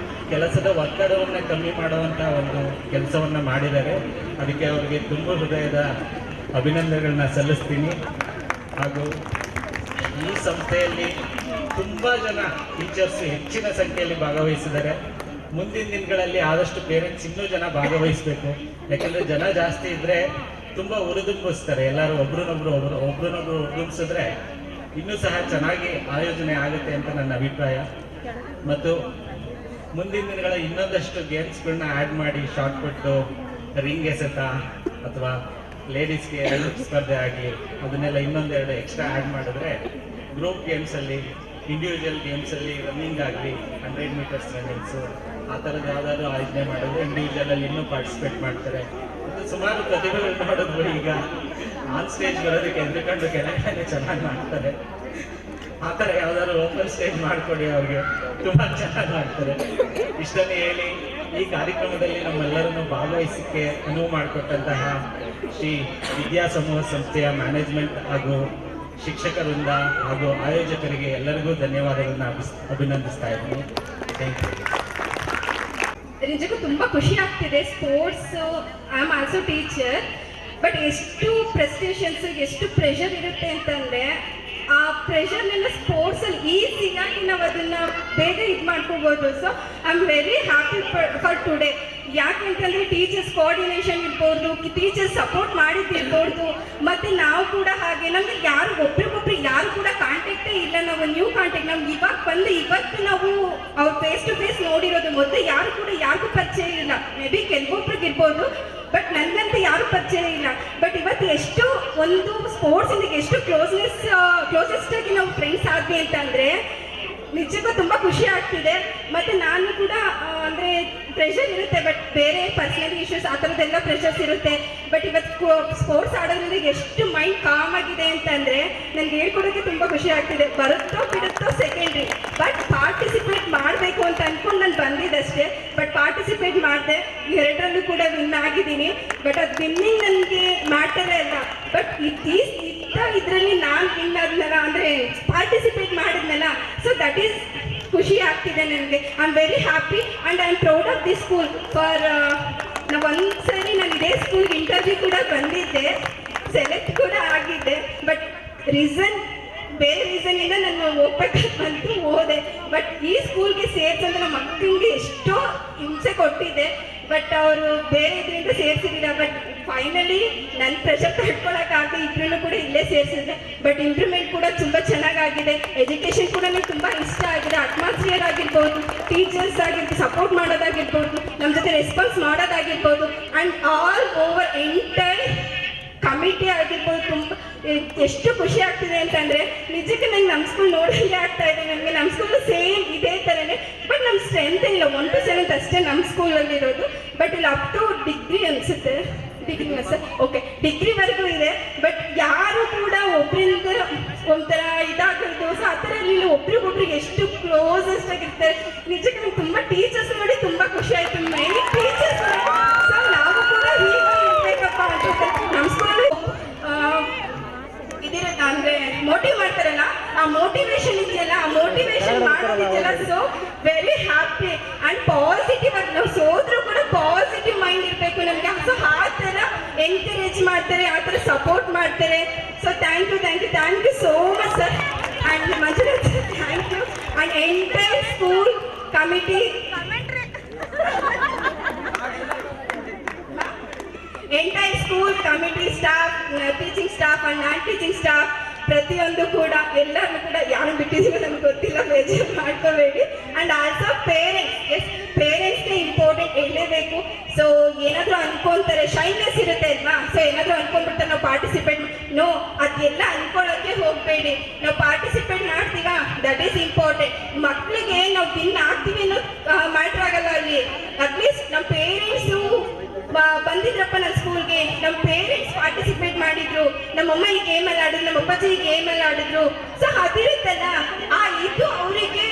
ಕೆಲಸದ ಒತ್ತಡವನ್ನು ಕಮ್ಮಿ ಮಾಡುವಂಥ ಒಂದು ಕೆಲಸವನ್ನು ಮಾಡಿದ್ದಾರೆ. ಅದಕ್ಕೆ ಅವರಿಗೆ ತುಂಬ ಹೃದಯದ ಅಭಿನಂದನೆಗಳನ್ನ ಸಲ್ಲಿಸ್ತೀನಿ. ಹಾಗೂ ಈ ಸಂಸ್ಥೆಯಲ್ಲಿ ತುಂಬ ಜನ ಟೀಚರ್ಸ್ ಹೆಚ್ಚಿನ ಸಂಖ್ಯೆಯಲ್ಲಿ ಭಾಗವಹಿಸಿದ್ದಾರೆ. ಮುಂದಿನ ದಿನಗಳಲ್ಲಿ ಆದಷ್ಟು ಪೇರೆಂಟ್ಸ್ ಇನ್ನೂ ಜನ ಭಾಗವಹಿಸಬೇಕು. ಯಾಕಂದರೆ ಜನ ಜಾಸ್ತಿ ಇದ್ದರೆ ತುಂಬ ಉರಿದುಂಬಿಸ್ತಾರೆ. ಎಲ್ಲರೂ ಒಬ್ರನ್ನೊಬ್ರು ಉರಿದುಂಬಿಸಿದ್ರೆ ಇನ್ನೂ ಸಹ ಚೆನ್ನಾಗಿ ಆಯೋಜನೆ ಆಗುತ್ತೆ ಅಂತ ನನ್ನ ಅಭಿಪ್ರಾಯ. ಮತ್ತು ಮುಂದಿನ ದಿನಗಳ ಇನ್ನೊಂದಷ್ಟು ಗೇಮ್ಸ್ಗಳನ್ನ ಆ್ಯಡ್ ಮಾಡಿ ಶಾರ್ಟ್ ಪುಟ್ಟು, ರಿಂಗ್ ಎಸೆತ ಅಥವಾ ಲೇಡೀಸ್ಗೆ 2 ಸ್ಪರ್ಧೆ ಆಗಲಿ ಅದನ್ನೆಲ್ಲ ಇನ್ನೊಂದೆರಡು ಎಕ್ಸ್ಟ್ರಾ ಆ್ಯಡ್ ಮಾಡಿದ್ರೆ ಗ್ರೂಪ್ ಗೇಮ್ಸಲ್ಲಿ ಇಂಡಿವಿಜುವಲ್ ಗೇಮ್ಸಲ್ಲಿ ರನ್ನಿಂಗ್ ಆಗಲಿ 100 ಮೀಟರ್ಸ್ ರನ್ನಿಂಗ್ಸು ಆ ಥರದ್ದು ಯಾವುದಾದ್ರು ಆಯೋಜನೆ ಮಾಡಿದ್ರೆ ಇಂಡಿವಿಜುವಲಲ್ಲಿ ಇನ್ನೂ ಪಾರ್ಟಿಸಿಪೇಟ್ ಮಾಡ್ತಾರೆ. ಮತ್ತು ಸುಮಾರು ಪ್ರತಿಭೆಗಳು ನೋಡಿದ್ರು ಈಗ ಆನ್ ಸ್ಟೇಜ್ ಬರೋದಕ್ಕೆ ಎದ್ದುಕೊಂಡು ಕೆಳಗಡೆ ಚೆನ್ನಾಗಿ ಮಾಡ್ತಾರೆ. ಆ ಥರ ಯಾವ್ದಾದ್ರು ಓಪನ್ ಸ್ಟೇಜ್ ಮಾಡಿಕೊಡಿ, ಅವ್ರಿಗೆ ತುಂಬ ಚೆನ್ನಾಗಿ ಮಾಡ್ತಾರೆ. ಇಷ್ಟನ್ನು ಹೇಳಿ ಈ ಕಾರ್ಯಕ್ರಮದಲ್ಲಿ ನಮ್ಮೆಲ್ಲರನ್ನು ಭಾಗವಹಿಸಕ್ಕೆ ಅನುವು ಮಾಡಿಕೊಟ್ಟಂತಹ ಶ್ರೀ ವಿದ್ಯಾಸಮೂಹ ಸಂಸ್ಥೆಯ ಮ್ಯಾನೇಜ್ಮೆಂಟ್ ಹಾಗೂ ಶಿಕ್ಷಕರಿಂದ ಹಾಗೂ ಆಯೋಜಕರಿಗೆ ಎಲ್ಲರಿಗೂ ಧನ್ಯವಾದಗಳನ್ನು ಅಭಿನಂದಿಸ್ತಾ ಇದ್ದೀನಿ. Thank you. ನಿಜಕ್ಕೂ ತುಂಬ ಖುಷಿ ಆಗ್ತಿದೆ. Sports I am also teacher, but ಎಷ್ಟು ಪ್ರೆಸ್ಟೇಷನ್ಸ್, ಎಷ್ಟು ಪ್ರೆಷರ್ ಇರುತ್ತೆ ಅಂತಂದರೆ ಆ ಪ್ರೆಷರ್ನೆಲ್ಲ ಸ್ಪೋರ್ಟ್ಸಲ್ಲಿ ಈಸಿಯಾಗಿ ನಾವು ಅದನ್ನು ಬೇಗ ಇದು ಮಾಡ್ಕೋಬೋದು. So I am very happy for today. ಯಾಕೆಂತಂದರೆ ಟೀಚರ್ಸ್ ಕೋಆರ್ಡಿನೇಷನ್ ಇರ್ಬೋದು, ಟೀಚರ್ಸ್ ಸಪೋರ್ಟ್ ಮಾಡಿದ್ದಿರ್ಬೋದು, ಮತ್ತು ನಾವು ಕೂಡ ಹಾಗೆ ನಮಗೆ ಯಾರು ಒಬ್ರಿಗೊಬ್ರು ಯಾರು ಕೂಡ ಕಾಂಟ್ಯಾಕ್ಟೇ ಇಲ್ಲ. ನಾವು ನ್ಯೂ ಕಾಂಟ್ಯಾಕ್ಟ್, ನಮ್ಗೆ ಇವಾಗ ಬಂದು ಇವತ್ತು ನಾವು ಅವ್ರು ಫೇಸ್ ಟು ಫೇಸ್ ನೋಡಿರೋದು. ಮೊದಲು ಯಾರು ಕೂಡ ಯಾರಿಗೂ ಪರಿಚಯ ಇಲ್ಲ, ಮೇ ಬಿ ಕೆಲವೊಬ್ರಿಗೆ ಇರ್ಬೋದು, ಬಟ್ ನನಗಂತೂ ಯಾರು ಪರಿಚಯ ಇಲ್ಲ. ಬಟ್ ಇವತ್ತು ಎಷ್ಟು ಒಂದು ಸ್ಪೋರ್ಟ್ಸ್ ಇಂದ ಎಷ್ಟು ಕ್ಲೋಸೆಸ್ಟ್ ಆಗಿ ನಾವು ಫ್ರೆಂಡ್ಸ್ ಆದ್ವಿ ಅಂತಂದರೆ ನಿಜಕ್ಕೂ ತುಂಬ ಖುಷಿ ಆಗ್ತಿದೆ. ಮತ್ತು ನಾನು ಕೂಡ ಅಂದರೆ ಪ್ರೆಷರ್ ಇರುತ್ತೆ, ಬಟ್ ಬೇರೆ ಪರ್ಸನಲ್ ಇಶ್ಯೂಸ್ ಆ ಥರದ್ದೆಲ್ಲ ಪ್ರೆಷರ್ಸ್ ಇರುತ್ತೆ. ಬಟ್ ಇವತ್ತು ಸ್ಪೋರ್ಟ್ಸ್ ಆಡೋದ್ರಿಂದ ಎಷ್ಟು ಮೈಂಡ್ ಕಾಮ್ ಆಗಿದೆ ಅಂತಂದರೆ ನನಗೆ ಹೇಳ್ಕೊಡೋಕ್ಕೆ ತುಂಬ ಖುಷಿ ಆಗ್ತಿದೆ. ಬರುತ್ತೋ ಬಿಡುತ್ತೋ ಸೆಕೆಂಡ್ರಿ, ಬಟ್ ಪಾರ್ಟಿಸಿಪೇಟ್ ಮಾಡಬೇಕು ಅಂತ ಅಂದ್ಕೊಂಡು ನಾನು ಬಂದಿದ್ದಷ್ಟೇ. ಬಟ್ ಪಾರ್ಟಿಸಿಪೇಟ್ ಮಾಡಿದೆ, 2ರಲ್ಲೂ ಕೂಡ ವಿನ್ ಆಗಿದ್ದೀನಿ. ಬಟ್ ಅದು ವಿನ್ನಿಂಗ್ ನನಗೆ ಮ್ಯಾಟರೇ ಅಲ್ಲ, ಬಟ್ ಇದರಲ್ಲಿ ನಾನು ವಿನ್ ಆದ್ನಲ್ಲ, ಅಂದರೆ ಪಾರ್ಟಿಸಿಪೇಟ್ ಮಾಡಿದ್ನಲ್ಲ, ಸೊ ದಟ್ ಈಸ್ ಖುಷಿ ಆಗ್ತಿದೆ ನನಗೆ. I am very happy and I am proud of this school for ನಾವು ಒಂದ್ಸರಿ ನಾನು ಇದೇ ಸ್ಕೂಲ್ಗೆ ಇಂಟರ್ವ್ಯೂ ಕೂಡ ಬಂದಿದ್ದೆ, ಸೆಲೆಕ್ಟ್ ಕೂಡ ಆಗಿದ್ದೆ. ಬಟ್ ಬೇರೆ ರೀಸನ್ನಿಂದ ನಾನು ಹೋಗ್ಬೇಕಂತೂ ಹೋದೆ. ಬಟ್ ಈ ಸ್ಕೂಲ್ಗೆ ಸೇರ್ಸಂದ್ರೆ ನಮ್ಮ ಮಕ್ಕಳಿಗೆ ಎಷ್ಟೋ ಹಿಂಸೆ ಕೊಟ್ಟಿದೆ, ಬಟ್ ಅವರು ಬೇರೆ ಇದರಿಂದ ಸೇರಿಸಿಲ್ಲ. ಬಟ್ ಫೈನಲಿ ನನ್ನ ಪ್ರೆಷರ್ ತಡ್ಕೊಳಕ್ಕಾಗದೆ ಇಬ್ಬರೂ ಕೂಡ ಇಲ್ಲೇ ಸೇರಿಸಿದೆ. ಬಟ್ ಇಂಪ್ರೂವ್ಮೆಂಟ್ ಕೂಡ ತುಂಬ ಚೆನ್ನಾಗಾಗಿದೆ. ಎಜುಕೇಷನ್ ಕೂಡ ನನಗೆ ತುಂಬ ಇಷ್ಟ ಆಗಿದೆ. ಅಟ್ಮಾಸ್ಫಿಯರ್ ಆಗಿರ್ಬೋದು, ಟೀಚರ್ಸ್ ಆಗಿರ್ಬೋದು, ಸಪೋರ್ಟ್ ಮಾಡೋದಾಗಿರ್ಬೋದು, ನಮ್ಮ ಜೊತೆ ರೆಸ್ಪಾನ್ಸ್ ಮಾಡೋದಾಗಿರ್ಬೋದು, and all over entire committee ಆಗಿರ್ಬೋದು. ತುಂಬ ಎಷ್ಟು ಖುಷಿ ಆಗ್ತಿದೆ ಅಂತಂದರೆ ನಿಜಕ್ಕೆ ನಂಗೆ ನಮ್ಮ ಸ್ಕೂಲ್ ನೋಡೋಂಗೆ ಆಗ್ತಾ ಇದೆ. ನನಗೆ ನಮ್ಮ ಸ್ಕೂಲು ಸೇಮ್ ಇದೇ ಥರನೇ, ಬಟ್ ನಮ್ಮ ಸ್ಟ್ರೆಂತ್ ಇಲ್ಲ, 1 to 7 ಅಷ್ಟೇ ನಮ್ಮ ಸ್ಕೂಲಲ್ಲಿರೋದು. ಬಟ್ ಇಲ್ಲಿ ಅಪ್ ಟು ಡಿಗ್ರಿ ಅನಿಸುತ್ತೆ, ಡಿಗ್ರಿನ ಸರ್, ಓಕೆ, ಡಿಗ್ರಿವರೆಗೂ ಇದೆ. ಬಟ್ ಯಾರು ಕೂಡ ಒಬ್ಬರಿಂದ ಒಂಥರ ಇದಾಗೋದು, ಸೊ ಆ ಥರ ಇಲ್ಲಿ ಒಬ್ರಿಗೊಬ್ರಿಗೆ ಎಷ್ಟು ಕ್ಲೋಸೆಸ್ಟ್ ಆಗಿರ್ತಾರೆ. ನಿಜಕ್ಕೆ ನಂಗೆ ತುಂಬ ಟೀಚರ್ಸ್ ನೋಡಿ ತುಂಬ ಖುಷಿ ಆಯಿತು. ಮೈನಿ ಟೀಚರ್ಸ್, ಸೊ ನಾವು ಕೂಡ ಹೀಗೆ ಇರಬೇಕಪ್ಪ ಅಂತ ನಮ್ಮ ಸ್ಕೂಲಲ್ಲಿ ಇದಿರುತ್ತೆ. ಅಂದರೆ ಮೋಟಿವ್ ಮಾಡ್ತಾರಲ್ಲ, ಆ ಮೋಟಿವೇಶನ್ ಇದೆಯಲ್ಲ, ಆ ಮೋಟಿವೇಶನ್ ಮಾಡೋದಿದೆಯಲ್ಲ, so very happy and positive ಆಗಿ ನಾವು ಸೋದ್ರು ಕೂಡ ಪಾಸಿಟಿವ್ ಮೈಂಡ್ ಇರಬೇಕು ನಮಗೆ. ಸೊ ಆ ಥರ ಎನ್ಕರೇಜ್ ಮಾಡ್ತಾರೆ, ಆ ಥರ ಸಪೋರ್ಟ್ ಮಾಡ್ತಾರೆ. So thank you so much sir. And Manjunath sir, thank you. And entire school committee, entire school committee staff, teaching staff and non teaching staff, ಪ್ರತಿಯೊಂದು ಕೂಡ ಎಲ್ಲರೂ ಕೂಡ ಯಾರು ಬಿಟ್ಟಿದ್ದೀರೋ ನಮ್ಗೆ ಗೊತ್ತಿಲ್ಲ, ಬೇಜಾರು ಮಾಡ್ಕೋಬೇಡಿ. ಆ್ಯಂಡ್ ಆಲ್ಸೋ ಪೇರೆಂಟ್ಸ್, ಎಸ್ ಪೇರೆಂಟ್ಸ್ಗೆ ಇಂಪಾರ್ಟೆಂಟ್ ಹೇಳಲೇಬೇಕು. ಸೊ ಏನಾದರೂ ಅನ್ಕೊಂತಾರೆ, ಶೈನೆಸ್ ಇರುತ್ತೆ ಅಲ್ವಾ, ಸೊ ಏನಾದರೂ ಅನ್ಕೊಂಡ್ಬಿಡ್ತಾರೆ ನಾವು ಪಾರ್ಟಿಸಿಪೇಟ್, ನೋ, ಅದೆಲ್ಲ ಅನ್ಕೊಳ್ಳೋಕ್ಕೆ ಹೋಗಬೇಡಿ. ನಾವು ಪಾರ್ಟಿಸಿಪೇಟ್ ಮಾಡ್ತೀವ, ದಟ್ ಈಸ್ ಇಂಪಾರ್ಟೆಂಟ್. ಮಕ್ಕಳಿಗೆ ನಾವು ವಿನ್ ಆಗ್ತೀವಿ ಅನ್ನೋದು ಮ್ಯಾಟ್ರ್ ಆಗಲ್ಲ ಅಲ್ಲಿ. ಅಟ್ಲೀಸ್ಟ್ ನಮ್ಮ ಪೇರೆಂಟ್ಸು ಬಂದಿದ್ರಪ್ಪ ನನ್ನ ಸ್ಕೂಲ್ಗೆ, ನಮ್ಮ ಪೇರೆಂಟ್ಸ್ ಪಾರ್ಟಿಸಿಪೇಟ್ ಮಾಡಿದ್ರು, ನಮ್ಮಮ್ಮ ಈ ಗೇಮಲ್ಲಿ ಆಡಿದ್ರು, ನಮ್ಮ ಅಪ್ಪಾಜಿ ಈ ಗೇಮಲ್ಲಿ ಆಡಿದ್ರು, ಸೊ ಅದಿರುತ್ತಲ್ಲ, ಇದು ಅವರಿಗೆ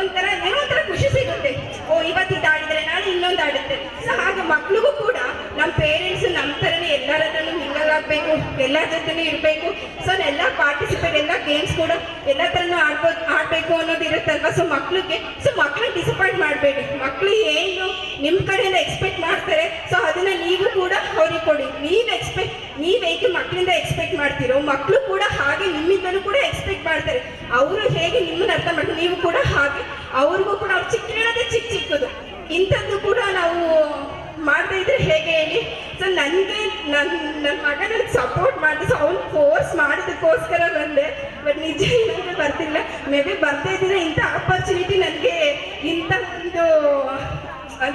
ಒಂಥರ ಏನೋ ಒಂಥರ ಖುಷಿ ಸಿಗುತ್ತೆ. ಓ ಇವತ್ತು ಇದು ಆಡಿದ್ರೆ ನಾಳೆ ಇನ್ನೊಂದು ಆಡುತ್ತೆ. ಸೊ ಹಾಗೆ ಮಕ್ಳಿಗೂ ಕೂಡ ನಮ್ಮ ಪೇರೆಂಟ್ಸ್ ನಮ್ಮ ಥರನೇ ಎಲ್ಲರ ಹತ್ರನೂ ಮಿಂಗಲ್ ಆಗಬೇಕು, ಎಲ್ಲರ ಜೊತೆನೂ ಇರಬೇಕು. ಸೊ ಎಲ್ಲ ಪಾರ್ಟಿಸಿಪೇಟ್, ಎಲ್ಲ ಗೇಮ್ಸ್ ಕೂಡ ಎಲ್ಲ ಥರನೂ ಆಡಬೇಕು ಅನ್ನೋದು ಇರುತ್ತಲ್ವ. ಸೊ ಮಕ್ಳಿಗೆ ಡಿಸಪಾಯಿಂಟ್ ಮಾಡಬೇಡಿ. ಮಕ್ಕಳು ಏನು ನಿಮ್ಮ ಕಡೆಯಿಂದ ಎಕ್ಸ್ಪೆಕ್ಟ್ ಮಾಡ್ತಾರೆ, ಸೊ ಅದನ್ನ ನೀವು ಕೂಡ ಅವ್ರಿಗೆ ಕೊಡಿ. ನೀವು ಹೇಗೆ ಮಕ್ಕಳಿಂದ ಎಕ್ಸ್ಪೆಕ್ಟ್ ಮಾಡ್ತೀರೋ, ಮಕ್ಕಳು ಕೂಡ ಹಾಗೆ ನಿಮ್ಮಿಂದಲೂ ಕೂಡ ಎಕ್ಸ್ಪೆಕ್ಟ್ ಮಾಡ್ತಾರೆ. ಅವರು ಹೇಗೆ ನಿಮ್ಮನ್ನ ಅರ್ಥ ಮಾಡ್ತಾರೆ, ನೀವು ಕೂಡ ಹಾಗೆ ಅವ್ರಿಗೂ ಕೂಡ. ಅವ್ರು ಚಿಕ್ಕದು ಇಂಥದ್ದು ಕೂಡ ನಾವು ಮಾಡದೇ ಇದ್ರೆ ಹೇಗೆ ಹೇಳಿ. ಸೊ ನನಗೆ ನನ್ನ ಮಗ ನನಗೆ ಸಪೋರ್ಟ್ ಮಾಡಿದೆ, ಸೊ ಅವ್ನು ಫೋರ್ಸ್ ಮಾಡಿದಕ್ಕೋಸ್ಕರ ಬಂದೆ. ಬಟ್ ನಿಜ ನನಗೆ ಬರ್ತಿಲ್ಲ. ಮೇ ಬಿ ಬರ್ತಾ ಇದ್ದರೆ ಇಂಥ ಆಪರ್ಚುನಿಟಿ ನನಗೆ, ಇಂಥ ಒಂದು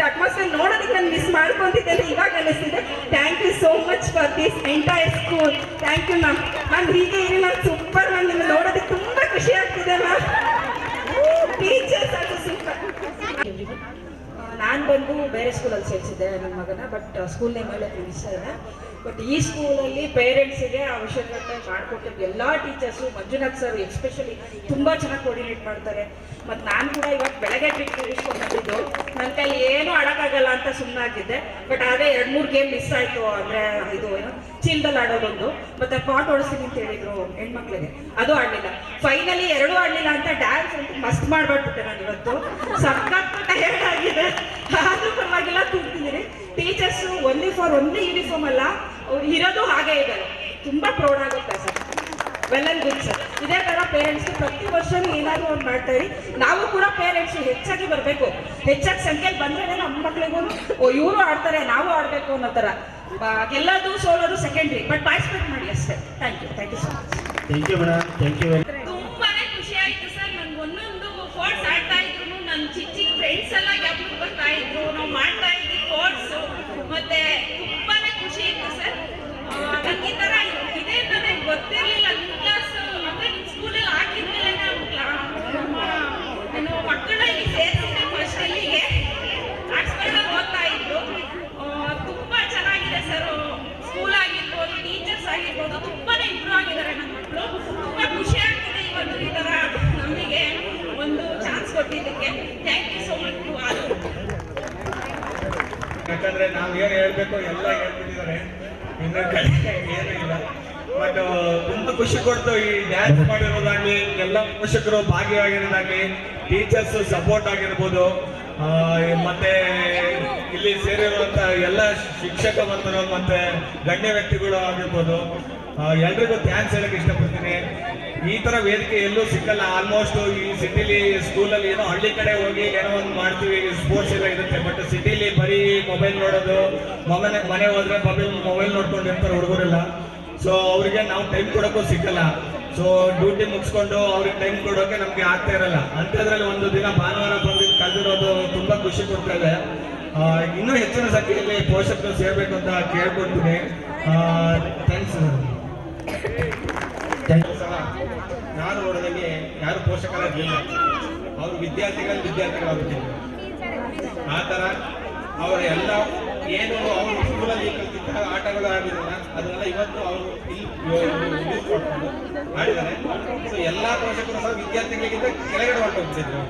ಅಟ್ಮಾಸ್ಫಿಯರ್ ನೋಡೋದಕ್ಕೆ ನಾನು ಮಿಸ್ ಮಾಡ್ಕೊತಿದ್ದೆ ಅಂತ ಇವಾಗ ಅನ್ನಿಸ್ತಿದೆ. Thank you so much for this entire school. Thank you ma'am. Ma'am ಹೀಗೆ ಇರಿ ಮ್ಯಾಮ್, ಸೂಪರ್ ಮ್ಯಾಮ್. ನಿಮ್ಮನ್ನು ನೋಡೋದಕ್ಕೆ ತುಂಬ ಖುಷಿ ಆಗ್ತಿದೆ ಮ್ಯಾಮ್. ಟೀಚರ್ಸ್ ಅದು ಸೂಪರ್. ನಾನು ಬಂದು ಬೇರೆ ಸ್ಕೂಲಲ್ಲಿ ಸೇರಿಸಿದ್ದೆ ನನ್ನ ಮಗನ, ಬಟ್ ಸ್ಕೂಲ್ ನೇಮ್ ಹೇಳೋಕ್ಕೆ ಇಷ್ಟ ಇಲ್ಲ. ಬಟ್ ಈ ಸ್ಕೂಲಲ್ಲಿ ಪೇರೆಂಟ್ಸಿಗೆ ಅವಶ್ಯಕತೆ ಮಾಡಿಕೊಟ್ಟಿದ್ದು ಎಲ್ಲ ಟೀಚರ್ಸು, ಮಂಜುನಾಥ್ ಸರ್ ಎಸ್ಪೆಷಲಿ ತುಂಬ ಚೆನ್ನಾಗಿ ಕೋರ್ಡಿನೇಟ್ ಮಾಡ್ತಾರೆ. ಮತ್ತು ನಾನು ಕೂಡ ಇವತ್ತು ಬೆಳಗ್ಗೆ ಟ್ರಿಪ್ ಮುಗಿಸ್ಕೊಂಡು ಬಂದಿದ್ದು, ನನ್ನ ಕೈಲಿ ಏನೂ ಆಡೋಕ್ಕಾಗಲ್ಲ ಅಂತ ಸುಮ್ಮನಾಗಿದ್ದೆ. ಬಟ್ ಅದೇ 2-3 ಗೇಮ್ ಮಿಸ್ ಆಯಿತು. ಅಂದರೆ ಇದು ಏನು ಚೀಲದಲ್ಲಿ ಆಡೋದೊಂದು, ಮತ್ತು ಪಾಟ್ ಓಡಿಸ್ತೀನಿ ಅಂತ ಹೇಳಿದ್ರು ಹೆಣ್ಮಕ್ಳಿಗೆ, ಅದು ಆಡಲಿಲ್ಲ. ಫೈನಲಿ 2 ಆಡಲಿಲ್ಲ ಅಂತ ಡ್ಯಾನ್ಸ್ ಅಂತ ಮಸ್ತ್ ಮಾಡ್ಬಿಟ್ಬಿಟ್ಟೆ ನಾನು ಇವತ್ತು. ಸಖತ್ ಟಯರ್ಡ್ ಆಗಿದೆ, ಆದರೂ ಪರವಾಗಿಲ್ಲ ಕೂಗ್ತಿದ್ದೀನಿ. ಟೀಚರ್ಸು ಓನ್ಲಿ ಯೂನಿಫಾರ್ಮ್ ಅಲ್ಲ, ಅವ್ರು ಇರೋದು ಹಾಗೆ ಇದ್ದಾರೆ. ತುಂಬ ಪ್ರೌಡ್ ಆಗುತ್ತೆ sir. Well and good sir. ಇದೇ ಥರ ಪೇರೆಂಟ್ಸ್ಗೆ ಪ್ರತಿ ವರ್ಷವೂ ಏನಾದರೂ ಒಂದು ಮಾಡ್ತಾ ಇರಿ. ನಾವು ಕೂಡ ಪೇರೆಂಟ್ಸು ಹೆಚ್ಚಾಗಿ ಬರಬೇಕು. ಹೆಚ್ಚಾಗಿ ಸಂಖ್ಯೆಯಲ್ಲಿ ಬಂದ್ರೆ ನಮ್ಮ ಮಕ್ಳಿಗೂ ಇವರು ಆಡ್ತಾರೆ, ನಾವು ಆಡಬೇಕು ಅನ್ನೋ ಥರ. ಗೆಲ್ಲೋದು ಸೋಲೋದು ಸೆಕೆಂಡ್ರಿ, ಬಟ್ ಪಾರ್ಟಿಸಿಪೇಟ್ ಮಾಡಿ ಅಷ್ಟೇ. Thank you so much. Thank you madam. Thank you. ತುಂಬಾನೇ ಖುಷಿ ಆಯ್ತು ಸರ್. ನನ್ಗೆ ಒಂದೊಂದು ಸ್ಪೋರ್ಟ್ಸ್ ಆಡ್ತಾ ಇದ್ರು, ನನ್ನ ಚಿಕ್ಕ ಫ್ರೆಂಡ್ಸ್ ಎಲ್ಲ ಜ್ಞಾಪಕ ಬರ್ತಾ ಇದ್ರು. ನಾವು ಮಾಡ್ತಾ ಇದ್ವಿ ಸ್ಪೋರ್ಟ್ಸ್, ಮತ್ತೆ ತುಂಬಾನೇ ಖುಷಿ ಇತ್ತು ಸರ್. ನನಗೆ ಈ ಥರ ಇದೆ ಅಂತ ನನಗೆ ಗೊತ್ತಿರಲಿಲ್ಲ. ನಿಮ್ಮ ಕ್ಲಾಸ್ ಅಂದರೆ ನಿಮ್ಮ ಸ್ಕೂಲಲ್ಲಿ ಹಾಕಿದ್ಮೇಲೆ ನಾನು ಮಕ್ಕಳಲ್ಲಿ ಸೇರಿಸಿದ್ದೆ ಫಸ್ಟ್ ಇಲ್ಲಿಗೆ ಆಡ್ಸ್ಕೊಂಡು ಓದ್ತಾ ಇದ್ರು. ತುಂಬ ಚೆನ್ನಾಗಿದೆ ಸರ್. ಸ್ಕೂಲ್ ಆಗಿರ್ಬೋದು, ಟೀಚರ್ಸ್ ಆಗಿರ್ಬೋದು, ತುಂಬಾನೇ ಇಂಪ್ರೂವ್ ಆಗಿದ್ದಾರೆ ನನ್ನ ಮಕ್ಕಳು. ತುಂಬ ಖುಷಿ ಆಗ್ತಿದೆ ಇವತ್ತು ಈ ಥರ ನಮಗೆ ಒಂದು ಚಾನ್ಸ್ ಕೊಟ್ಟಿದ್ದಕ್ಕೆ. Thank you so much to all. ಯಾಕಂದ್ರೆ ನಾವು ಏನು ಹೇಳ್ಬೇಕು ಎಲ್ಲ ಹೇಳ್ತಿದ್ದಾರೆ, ಇನ್ನು ಏನೂ ಇಲ್ಲ. ಬಟ್ ತುಂಬಾ ಖುಷಿ ಕೊಡ್ತು ಈ ಡ್ಯಾನ್ಸ್ ಮಾಡಿರೋದಾಗ್ಲಿ, ಎಲ್ಲ ಪೋಷಕರು ಭಾಗಿಯಾಗಿರೋದಾಗ್ಲಿ, ಟೀಚರ್ಸ್ ಸಪೋರ್ಟ್ ಆಗಿರ್ಬೋದು, ಮತ್ತೆ ಇಲ್ಲಿ ಸೇರಿರುವಂತ ಎಲ್ಲ ಶಿಕ್ಷಕ ಬಂದರು ಮತ್ತೆ ಗಣ್ಯ ವ್ಯಕ್ತಿಗಳು ಆಗಿರ್ಬೋದು, ಎಲ್ರಿಗೂ ಥ್ಯಾಂಕ್ಸ್ ಹೇಳಕ್ ಇಷ್ಟಪಡ್ತೀನಿ. ಈ ತರ ವೇದಿಕೆ ಎಲ್ಲೂ ಸಿಕ್ಕಲ್ಲ. ಆಲ್ಮೋಸ್ಟ್ ಈ ಸಿಟಿಲಿ ಸ್ಕೂಲಲ್ಲಿ ಏನೋ ಹಳ್ಳಿ ಕಡೆ ಹೋಗಿ ಏನೋ ಒಂದು ಮಾಡ್ತೀವಿ, ಸ್ಪೋರ್ಟ್ಸ್ ಎಲ್ಲ ಇರುತ್ತೆ. ಬಟ್ ಸಿಟಿಲಿ ಬರೀ ಮೊಬೈಲ್ ನೋಡೋದು, ಮನೆ ಹೋದ್ರೆ ಮೊಬೈಲ್ ನೋಡ್ಕೊಂಡಿರ್ತಾರೆ ಹುಡುಗರೆಲ್ಲ. ಸೊ ಅವರಿಗೆ ನಾವು ಟೈಮ್ ಕೊಡೋಕ್ಕೂ ಸಿಕ್ಕಲ್ಲ. ಸೊ ಡ್ಯೂಟಿ ಮುಗಿಸ್ಕೊಂಡು ಅವ್ರಿಗೆ ಟೈಮ್ ಕೊಡೋಕೆ ನಮ್ಗೆ ಆಗ್ತಾ ಇರಲ್ಲ. ಅಂಥದ್ರಲ್ಲಿ ಒಂದು ದಿನ ಭಾನುವಾರ ಬಂದಿದ್ದು ಕಳೆದಿರೋದು ತುಂಬಾ ಖುಷಿ ಕೊಡ್ತಾ ಇದೆ. ಇನ್ನೂ ಹೆಚ್ಚಿನ ಸಂಖ್ಯೆಯಲ್ಲಿ ಪೋಷಕರು ಸೇರ್ಬೇಕು ಅಂತ ಕೇಳ್ಕೊಡ್ತೀನಿ. ಥ್ಯಾಂಕ್ಸ್. ನಾನು ನೋಡೋದಂಗೆ ಯಾರು ಪೋಷಕರಾಗಲಿಲ್ಲ, ಅವರು ವಿದ್ಯಾರ್ಥಿಗಳಾಗುತ್ತಿದ್ರು. ಆ ಥರ ಅವರ ಎಲ್ಲ ಏನು ಅವರು ಸ್ಕೂಲಲ್ಲಿ ಕಲಿತಿದ್ದ ಆಟಗಳು ಆಡಿರಲ್ಲ, ಅದನ್ನೆಲ್ಲ ಇವತ್ತು ಅವರು ಇಲ್ಲಿ ಕೊಡ್ಕೊಂಡು ಆಡಿದ್ದಾರೆ. ಸೊ ಎಲ್ಲ ಪೋಷಕರು ಸಹ ವಿದ್ಯಾರ್ಥಿಗಳಿಗಿಂತ ಕೆಳಗಡೆ ಹೊರಟೋಗ್ತಿದ್ರು.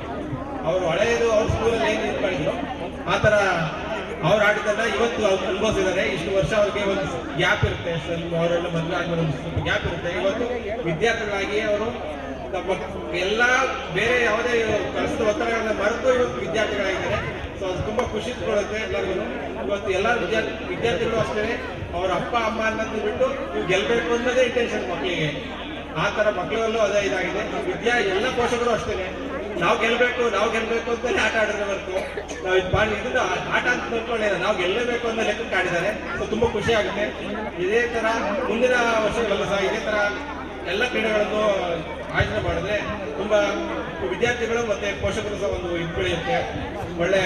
ಅವರು ಹಳೆಯದು ಅವ್ರ ಸ್ಕೂಲಲ್ಲಿ ಏನು ಇದು ಮಾಡಿದ್ರು ಆ ಥರ ಅವ್ರು ಆಡಿದ್ದನ್ನ ಇವತ್ತು ಅವ್ರು ಅನುಭವಿಸಿದ್ದಾರೆ. ಇಷ್ಟು ವರ್ಷ ಅವ್ರಿಗೆ ಒಂದು ಗ್ಯಾಪ್ ಇರುತ್ತೆ, ಅವರೆಲ್ಲ ಮದುವೆ ಆದ್ಮೇಲೆ ಒಂದು ಸ್ವಲ್ಪ ಗ್ಯಾಪ್ ಇರುತ್ತೆ. ಇವತ್ತು ವಿದ್ಯಾರ್ಥಿಗಳಾಗಿ ಅವರು ನಮ್ಮ ಎಲ್ಲ ಬೇರೆ ಯಾವುದೇ ಕೆಲಸದ ಒತ್ತಡಗಳನ್ನ ಮರೆತು ಇವತ್ತು ವಿದ್ಯಾರ್ಥಿಗಳಾಗಿದ್ದಾರೆ. ಸೊ ಅದು ತುಂಬಾ ಖುಷಿ ಕೊಡುತ್ತೆ ಎಲ್ಲರಿಗೂ. ಇವತ್ತು ಎಲ್ಲ ವಿದ್ಯಾರ್ಥಿಗಳು ಅಷ್ಟೇ ಅವ್ರ ಅಪ್ಪ ಅಮ್ಮ ಅನ್ನೋದು ಬಿಟ್ಟು ನೀವು ಗೆಲ್ಬೇಕು ಅನ್ನೋದೇ ಇಂಟೆನ್ಷನ್ ಮಕ್ಕಳಿಗೆ. ಆ ಥರ ಮಕ್ಕಳಲ್ಲೂ ಅದೇ ಇದಾಗಿದೆ. ಎಲ್ಲ ಪೋಷಕರು ಅಷ್ಟೇ ನಾವು ಗೆಲ್ಬೇಕು ಅಂತಲೇ ಆಟ ಆಡಿದ್ರೆ ಹೊರತು ನಾವು ಇದನ್ನ ಆಟ ಅಂತ ನೋಡ್ಕೊಂಡಿಲ್ಲ, ನಾವು ಗೆಲ್ಲಬೇಕು ಅನ್ನೋ ಲೆಕ್ಕಕ್ಕೆ ಆಡಿದ್ದಾರೆ. ಸೊ ತುಂಬಾ ಖುಷಿ ಆಗುತ್ತೆ. ಇದೇ ತರ ಮುಂದಿನ ವರ್ಷಗಳಲ್ಲೂ ಸಹ ಇದೇ ತರ ಎಲ್ಲ ಕ್ರೀಡೆಗಳನ್ನು ಆಯೋಜನೆ ಮಾಡಿದ್ರೆ ತುಂಬಾ ವಿದ್ಯಾರ್ಥಿಗಳು ಮತ್ತೆ ಪೋಷಕರು ಸಹ ಒಂದು ಇದು ಬೆಳೆಯುತ್ತೆ, ಒಳ್ಳೆ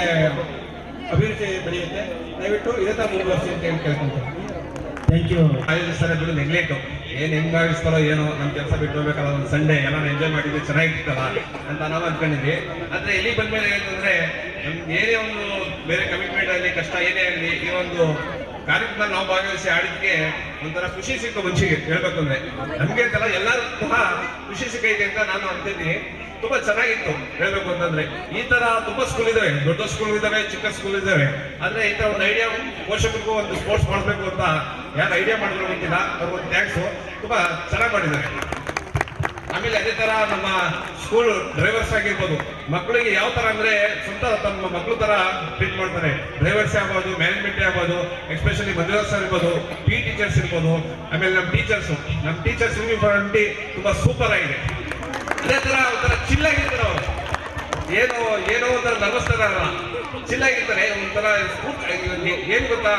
ಅಭಿವೃದ್ಧಿ ಬೆಳೆಯುತ್ತೆ. ದಯವಿಟ್ಟು ಇದೇ ತರ ಮುಂದುವರಿಸಿ ಅಂತ ಹೇಳಿ ಕೇಳ್ಕೊಂತೀನಿ. Thank you. ಆಯೋಜಿಸ್ತಾರೆ ಬಿಡು, ನೆಗ್ಲೆಕ್ಟ್ ಏನ್ ಹೆಂಗ್ ಆಗಿಸ್ತಾರೋ ಏನೋ, ನಮ್ ಕೆಲಸ ಬಿಟ್ಟು ಹೋಗ್ಬೇಕಲ್ಲ, ಒಂದು ಸಂಡೇ ಎಲ್ಲ ಎಂಜಾಯ್ ಮಾಡಿದ್ವಿ ಚೆನ್ನಾಗಿರ್ತಲ್ಲ ಅಂತ ನಾವು ಅನ್ಕೊಂಡಿದ್ವಿ. ಆದ್ರೆ ಇಲ್ಲಿ ಬಂದ್ಮೇಲೆ ಏನಂತಂದ್ರೆ ಏನೇ ಒಂದು ಬೇರೆ ಕಮಿಟ್ಮೆಂಟ್ ಆಗಲಿ ಕಷ್ಟ ಏನೇ ಆಗಲಿ ಈ ಒಂದು ಕಾರ್ಯಕ್ರಮ ನಾವು ಭಾಗವಹಿಸಿ ಆಡಿದ್ಕೆ ಒಂಥರ ಖುಷಿ ಸಿಕ್ಕು. ಮುಂಚೆಗೆ ಹೇಳ್ಬೇಕು ಅಂದ್ರೆ ನಮ್ಗೆ ಅಂತಲ್ಲ ಎಲ್ಲರೂ ಸಹ ಖುಷಿ ಸಿಕ್ಕೈತೆ ಅಂತ ನಾನು ಅಂತಿದ್ದೀನಿ. ತುಂಬಾ ಚೆನ್ನಾಗಿತ್ತು ಹೇಳ್ಬೇಕು ಅಂತಂದ್ರೆ. ಈ ತರ ತುಂಬಾ ಸ್ಕೂಲ್ ಇದಾವೆ, ದೊಡ್ಡ ಸ್ಕೂಲ್ ಇದಾವೆ, ಚಿಕ್ಕ ಸ್ಕೂಲ್ ಇದಾವೆ. ಆದ್ರೆ ಈ ತರ ಒಂದು ಐಡಿಯಾ ಪೋಷಕರಿಗೂ ಒಂದು ಸ್ಪೋರ್ಟ್ಸ್ ಮಾಡ್ಬೇಕು ಅಂತ ಯಾರು ಐಡಿಯಾ ಮಾಡಿದ್ರು ಗೊತ್ತಿಲ್ಲ, ಅವ್ರಿಗೊಂದು ಥ್ಯಾಂಕ್ಸ್. ತುಂಬಾ ಚೆನ್ನಾಗಿ ಮಾಡಿದ್ದಾರೆ. ಆಮೇಲೆ ಅದೇ ತರ ನಮ್ಮ ಸ್ಕೂಲ್ ಡ್ರೈವರ್ಸ್ ಆಗಿರ್ಬೋದು, ಮಕ್ಕಳಿಗೆ ಯಾವ ತರ ಅಂದ್ರೆ ಸ್ವಂತ ತಮ್ಮ ಮಕ್ಕಳು ತರ ಟ್ರೀಟ್ ಮಾಡ್ತಾರೆ. ಡ್ರೈವರ್ಸ್ ಆಗ್ಬೋದು, ಮ್ಯಾನೇಜ್ಮೆಂಟ್ ಆಗ್ಬೋದು, ಎಸ್ಪೆಷಲಿ ಮಂಜುನಾಥ್ ಸರ್ ಇರ್ಬೋದು, ಟೀಚರ್ಸ್ ಇರ್ಬೋದು. ಆಮೇಲೆ ನಮ್ಮ ಟೀಚರ್ಸ್ ಯೂನಿಫಾರ್ಮ್ ತುಂಬಾ ಸೂಪರ್ ಆಗಿದೆ. ಅದೇ ತರ ಒಂಥರ ಚಿಲ್ಲಾಗಿರ್ತಾರೆ ಅವರು, ಏನೋ ಒಂಥರ ನರ್ವಸ್ತಾರಲ್ಲ, ಚಿಲ್ಲಾಗಿರ್ತಾರೆ. ಒಂಥರ ಏನ್ ಗೊತ್ತಾ,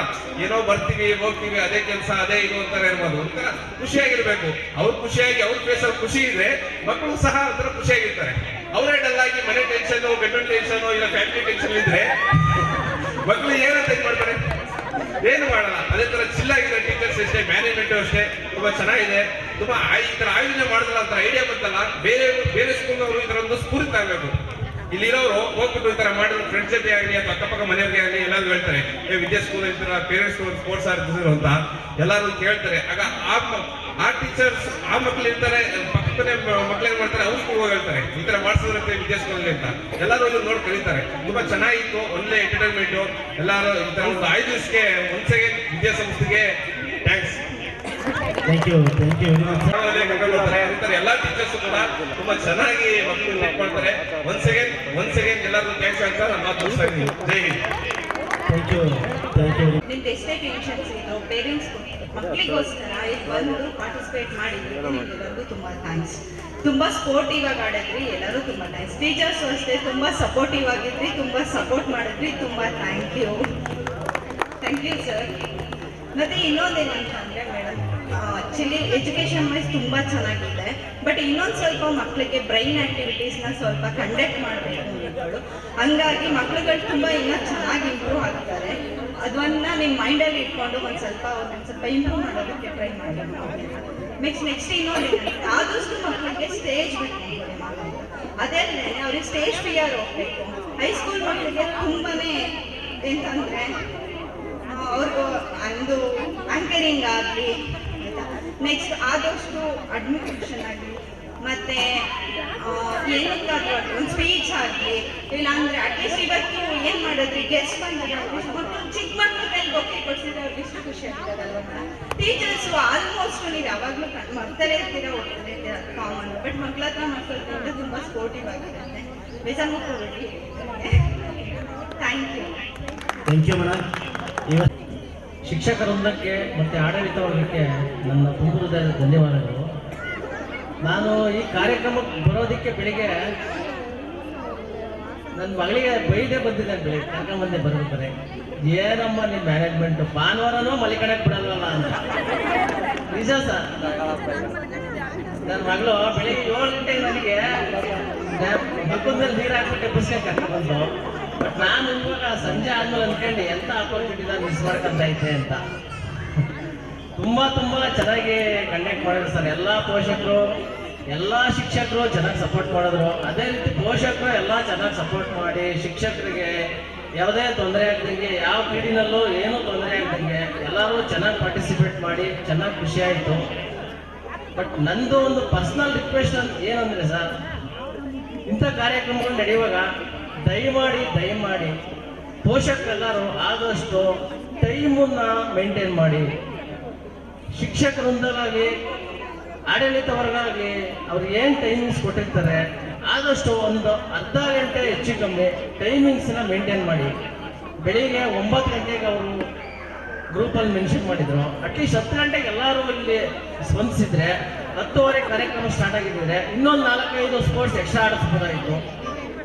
ಏನೋ ಬರ್ತೀವಿ ಹೋಗ್ತೀವಿ ಅದೇ ಕೆಲಸ ಅದೇ ಇದು ಅಂತಾರೆ ಇರ್ಬೋದು. ಒಂಥರ ಖುಷಿಯಾಗಿರ್ಬೇಕು. ಅವ್ರು ಖುಷಿಯಾಗಿ ಅವ್ರ ಫೇಸಲ್ಲಿ ಖುಷಿ ಇದೆ, ಮಕ್ಕಳು ಸಹ ಒಂಥರ ಖುಷಿಯಾಗಿರ್ತಾರೆ. ಅವರೇ ಡಲ್ ಆಗಿ ಮನೆ ಟೆನ್ಷನ್, ಗಂಡನ ಟೆನ್ಷನ್, ಇಲ್ಲ ಫ್ಯಾಮಿಲಿ ಟೆನ್ಷನ್ ಇದ್ರೆ ಮಕ್ಕಳು ಏನಂತ ಮಾಡ್ತಾರೆ, ಏನು ಮಾಡಲ್ಲ. ಅದೇ ತರ ಚಿಲ್ಲಾಗಿರೋ ಟೀಚರ್ಸ್ ಅಷ್ಟೇ, ಮ್ಯಾನೇಜ್ ತುಂಬಾ ಚೆನ್ನಾಗಿದೆ. ತುಂಬಾ ಈ ತರ ಆಯೋಜನೆ ಮಾಡಿದ್ರಲ್ಲ ಅಂತ ಐಡಿಯಾ ಬಂತಲ್ಲ, ಬೇರೆ ಸ್ಕೂಲ್ನವರು ಈ ತರ ಒಂದು ಸ್ಫೂರ್ತಿ ಆಗಬೇಕು. ಇಲ್ಲಿರೋರು ಹೋಗ್ಬಿಟ್ಟು ಈ ತರ ಮಾಡಿದ್ರು ಫ್ರೆಂಡ್ಸ್ ಜೊತೆ ಆಗಲಿ ಅಥವಾ ಅಕ್ಕಪಕ್ಕ ಮನೆಯವ್ರಿಗೆ ಆಗಲಿ ಎಲ್ಲರೂ ಹೇಳ್ತಾರೆ, ವಿದ್ಯಾ ಸ್ಕೂಲ್ ಇರ್ತಾರ, ಪೇರೆಂಟ್ಸ್ ಸ್ಪೋರ್ಟ್ಸ್ ಆಡ್ತಿದ್ರು ಅಂತ ಎಲ್ಲರೂ ಕೇಳ್ತಾರೆ. ಆಗ ಆ ಟೀಚರ್ಸ್ ಆ ಮಕ್ಳು ಇರ್ತಾರೆ, ಪಕ್ಕದ ಮಕ್ಳು ಏನ್ ಮಾಡ್ತಾರೆ, ಅವ್ರು ಸ್ಕೂಲ್ ಹೋಗಿ ಹೇಳ್ತಾರೆ ಈ ತರ ಮಾಡಿಸಿದ್ರಂತೆ ವಿದ್ಯಾ ಸ್ಕೂಲಲ್ಲಿ ಅಂತ. ಎಲ್ಲರೂ ಇಲ್ಲಿ ನೋಡಿ ಕಲಿತಾರೆ. ತುಂಬಾ ಚೆನ್ನಾಗಿತ್ತು, ಒಳ್ಳೆ ಎಂಟರ್ಟೈನ್ಮೆಂಟ್. ಎಲ್ಲರೂ ಈ ತರ ಒಂದು 5 ದಿವಸಕ್ಕೆ ಒನ್ಸ್ ಅಗೇನ್ ವಿದ್ಯಾಸಂಸ್ಥೆಗೆ thanks. Thank you very much. ಎಲ್ಲಾ ಟೀಚರ್ಸ್ ಕೂಡ ತುಂಬಾ ಚೆನ್ನಾಗಿ ಮಕ್ಕಳು ಮಾಡ್ತಾರೆ. ಒನ್ಸ್ ಅಗೇನ್ ಎಲ್ಲರೂ ಥ್ಯಾಂಕ್ಸ್ ಅಂತ ನಾನು ಮಾತು ಮುಗಿಸ್ತಾ ಇದ್ದೀನಿ. ಜೈ ಹಿಂದ್. Thank you. ನಿಮ್ದು ಎಷ್ಟೇ ಟೆನ್ಷನ್ಸ್ ಇದ್ರು ಪೇರೆಂಟ್ಸ್ ಮಕ್ಕಳಿಗೋಸ್ಕರ ಇಲ್ಲಿ ಬಂದು ಪಾರ್ಟಿಸಿಪೇಟ್ ಮಾಡಿದ್ರು, ನಿಮಗೆಲ್ಲರಿಗೂ ತುಂಬಾ ಥ್ಯಾಂಕ್ಸ್. ತುಂಬಾ ಸ್ಪೋರ್ಟಿವ್ ಆಗಿ ಆಡಿದ್ರಿ, ಎಲ್ಲರೂ ತುಂಬಾ ಥ್ಯಾಂಕ್ಸ್. ಟೀಚರ್ಸ್ ಅಷ್ಟೇ ತುಂಬಾ ಸಪೋರ್ಟಿವ್ ಆಗಿದ್ರಿ, ತುಂಬಾ ಸಪೋರ್ಟ್ ಮಾಡಿದ್ರಿ, ತುಂಬಾ ಥ್ಯಾಂಕ್ ಯು ಸರ್. ಮತ್ತೆ ಇನ್ನೊಂದೇನಂತಂದ್ರೆ ಮೇಡಮ್, ಆಕ್ಚುಲಿ ಎಜುಕೇಶನ್ ವೈಸ್ ತುಂಬಾ ಚೆನ್ನಾಗಿದೆ, ಬಟ್ ಇನ್ನೊಂದು ಸ್ವಲ್ಪ ಮಕ್ಕಳಿಗೆ ಬ್ರೈನ್ ಆಕ್ಟಿವಿಟೀಸ್ನ ಸ್ವಲ್ಪ ಕಂಡಕ್ಟ್ ಮಾಡಬೇಕು ಮಕ್ಕಳು. ಹಂಗಾಗಿ ಮಕ್ಕಳುಗಳು ತುಂಬಾ ಇನ್ನೂ ಚೆನ್ನಾಗಿ ಇಂಪ್ರೂವ್ ಆಗ್ತಾರೆ. ಅದನ್ನ ನಿಮ್ಮ ಮೈಂಡಲ್ಲಿ ಇಟ್ಕೊಂಡು ಒಂದು ಸ್ವಲ್ಪ ಇಂಪ್ರೂವ್ ಮಾಡೋದಕ್ಕೆ ಟ್ರೈ ಮಾಡಿ. ನೆಕ್ಸ್ಟ್ ಇನ್ನೊಂದು ಆದಷ್ಟು ಮಕ್ಕಳಿಗೆ ಸ್ಟೇಜ್ ಬಿಟ್ಟು ಅದೇನೆ ಅವ್ರಿಗೆ ಸ್ಟೇಜ್ ಫಿಯರ್ ಹೋಗ್ಬೇಕು. ಹೈಸ್ಕೂಲ್ ಮಕ್ಕಳಿಗೆ ತುಂಬಾನೇ ಎಂತಂದ್ರೆ ಅವ್ರಿಗೂ ಒಂದು ಆಂಕರಿಂಗ್ ಆಗಲಿ, ನೆಕ್ಸ್ಟ್ ಆದಷ್ಟು ಅಡ್ಮಿನಿಸ್ಟ್ರೇಷನ್ ಆಗಲಿ, ಮತ್ತೆ ಏನಕ್ಕಾದ್ರೂ ಆಗಲಿ ಒಂದು ಸ್ಪೀಚ್ ಆಗಲಿ, ಇಲ್ಲಾಂದ್ರೆ ಅಟ್ಲೀಸ್ಟ್ ಇವತ್ತು ಏನು ಮಾಡಿದ್ರಿ ಗೆಸ್ಟ್ ಬಂದಾಗ ಮಕ್ಕಳು ಚಿಕ್ಕ ಮಕ್ಕಳ ಕೈಲಿ ಬೊಕ್ಕೆ ಕೊಡ್ಸಿದ್ರೆ ಅವ್ರಿಗೆ ಎಷ್ಟು ಖುಷಿ ಆಗ್ತದಲ್ವ. ಟೀಚರ್ಸು ಆಲ್ಮೋಸ್ಟ್ ನೀವು ಯಾವಾಗಲೂ ಮರ್ತಲೇ ಇರ್ತೀರಾ, ಹೋಗ್ತಾನೆ ಇರ್ತೀರ, ಕಾಮನ್. ಬಟ್ ಮಕ್ಕಳ ಹತ್ರ ಮಕ್ಕಳು ತುಂಬ ಸ್ಪೋರ್ಟಿವ್ ಆಗಿರುತ್ತೆ. ಬೇಜಾರು ಮಾಡ್ಕೊಬೇಡಿ. Thank you madam. ಇವತ್ತು ಶಿಕ್ಷಕ ವೃಂದಕ್ಕೆ ಮತ್ತು ಆಡಳಿತ ವರ್ಗಕ್ಕೆ ನನ್ನ ತುಂಬ ಹೃದಯದ ಧನ್ಯವಾದಗಳು. ನಾನು ಈ ಕಾರ್ಯಕ್ರಮಕ್ಕೆ ಬರೋದಕ್ಕೆ ಬೆಳಿಗ್ಗೆ ನನ್ನ ಮಗಳಿಗೆ ಬೈದೇ ಬಂದಿದ್ದೇನೆ, ಬೆಳಿಗ್ಗೆ ಕರ್ಕೊಂಬಂದೆ ಬರ್ಬೇಕಾರೆ. ಏನಮ್ಮ ನಿಮ್ಮ ಮ್ಯಾನೇಜ್ಮೆಂಟು ಭಾನುವಾರನೂ ಮಲಿಕಣಕ್ಕೆ ಬಿಡಲ್ವಲ್ಲ ಅಂತ. ನಿಜ ಸರ್, ನನ್ನ ಮಗಳು ಬೆಳಿಗ್ಗೆ 7 ಗಂಟೆಗೆ ನನಗೆ ಮಕ್ಕಳಲ್ಲಿ ನೀರು ಹಾಕ್ಬಿಟ್ಟು ಬಸ್ಗೆ ಕರ್ಕೊಂಡ್ಬಂದು, ಬಟ್ ನಾನು ಇವಾಗ ಸಂಜೆ ಆದ್ಮೇಲೆ ಅಂದ್ಕೊಂಡು ಎಂತ ಆಪರ್ಚುನಿಟಿ ನಾನು ಮಿಸ್ ಮಾಡ್ಕೊಂಡೈತೆ ಅಂತ. ತುಂಬ ಚೆನ್ನಾಗಿ ಕಂಡಕ್ಟ್ ಮಾಡಿದ್ರು ಸರ್. ಎಲ್ಲ ಪೋಷಕರು, ಎಲ್ಲ ಶಿಕ್ಷಕರು ಚೆನ್ನಾಗಿ ಸಪೋರ್ಟ್ ಮಾಡಿದ್ರು. ಅದೇ ರೀತಿ ಪೋಷಕರು ಎಲ್ಲ ಚೆನ್ನಾಗಿ ಸಪೋರ್ಟ್ ಮಾಡಿ ಶಿಕ್ಷಕರಿಗೆ ಯಾವುದೇ ತೊಂದರೆ ಆಗ್ದಂಗೆ, ಯಾವ ಪೀರಿಯಡ್ನಲ್ಲೂ ಏನೂ ತೊಂದರೆ ಆಗ್ದಂಗೆ ಎಲ್ಲರೂ ಚೆನ್ನಾಗಿ ಪಾರ್ಟಿಸಿಪೇಟ್ ಮಾಡಿ ಚೆನ್ನಾಗಿ ಖುಷಿ ಆಯಿತು. ಬಟ್ ನಂದು ಒಂದು ಪರ್ಸನಲ್ ರಿಕ್ವೆಸ್ಟ್ ಏನಂದರೆ ಸರ್, ಇಂಥ ಕಾರ್ಯಕ್ರಮಗಳು ನಡೆಯುವಾಗ ದಯಮಾಡಿ ಪೋಷಕರೆಲ್ಲರೂ ಆದಷ್ಟು ಟೈಮನ್ನ ಮೇಂಟೈನ್ ಮಾಡಿ. ಶಿಕ್ಷಕರೊಂದಾಗಲಿ ಆಡಳಿತ ವರ್ಗ ಆಗಲಿ ಅವ್ರು ಏನು ಟೈಮಿಂಗ್ಸ್ ಕೊಟ್ಟಿರ್ತಾರೆ, ಆದಷ್ಟು ಒಂದು ಅರ್ಧ ಗಂಟೆ ಹೆಚ್ಚು ಕಮ್ಮಿ ಟೈಮಿಂಗ್ಸ್ನ ಮೇಂಟೈನ್ ಮಾಡಿ. ಬೆಳಿಗ್ಗೆ 9 ಗಂಟೆಗೆ ಅವರು ಗ್ರೂಪಲ್ಲಿ ಮೆನ್ಷನ್ ಮಾಡಿದ್ರು. ಅಟ್ಲೀಸ್ಟ್ 10 ಗಂಟೆಗೆ ಎಲ್ಲರೂ ಇಲ್ಲಿ ಸ್ಪಂದಿಸಿದ್ರೆ 10:30 ಕಾರ್ಯಕ್ರಮ ಸ್ಟಾರ್ಟ್ ಆಗಿದ್ದರೆ ಇನ್ನೊಂದು 4-5 ಸ್ಪೋರ್ಟ್ಸ್ ಎಕ್ಸ್ಟ್ರಾ ಆಡಿಸ್ಬೋದಾಯಿತು.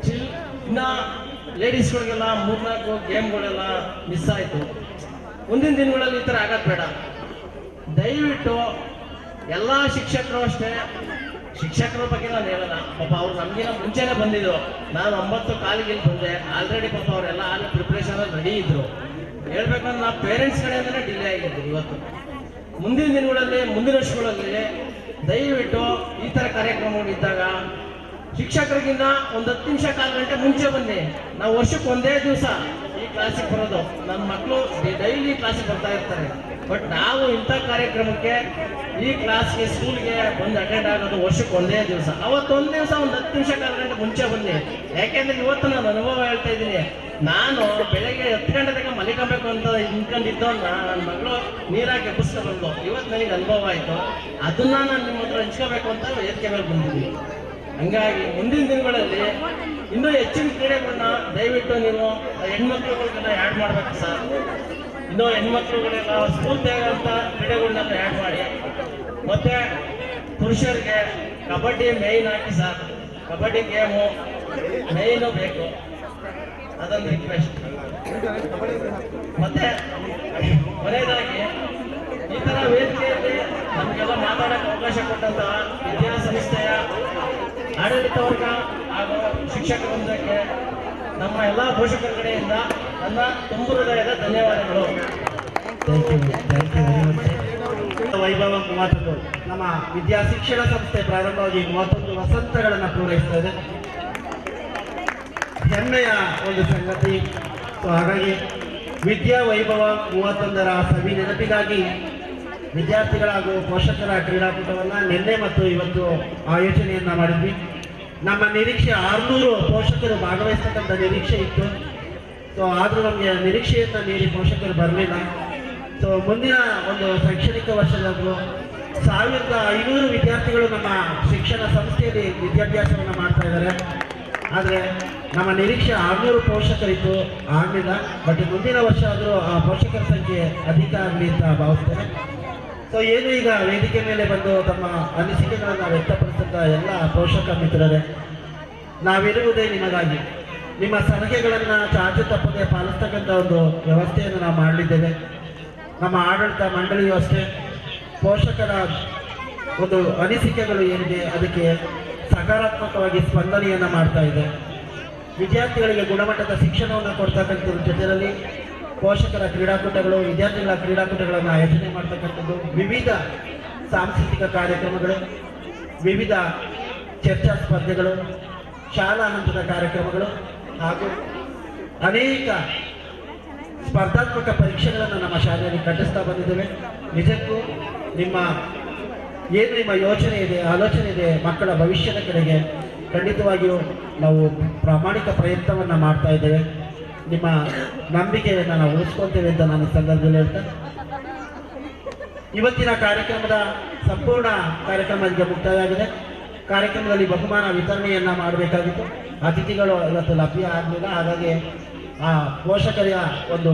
ಇನ್ನು ಲೇಡೀಸ್ಗಳಿಗೆಲ್ಲ 3-4 ಗೇಮ್ಗಳೆಲ್ಲ ಮಿಸ್ ಆಯಿತು. ಮುಂದಿನ ದಿನಗಳಲ್ಲಿ ಈ ಥರ ಆಗೋದು ಬೇಡ. ದಯವಿಟ್ಟು ಎಲ್ಲ ಶಿಕ್ಷಕರು ಅಷ್ಟೇ, ಶಿಕ್ಷಕರ ಬಗ್ಗೆ ನಾನು ಹೇಳಲ್ಲ, ಪಾಪ ಅವ್ರು ನಮಗಿನ ಮುಂಚೆನೇ ಬಂದಿದ್ರು. ನಾನು 9:15 ಬಂದೆ. ಆಲ್ರೆಡಿ ಪಾಪ ಅವರೆಲ್ಲ ಆಲ್ ಪ್ರಿಪ್ರೇಷನಲ್ಲಿ ರೆಡಿ ಇದ್ರು. ಹೇಳ್ಬೇಕಂದ್ರೆ ನಾವು ಪೇರೆಂಟ್ಸ್ ಕಡೆಯಿಂದನೇ ಡಿಲೇ ಆಗಿದ್ದು. ಇವತ್ತು ಮುಂದಿನ ದಿನಗಳಲ್ಲಿ, ಮುಂದಿನ ವರ್ಷಗಳಲ್ಲಿ ದಯವಿಟ್ಟು ಈ ಥರ ಕಾರ್ಯಕ್ರಮಗಳಿದ್ದಾಗ ಶಿಕ್ಷಕರಿಗಿಂತ ಒಂದು 10 ನಿಮಿಷ 1/4 ಗಂಟೆ ಮುಂಚೆ ಬನ್ನಿ. ನಾವು ವರ್ಷಕ್ಕೆ ಒಂದೇ ದಿವಸ ಈ ಕ್ಲಾಸಿಗೆ ಬರೋದು. ನನ್ನ ಮಕ್ಕಳು ಡೈಲಿ ಕ್ಲಾಸಿಗೆ ಬರ್ತಾ ಇರ್ತಾರೆ. ಬಟ್ ನಾವು ಇಂಥ ಕಾರ್ಯಕ್ರಮಕ್ಕೆ ಈ ಕ್ಲಾಸ್ಗೆ ಸ್ಕೂಲ್ಗೆ ಬಂದು ಅಟೆಂಡ್ ಆಗೋದು ವರ್ಷಕ್ಕೆ ಒಂದೇ ದಿವಸ. ಅವತ್ತೊಂದು ದಿವಸ ಒಂದು 10 ನಿಮಿಷ 1/4 ಗಂಟೆ ಮುಂಚೆ ಬನ್ನಿ. ಯಾಕೆಂದ್ರೆ ಇವತ್ತು ನಾನು ಅನುಭವ ಹೇಳ್ತಾ ಇದ್ದೀನಿ. ನಾನು ಬೆಳಗ್ಗೆ 10 ಗಂಟೆಗೆ ಮಲಿಕಬೇಕು ಅಂತ ನಿಂತ್ಕೊಂಡಿದ್ದು, ನನ್ನ ಮಗಳು ನೀರಾಗಿ ಎಬ್ಬಿಸ್ಕೊಂಡು ಇವತ್ತು ನನಗೆ ಅನುಭವ ಆಯಿತು. ಅದನ್ನ ನಾನು ನಿಮ್ಮ ಹತ್ರ ಹಂಚ್ಕೋಬೇಕು ಅಂತ ವೇದಿಕೆ ಮೇಲೆ ಬಂದಿದ್ದೀನಿ. ಹಂಗಾಗಿ ಮುಂದಿನ ದಿನಗಳಲ್ಲಿ ಇನ್ನೂ ಹೆಚ್ಚಿನ ಕ್ರೀಡೆಗಳನ್ನ ದಯವಿಟ್ಟು ನೀವು ಹೆಣ್ಮಕ್ಳುಗಳಿಗೆಲ್ಲ ಆ್ಯಡ್ ಮಾಡಬೇಕು ಸರ್. ಇನ್ನೂ ಹೆಣ್ಮಕ್ಳುಗಳೆಲ್ಲ ಸ್ಫೂರ್ತಿಯಾಗಂಥ ಕ್ರೀಡೆಗಳನ್ನೆಲ್ಲ ಆ್ಯಡ್ ಮಾಡಿ. ಮತ್ತು ಪುರುಷರಿಗೆ ಕಬಡ್ಡಿ ಮೇಯ್ನ್ ಹಾಕಿ ಸರ್. ಕಬಡ್ಡಿ ಗೇಮು ಮೇಯ್ನು ಬೇಕು, ಅದೊಂದು ರಿಕ್ವೆಸ್ಟ್. ಮತ್ತೆ ಕೊನೆಯದಾಗಿ ಈ ಥರ ವೇದಿಕೆಯಲ್ಲಿ ನಮಗೆಲ್ಲ ಮಾತಾಡೋಕ್ಕೆ ಅವಕಾಶ ಕೊಟ್ಟಂತಹ ವಿದ್ಯಾಸಂಸ್ಥೆಯ ಆಡಳಿತ ವರ್ಗ ಹಾಗೂ ಶಿಕ್ಷಕ ವೃಂದಕ್ಕೆ ನಮ್ಮ ಎಲ್ಲ ಪೋಷಕರ ಕಡೆಯಿಂದ ನನ್ನ ತುಂಬ ಹೃದಯದ ಧನ್ಯವಾದಗಳು. Thank you very much. ವೈಭವ 31 ನಮ್ಮ ವಿದ್ಯಾ ಶಿಕ್ಷಣ ಸಂಸ್ಥೆ ಪ್ರಾರಂಭವಾಗಿ 31 ವಸಂತಗಳನ್ನು ಪೂರೈಸ್ತಾ ಇದೆ. ಹೆಮ್ಮೆಯ ಒಂದು ಸಂಗತಿ. ಸೊ ಹಾಗಾಗಿ ವಿದ್ಯಾ ವೈಭವ 31ರ ಸವಿ ನೆನಪಿಗಾಗಿ ವಿದ್ಯಾರ್ಥಿಗಳ ಹಾಗೂ ಪೋಷಕರ ಕ್ರೀಡಾಕೂಟವನ್ನು ನಿನ್ನೆ ಮತ್ತು ಇವತ್ತು ಆಯೋಜನೆಯನ್ನ ಮಾಡಿದ್ವಿ. ನಮ್ಮ ನಿರೀಕ್ಷೆ 600 ಪೋಷಕರು ಭಾಗವಹಿಸ್ತಕ್ಕಂಥ ನಿರೀಕ್ಷೆ ಇತ್ತು. ಸೊ ಆದರೂ ನಮಗೆ ನಿರೀಕ್ಷೆಯನ್ನು ಮೀರಿ ಪೋಷಕರು ಬರಲಿಲ್ಲ. ಸೊ ಮುಂದಿನ ಒಂದು ಶೈಕ್ಷಣಿಕ ವರ್ಷದಲ್ಲೂ 1500 ವಿದ್ಯಾರ್ಥಿಗಳು ನಮ್ಮ ಶಿಕ್ಷಣ ಸಂಸ್ಥೆಯಲ್ಲಿ ವಿದ್ಯಾಭ್ಯಾಸವನ್ನು ಮಾಡ್ತಾ ಇದ್ದಾರೆ. ಆದರೆ ನಮ್ಮ ನಿರೀಕ್ಷೆ 600 ಪೋಷಕರಿತ್ತು, ಆಗಲಿಲ್ಲ. ಬಟ್ ಮುಂದಿನ ವರ್ಷ ಆದರೂ ಆ ಪೋಷಕರ ಸಂಖ್ಯೆ ಅಧಿಕ ಆಗಲಿ ಅಂತ ಭಾವಿಸ್ತೇನೆ. ಸೊ ಏನು ಈಗ ವೇದಿಕೆ ಮೇಲೆ ಬಂದು ತಮ್ಮ ಅನಿಸಿಕೆಗಳನ್ನು ವ್ಯಕ್ತಪಡಿಸಿದ ಎಲ್ಲ ಪೋಷಕ ಮಿತ್ರರೇ, ನಾವಿರುವುದೇ ನಿಮಗಾಗಿ. ನಿಮ್ಮ ಸಲಹೆಗಳನ್ನು ಚಾಚು ತಪ್ಪದೆ ಪಾಲಿಸ್ತಕ್ಕಂಥ ಒಂದು ವ್ಯವಸ್ಥೆಯನ್ನು ನಾವು ಮಾಡಲಿದ್ದೇವೆ. ನಮ್ಮ ಆಡಳಿತ ಮಂಡಳಿಯೂ ಅಷ್ಟೇ ಪೋಷಕರ ಒಂದು ಅನಿಸಿಕೆಗಳು ಏನಿದೆ ಅದಕ್ಕೆ ಸಕಾರಾತ್ಮಕವಾಗಿ ಸ್ಪಂದನೆಯನ್ನು ಮಾಡ್ತಾ ಇದೆ. ವಿದ್ಯಾರ್ಥಿಗಳಿಗೆ ಗುಣಮಟ್ಟದ ಶಿಕ್ಷಣವನ್ನು ಕೊಡ್ತಕ್ಕಂಥದ್ರ ಜೊತೆಯಲ್ಲಿ ಪೋಷಕರ ಕ್ರೀಡಾಕೂಟಗಳು, ವಿದ್ಯಾರ್ಥಿಗಳ ಕ್ರೀಡಾಕೂಟಗಳನ್ನು ಆಯೋಜನೆ ಮಾಡ್ತಕ್ಕಂಥದ್ದು, ವಿವಿಧ ಸಾಂಸ್ಕೃತಿಕ ಕಾರ್ಯಕ್ರಮಗಳು, ವಿವಿಧ ಚರ್ಚಾ ಸ್ಪರ್ಧೆಗಳು, ಶಾಲಾ ಹಂತದ ಕಾರ್ಯಕ್ರಮಗಳು ಹಾಗೂ ಅನೇಕ ಸ್ಪರ್ಧಾತ್ಮಕ ಪರೀಕ್ಷೆಗಳನ್ನು ನಮ್ಮ ಶಾಲೆಯಲ್ಲಿ ಕಟ್ಟಿಸ್ತಾ ಬಂದಿದ್ದೇವೆ. ನಿಜಕ್ಕೂ ನಿಮ್ಮ ಯೋಚನೆ ಇದೆ, ಆಲೋಚನೆ ಇದೆ ಮಕ್ಕಳ ಭವಿಷ್ಯದ ಕಡೆಗೆ, ಖಂಡಿತವಾಗಿಯೂ ನಾವು ಪ್ರಾಮಾಣಿಕ ಪ್ರಯತ್ನವನ್ನು ಮಾಡ್ತಾ ಇದ್ದೇವೆ. ನಿಮ್ಮ ನಂಬಿಕೆಯನ್ನು ನಾವು ಉಳಿಸ್ಕೊಳ್ತೇವೆ ಅಂತ ನಾನು ಈ ಸಂದರ್ಭದಲ್ಲಿ ಹೇಳ್ತಾ, ಇವತ್ತಿನ ಕಾರ್ಯಕ್ರಮದ ಸಂಪೂರ್ಣ ಕಾರ್ಯಕ್ರಮ ಈಗ ಮುಕ್ತಾಯ ಆಗಿದೆ. ಕಾರ್ಯಕ್ರಮದಲ್ಲಿ ಬಹುಮಾನ ವಿತರಣೆಯನ್ನು ಮಾಡಬೇಕಾಗಿತ್ತು. ಅತಿಥಿಗಳು ಇವತ್ತು ಲಭ್ಯ ಆಗಲಿಲ್ಲ. ಹಾಗಾಗಿ ಆ ಪೋಷಕರ ಒಂದು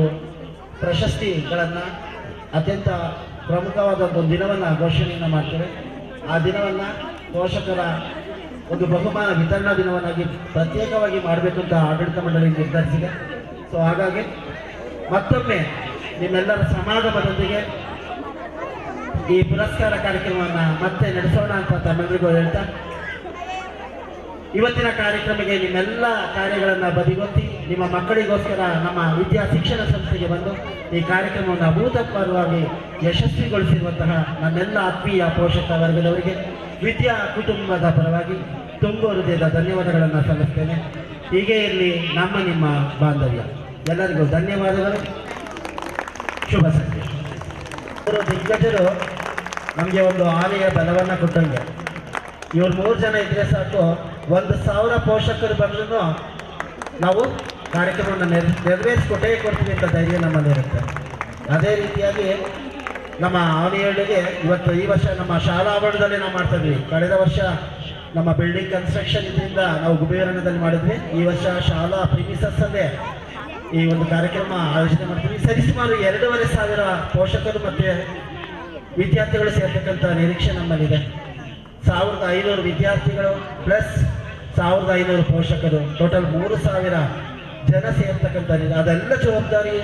ಪ್ರಶಸ್ತಿಗಳನ್ನು ಅತ್ಯಂತ ಪ್ರಮುಖವಾದ ಒಂದು ದಿನವನ್ನು ಘೋಷಣೆಯನ್ನು ಮಾಡ್ತೇವೆ. ಆ ದಿನವನ್ನು ಪೋಷಕರ ಒಂದು ಬಹುಮಾನ ವಿತರಣಾ ದಿನವನ್ನಾಗಿ ಪ್ರತ್ಯೇಕವಾಗಿ ಮಾಡಬೇಕು ಅಂತ ಆಡಳಿತ ಮಂಡಳಿ ನಿರ್ಧರಿಸಿದೆ. ಸೊ ಹಾಗಾಗಿ ಮತ್ತೊಮ್ಮೆ ನಿಮ್ಮೆಲ್ಲರ ಸಮಾಗಮದೊಂದಿಗೆ ಈ ಪುರಸ್ಕಾರ ಕಾರ್ಯಕ್ರಮವನ್ನು ಮತ್ತೆ ನಡೆಸೋಣ ಅಂತ ತಮ್ಮೆಲ್ಲರಿಗೂ ಹೇಳ್ತಾ, ಇವತ್ತಿನ ಕಾರ್ಯಕ್ರಮಕ್ಕೆ ನಿಮ್ಮೆಲ್ಲ ಕಾರ್ಯಗಳನ್ನು ಬದಿಗೊತ್ತಿ ನಿಮ್ಮ ಮಕ್ಕಳಿಗೋಸ್ಕರ ನಮ್ಮ ವಿದ್ಯಾ ಶಿಕ್ಷಣ ಸಂಸ್ಥೆಗೆ ಬಂದು ಈ ಕಾರ್ಯಕ್ರಮವನ್ನು ಅಭೂತಪೂರ್ವವಾಗಿ ಯಶಸ್ವಿಗೊಳಿಸಿರುವಂತಹ ನನ್ನೆಲ್ಲ ಆತ್ಮೀಯ ಪೋಷಕ ವರ್ಗದವರಿಗೆ ವಿದ್ಯಾ ಕುಟುಂಬದ ಪರವಾಗಿ ತುಂಬ ಹೃದಯದ ಧನ್ಯವಾದಗಳನ್ನು ಸಲ್ಲಿಸ್ತೇನೆ. ಹೀಗೆ ಇರಲಿ ನಮ್ಮ ನಿಮ್ಮ ಬಾಂಧವ್ಯ. ಎಲ್ಲರಿಗೂ ಧನ್ಯವಾದಗಳು. ಶುಭ ಸಂಜೆ. ದಿಗ್ಗಜರು ನಮಗೆ ಒಂದು ಆನೆಯ ಬಲವನ್ನು ಕೊಟ್ಟಂಗೆ. ಇವ್ರು 3 ಜನ ಇದ್ರೆ ಸಾಕು, 1000 ಪೋಷಕರು ಬಂದ್ರೂ ನಾವು ಕಾರ್ಯಕ್ರಮವನ್ನು ನೆರವೇರಿಸಿಕೊಟ್ಟೇ ಕೊಡ್ತೀವಿ ಅಂತ ಧೈರ್ಯ ನಮ್ಮಲ್ಲಿರುತ್ತೆ. ಅದೇ ರೀತಿಯಾಗಿ ನಮ್ಮ ಆನೆಯೊಳಗೆ ಇವತ್ತು ಈ ವರ್ಷ ನಮ್ಮ ಶಾಲಾ ಆವರಣದಲ್ಲಿ ನಾವು ಮಾಡ್ತಾ ಇದ್ವಿ. ಕಳೆದ ವರ್ಷ ನಮ್ಮ ಬಿಲ್ಡಿಂಗ್ ಕನ್ಸ್ಟ್ರಕ್ಷನ್ ಇದರಿಂದ ನಾವು ಗುಬೇರಣದಲ್ಲಿ ಮಾಡಿದ್ವಿ. ಈ ವರ್ಷ ಶಾಲಾ ಪ್ರಿಮಿಸಸ್ ಅಲ್ಲೇ ಈ ಒಂದು ಕಾರ್ಯಕ್ರಮ ಆಯೋಜನೆ ಮಾಡ್ತೀವಿ. ಸರಿಸುಮಾರು 2500 ಪೋಷಕರು ಮತ್ತು ವಿದ್ಯಾರ್ಥಿಗಳು ಸೇರ್ತಕ್ಕಂಥ ನಿರೀಕ್ಷೆ ನಮ್ಮಲ್ಲಿದೆ. 1500 ವಿದ್ಯಾರ್ಥಿಗಳು ಪ್ಲಸ್ 1500 ಪೋಷಕರು, ಟೋಟಲ್ 3000 ಜನ ಸೇರ್ತಕ್ಕಂಥ ಅದೆಲ್ಲ ಜವಾಬ್ದಾರಿ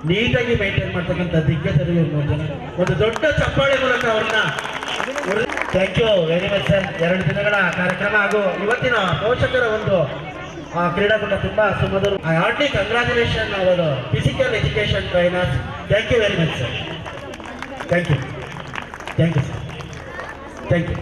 ನೀಟಾಗಿ ಮೇಂಟೈನ್ ಮಾಡ್ತಕ್ಕಂಥ ದಿಗ್ಗಜರು 3 ಜನ. ಒಂದು ದೊಡ್ಡ ಚಪ್ಪಾಳೆ ಮೂಲಕ ಅವ್ರನ್ನ thank you very much sir. 2 ದಿನಗಳ ಕಾರ್ಯಕ್ರಮ ಹಾಗೂ ಇವತ್ತಿನ ಪೋಷಕರ ಒಂದು ಕ್ರೀಡಾಕೂಟ ತುಂಬಾ ಸುಮಧುರ. ಐ ಹಾರ್ಟ್ಲಿ ಕಂಗ್ರಾಚುಲೇಷನ್ ಅವರು physical education trainers. Thank you very much sir. Thank you sir. Thank you.